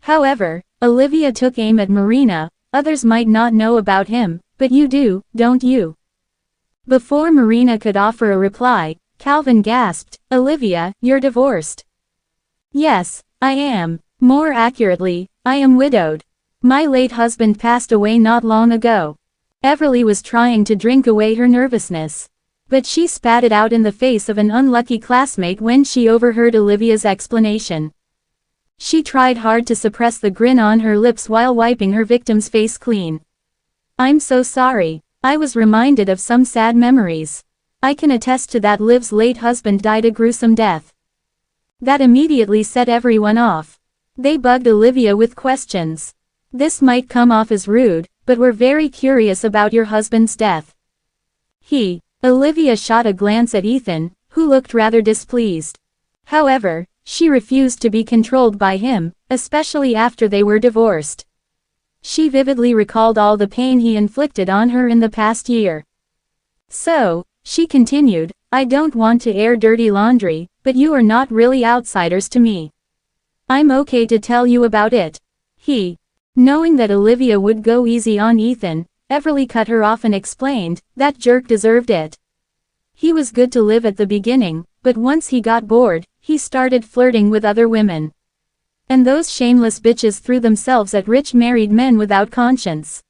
However, Olivia took aim at Marina. "Others might not know about him, but you do, don't you?" Before Marina could offer a reply, Calvin gasped, "Olivia, you're divorced." "Yes, I am. More accurately, I am widowed. My late husband passed away not long ago." Everly was trying to drink away her nervousness. But she spat it out in the face of an unlucky classmate when she overheard Olivia's explanation. She tried hard to suppress the grin on her lips while wiping her victim's face clean. "I'm so sorry. I was reminded of some sad memories. I can attest to that. Liv's late husband died a gruesome death." That immediately set everyone off. They bugged Olivia with questions. "This might come off as rude, but we're very curious about your husband's death." Olivia shot a glance at Ethan, who looked rather displeased. However, she refused to be controlled by him, especially after they were divorced. She vividly recalled all the pain he inflicted on her in the past year. "So," she continued, "I don't want to air dirty laundry, but you are not really outsiders to me. I'm okay to tell you about it." Knowing that Olivia would go easy on Ethan, Everly cut her off and explained, "That jerk deserved it. He was good to Liv at the beginning, but once he got bored, he started flirting with other women. And those shameless bitches threw themselves at rich married men without conscience."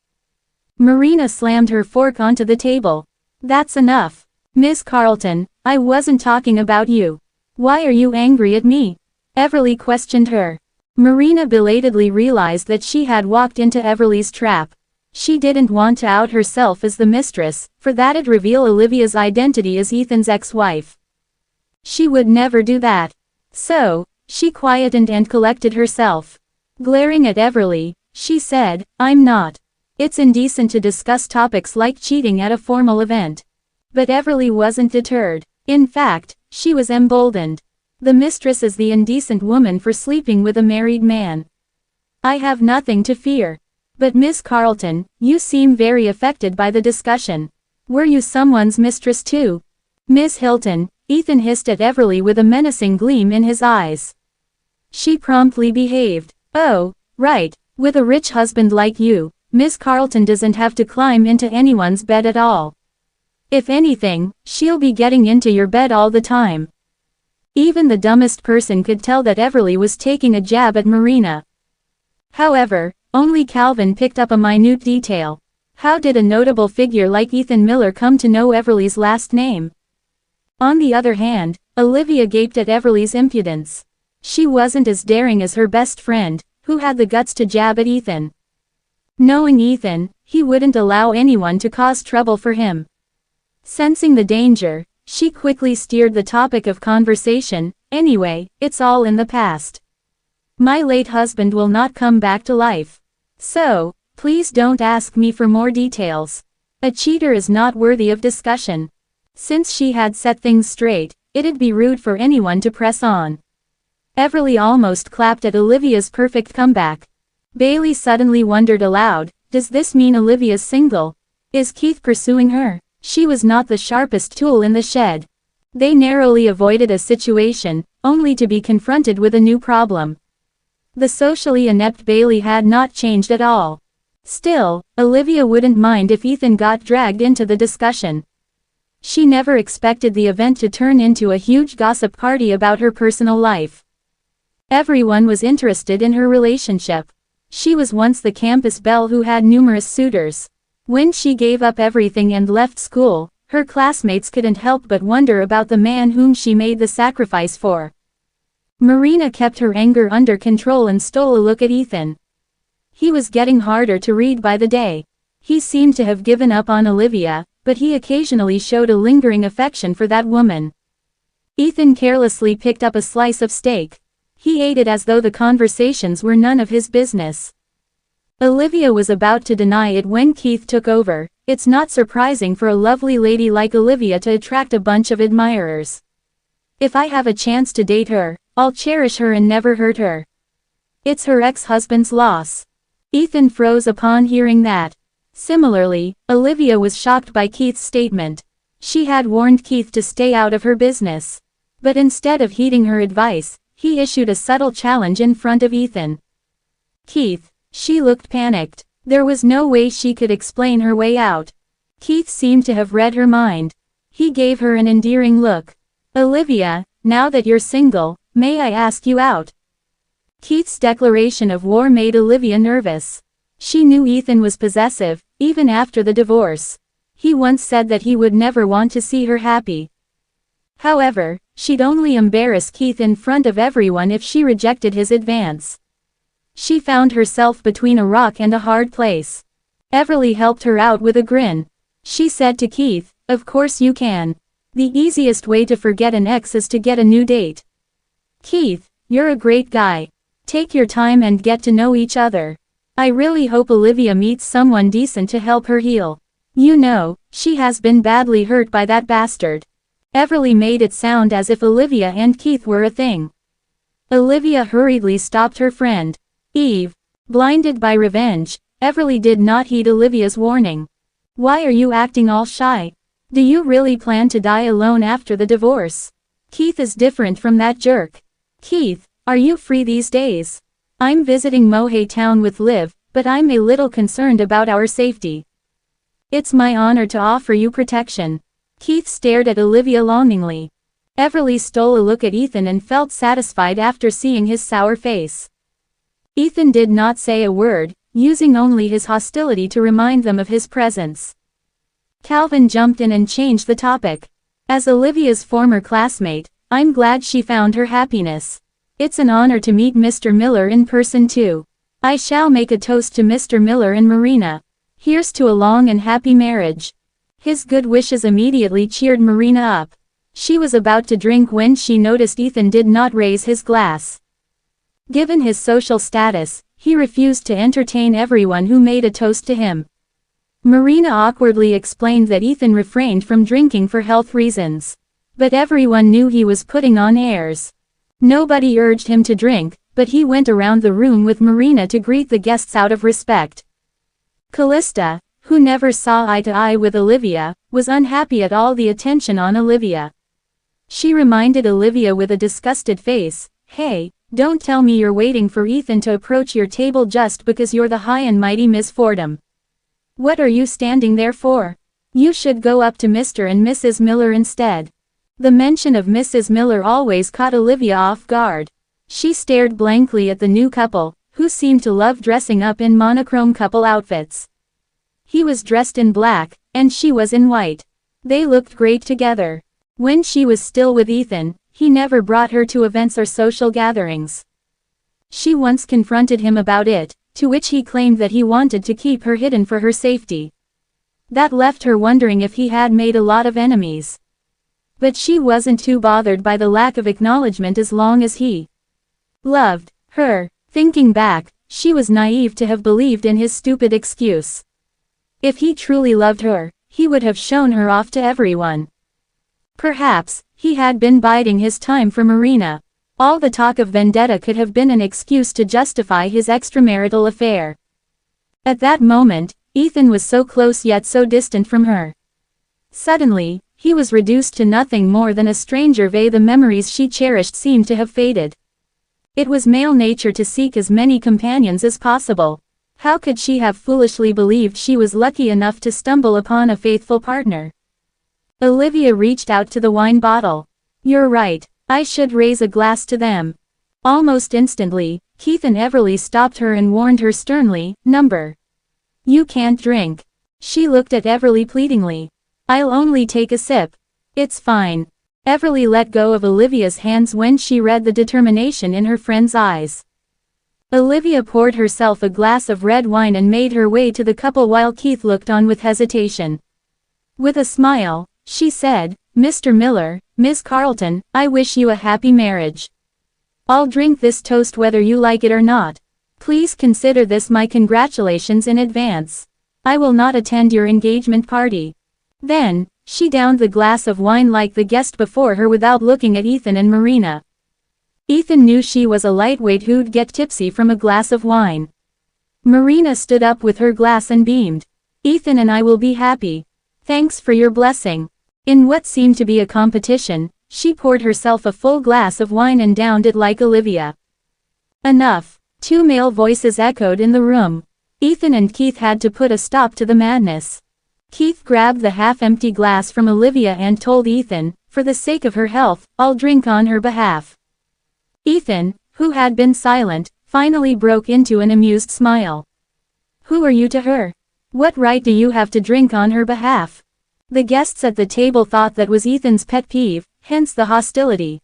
Marina slammed her fork onto the table. "That's enough. Miss Carlton, I wasn't talking about you. Why are you angry at me?" Everly questioned her. Marina belatedly realized that she had walked into Everly's trap. She didn't want to out herself as the mistress, for that'd reveal Olivia's identity as Ethan's ex-wife. She would never do that. So, she quietened and collected herself. Glaring at Everly, she said, "I'm not. It's indecent to discuss topics like cheating at a formal event." But Everly wasn't deterred. In fact, she was emboldened. The mistress is the indecent woman for sleeping with a married man. "I have nothing to fear. But Miss Carlton, you seem very affected by the discussion. Were you someone's mistress too?" "Miss Hilton," Ethan hissed at Everly with a menacing gleam in his eyes. She promptly behaved. "Oh, right, with a rich husband like you, Miss Carlton doesn't have to climb into anyone's bed at all. If anything, she'll be getting into your bed all the time." Even the dumbest person could tell that Everly was taking a jab at Marina. However, only Calvin picked up a minute detail. How did a notable figure like Ethan Miller come to know Everly's last name? On the other hand, Olivia gaped at Everly's impudence. She wasn't as daring as her best friend, who had the guts to jab at Ethan. Knowing Ethan, he wouldn't allow anyone to cause trouble for him. Sensing the danger, she quickly steered the topic of conversation. Anyway, it's all in the past. My late husband will not come back to life. So, please don't ask me for more details. A cheater is not worthy of discussion. Since she had set things straight, it'd be rude for anyone to press on. Everly almost clapped at Olivia's perfect comeback. Bailey suddenly wondered aloud, does this mean Olivia's single? Is Keith pursuing her? She was not the sharpest tool in the shed. They narrowly avoided a situation, only to be confronted with a new problem. The socially inept Bailey had not changed at all. Still, Olivia wouldn't mind if Ethan got dragged into the discussion. She never expected the event to turn into a huge gossip party about her personal life. Everyone was interested in her relationship. She was once the campus belle who had numerous suitors. When she gave up everything and left school, her classmates couldn't help but wonder about the man whom she made the sacrifice for. Marina kept her anger under control and stole a look at Ethan. He was getting harder to read by the day. He seemed to have given up on Olivia, but he occasionally showed a lingering affection for that woman. Ethan carelessly picked up a slice of steak. He ate it as though the conversations were none of his business. Olivia was about to deny it when Keith took over. It's not surprising for a lovely lady like Olivia to attract a bunch of admirers. If I have a chance to date her, I'll cherish her and never hurt her. It's her ex-husband's loss. Ethan froze upon hearing that. Similarly, Olivia was shocked by Keith's statement. She had warned Keith to stay out of her business. But instead of heeding her advice, he issued a subtle challenge in front of Ethan. Keith. She looked panicked. There was no way she could explain her way out. Keith seemed to have read her mind. He gave her an endearing look. Olivia, now that you're single, may I ask you out? Keith's declaration of war made Olivia nervous. She knew Ethan was possessive, even after the divorce. He once said that he would never want to see her happy. However, she'd only embarrass Keith in front of everyone if she rejected his advance. She found herself between a rock and a hard place. Everly helped her out with a grin. She said to Keith, "Of course you can. The easiest way to forget an ex is to get a new date. Keith, you're a great guy. Take your time and get to know each other. I really hope Olivia meets someone decent to help her heal. You know, she has been badly hurt by that bastard." Everly made it sound as if Olivia and Keith were a thing. Olivia hurriedly stopped her friend. Eve. Blinded by revenge, Everly did not heed Olivia's warning. Why are you acting all shy? Do you really plan to die alone after the divorce? Keith is different from that jerk. Keith, are you free these days? I'm visiting Mohey Town with Liv, but I'm a little concerned about our safety. It's my honor to offer you protection. Keith stared at Olivia longingly. Everly stole a look at Ethan and felt satisfied after seeing his sour face. Ethan did not say a word, using only his hostility to remind them of his presence. Calvin jumped in and changed the topic. As Olivia's former classmate, I'm glad she found her happiness. It's an honor to meet Mr. Miller in person too. I shall make a toast to Mr. Miller and Marina. Here's to a long and happy marriage. His good wishes immediately cheered Marina up. She was about to drink when she noticed Ethan did not raise his glass. Given his social status, he refused to entertain everyone who made a toast to him. Marina awkwardly explained that Ethan refrained from drinking for health reasons. But everyone knew he was putting on airs. Nobody urged him to drink, but he went around the room with Marina to greet the guests out of respect. Callista, who never saw eye to eye with Olivia, was unhappy at all the attention on Olivia. She reminded Olivia with a disgusted face, "Hey, don't tell me you're waiting for Ethan to approach your table just because you're the high and mighty Miss Fordham. What are you standing there for? You should go up to Mr. and Mrs. Miller instead." The mention of Mrs. Miller always caught Olivia off guard. She stared blankly at the new couple, who seemed to love dressing up in monochrome couple outfits. He was dressed in black, and she was in white. They looked great together. When she was still with Ethan, he never brought her to events or social gatherings. She once confronted him about it, to which he claimed that he wanted to keep her hidden for her safety. That left her wondering if he had made a lot of enemies. But she wasn't too bothered by the lack of acknowledgement as long as he loved her. Thinking back, she was naive to have believed in his stupid excuse. If he truly loved her, he would have shown her off to everyone. Perhaps, he had been biding his time for Marina. All the talk of vendetta could have been an excuse to justify his extramarital affair. At that moment, Ethan was so close yet so distant from her. Suddenly, he was reduced to nothing more than a stranger. The memories she cherished seemed to have faded. It was male nature to seek as many companions as possible. How could she have foolishly believed she was lucky enough to stumble upon a faithful partner? Olivia reached out to the wine bottle. "You're right, I should raise a glass to them." Almost instantly, Keith and Everly stopped her and warned her sternly, "Number. You can't drink." She looked at Everly pleadingly. "I'll only take a sip." "It's fine." Everly let go of Olivia's hands when she read the determination in her friend's eyes. Olivia poured herself a glass of red wine and made her way to the couple while Keith looked on with hesitation. With a smile, she said, "Mr. Miller, Miss Carlton, I wish you a happy marriage. I'll drink this toast whether you like it or not. Please consider this my congratulations in advance. I will not attend your engagement party." Then, she downed the glass of wine like the guest before her without looking at Ethan and Marina. Ethan knew she was a lightweight who'd get tipsy from a glass of wine. Marina stood up with her glass and beamed. "Ethan and I will be happy. Thanks for your blessing." In what seemed to be a competition, she poured herself a full glass of wine and downed it like Olivia. "Enough." Two male voices echoed in the room. Ethan and Keith had to put a stop to the madness. Keith grabbed the half-empty glass from Olivia and told Ethan, "For the sake of her health, I'll drink on her behalf." Ethan, who had been silent, finally broke into an amused smile. "Who are you to her? What right do you have to drink on her behalf?" The guests at the table thought that was Ethan's pet peeve, hence the hostility.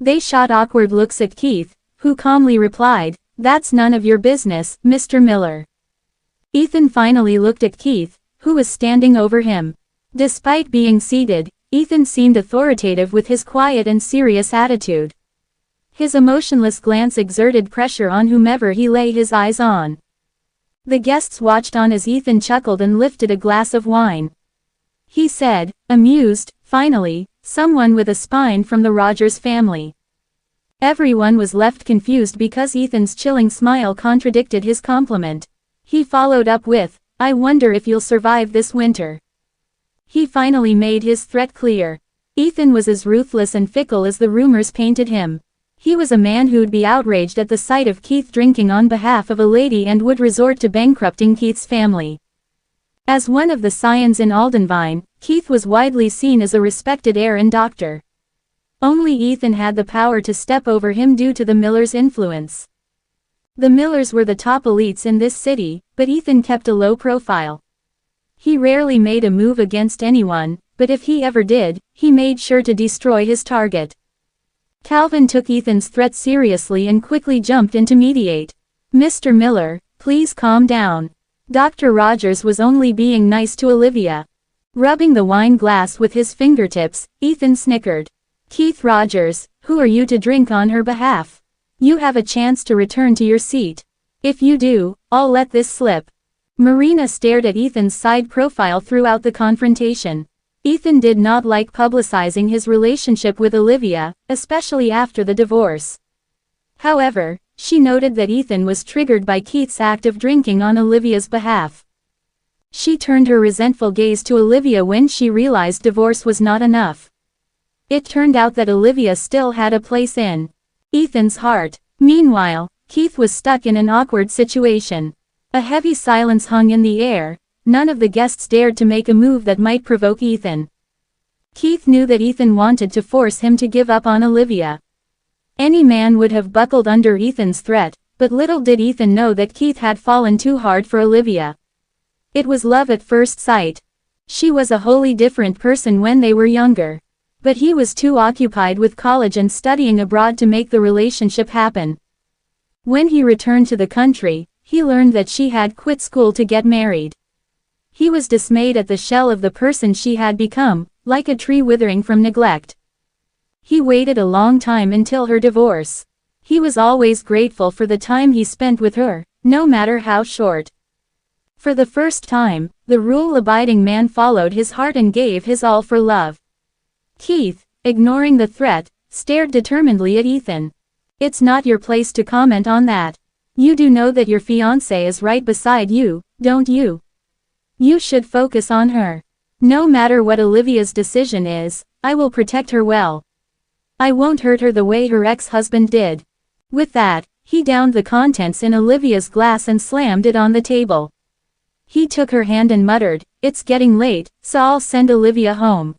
They shot awkward looks at Keith, who calmly replied, "That's none of your business, Mr. Miller." Ethan finally looked at Keith, who was standing over him. Despite being seated, Ethan seemed authoritative with his quiet and serious attitude. His emotionless glance exerted pressure on whomever he lay his eyes on. The guests watched on as Ethan chuckled and lifted a glass of wine. He said, amused, "Finally, someone with a spine from the Rogers family." Everyone was left confused because Ethan's chilling smile contradicted his compliment. He followed up with, "I wonder if you'll survive this winter." He finally made his threat clear. Ethan was as ruthless and fickle as the rumors painted him. He was a man who'd be outraged at the sight of Keith drinking on behalf of a lady and would resort to bankrupting Keith's family. As one of the scions in Aldenvine, Keith was widely seen as a respected heir and doctor. Only Ethan had the power to step over him due to the Millers' influence. The Millers were the top elites in this city, but Ethan kept a low profile. He rarely made a move against anyone, but if he ever did, he made sure to destroy his target. Calvin took Ethan's threat seriously and quickly jumped in to mediate. "Mr. Miller, please calm down. Dr. Rogers was only being nice to Olivia." Rubbing the wine glass with his fingertips, Ethan snickered. "Keith Rogers, who are you to drink on her behalf? You have a chance to return to your seat. If you do, I'll let this slip." Marina stared at Ethan's side profile throughout the confrontation. Ethan did not like publicizing his relationship with Olivia, especially after the divorce. However, she noted that Ethan was triggered by Keith's act of drinking on Olivia's behalf. She turned her resentful gaze to Olivia when she realized divorce was not enough. It turned out that Olivia still had a place in Ethan's heart. Meanwhile, Keith was stuck in an awkward situation. A heavy silence hung in the air. None of the guests dared to make a move that might provoke Ethan. Keith knew that Ethan wanted to force him to give up on Olivia. Any man would have buckled under Ethan's threat, but little did Ethan know that Keith had fallen too hard for Olivia. It was love at first sight. She was a wholly different person when they were younger. But he was too occupied with college and studying abroad to make the relationship happen. When he returned to the country, he learned that she had quit school to get married. He was dismayed at the shell of the person she had become, like a tree withering from neglect. He waited a long time until her divorce. He was always grateful for the time he spent with her, no matter how short. For the first time, the rule-abiding man followed his heart and gave his all for love. Keith, ignoring the threat, stared determinedly at Ethan. It's not your place to comment on that. You do know that your fiancée is right beside you, don't you? You should focus on her. No matter what Olivia's decision is, I will protect her well. I won't hurt her the way her ex-husband did. With that, he downed the contents in Olivia's glass and slammed it on the table. He took her hand and muttered, "It's getting late, so I'll send Olivia home.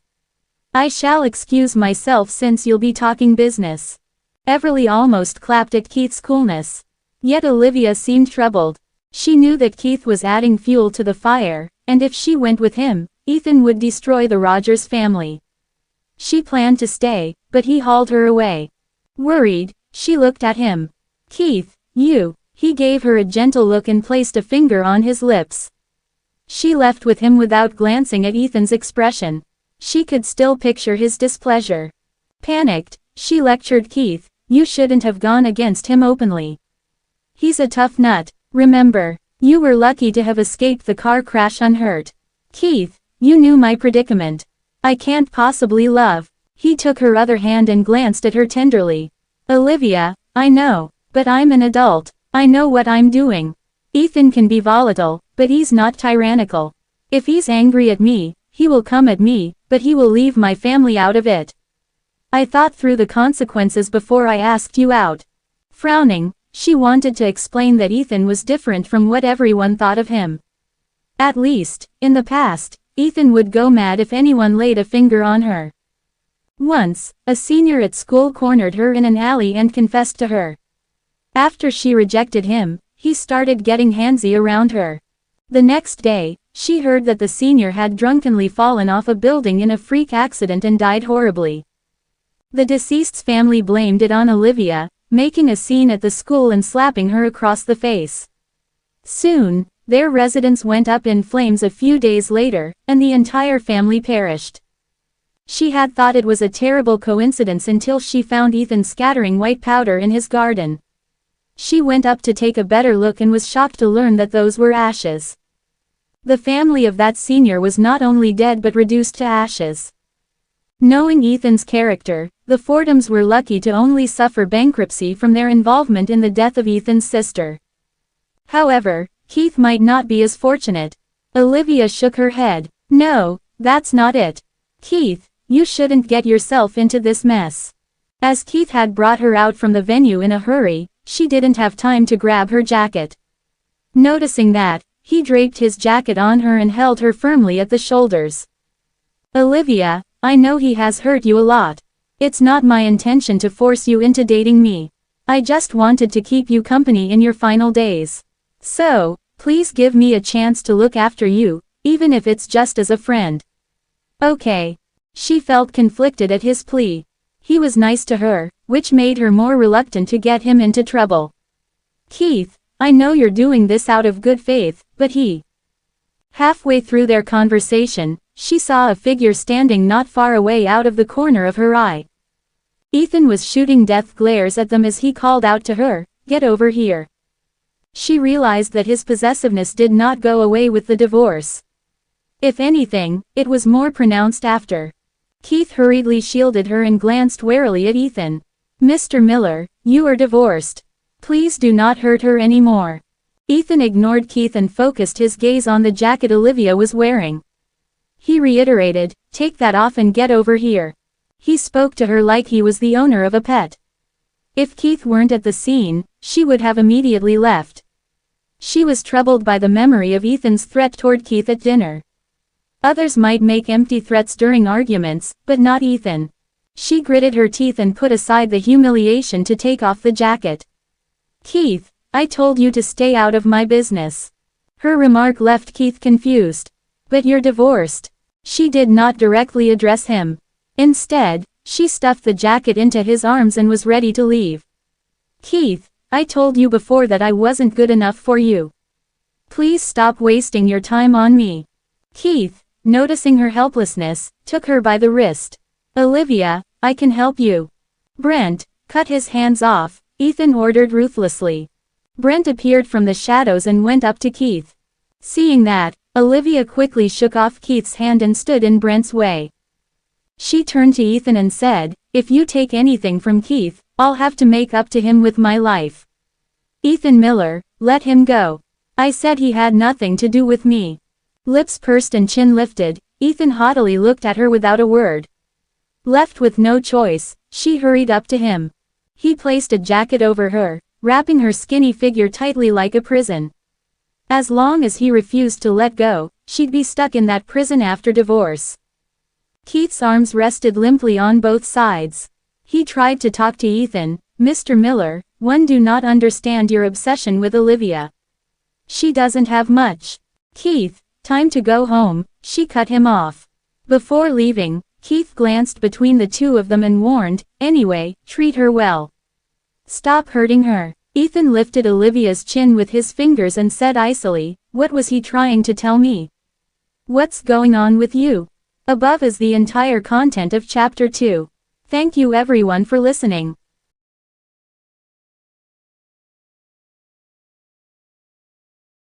I shall excuse myself since you'll be talking business." Everly almost clapped at Keith's coolness. Yet Olivia seemed troubled. She knew that Keith was adding fuel to the fire, and if she went with him, Ethan would destroy the Rogers family. She planned to stay, but he hauled her away. Worried, she looked at him. "Keith, you," he gave her a gentle look and placed a finger on his lips. She left with him without glancing at Ethan's expression. She could still picture his displeasure. Panicked, she lectured Keith, "You shouldn't have gone against him openly. He's a tough nut, remember. You were lucky to have escaped the car crash unhurt. Keith, you knew my predicament. I can't possibly love." He took her other hand and glanced at her tenderly. "Olivia, I know, but I'm an adult. I know what I'm doing. Ethan can be volatile, but he's not tyrannical. If he's angry at me, he will come at me, but he will leave my family out of it. I thought through the consequences before I asked you out." Frowning, she wanted to explain that Ethan was different from what everyone thought of him. At least, in the past, Ethan would go mad if anyone laid a finger on her. Once, a senior at school cornered her in an alley and confessed to her. After she rejected him, he started getting handsy around her. The next day, she heard that the senior had drunkenly fallen off a building in a freak accident and died horribly. The deceased's family blamed it on Olivia, making a scene at the school and slapping her across the face. Soon, their residence went up in flames a few days later, and the entire family perished. She had thought it was a terrible coincidence until she found Ethan scattering white powder in his garden. She went up to take a better look and was shocked to learn that those were ashes. The family of that senior was not only dead but reduced to ashes. Knowing Ethan's character, the Fordhams were lucky to only suffer bankruptcy from their involvement in the death of Ethan's sister. However, Keith might not be as fortunate. Olivia shook her head. "No, that's not it. Keith, you shouldn't get yourself into this mess." As Keith had brought her out from the venue in a hurry, she didn't have time to grab her jacket. Noticing that, he draped his jacket on her and held her firmly at the shoulders. "Olivia, I know he has hurt you a lot. It's not my intention to force you into dating me. I just wanted to keep you company in your final days. So, please give me a chance to look after you, even if it's just as a friend." "Okay." She felt conflicted at his plea. He was nice to her, which made her more reluctant to get him into trouble. "Keith, I know you're doing this out of good faith, but he..." Halfway through their conversation, she saw a figure standing not far away out of the corner of her eye. Ethan was shooting death glares at them as he called out to her, "Get over here." She realized that his possessiveness did not go away with the divorce. If anything, it was more pronounced after. Keith hurriedly shielded her and glanced warily at Ethan. "Mr. Miller, you are divorced. Please do not hurt her anymore." Ethan ignored Keith and focused his gaze on the jacket Olivia was wearing. He reiterated, "Take that off and get over here." He spoke to her like he was the owner of a pet. If Keith weren't at the scene, she would have immediately left. She was troubled by the memory of Ethan's threat toward Keith at dinner. Others might make empty threats during arguments, but not Ethan. She gritted her teeth and put aside the humiliation to take off the jacket. "Keith, I told you to stay out of my business. Her remark left Keith confused. But you're divorced. She did not directly address him. Instead, she stuffed the jacket into his arms and was ready to leave. Keith, I told you before that I wasn't good enough for you. Please stop wasting your time on me. Keith, noticing her helplessness, took her by the wrist. Olivia, I can help you. Brent, cut his hands off, Ethan ordered ruthlessly. Brent appeared from the shadows and went up to Keith. Seeing that, Olivia quickly shook off Keith's hand and stood in Brent's way. She turned to Ethan and said, if you take anything from Keith, I'll have to make up to him with my life. Ethan Miller, let him go. I said he had nothing to do with me. Lips pursed and chin lifted, Ethan haughtily looked at her without a word. Left with no choice, she hurried up to him. He placed a jacket over her, wrapping her skinny figure tightly like a prison. As long as he refused to let go, she'd be stuck in that prison after divorce. Keith's arms rested limply on both sides. He tried to talk to Ethan. Mr. Miller, one do not understand your obsession with Olivia. She doesn't have much. Keith, time to go home, she cut him off. Before leaving, Keith glanced between the two of them and warned, anyway, treat her well. Stop hurting her. Ethan lifted Olivia's chin with his fingers and said icily, what was he trying to tell me? What's going on with you? Above is the entire content of Chapter 2. Thank you everyone for listening.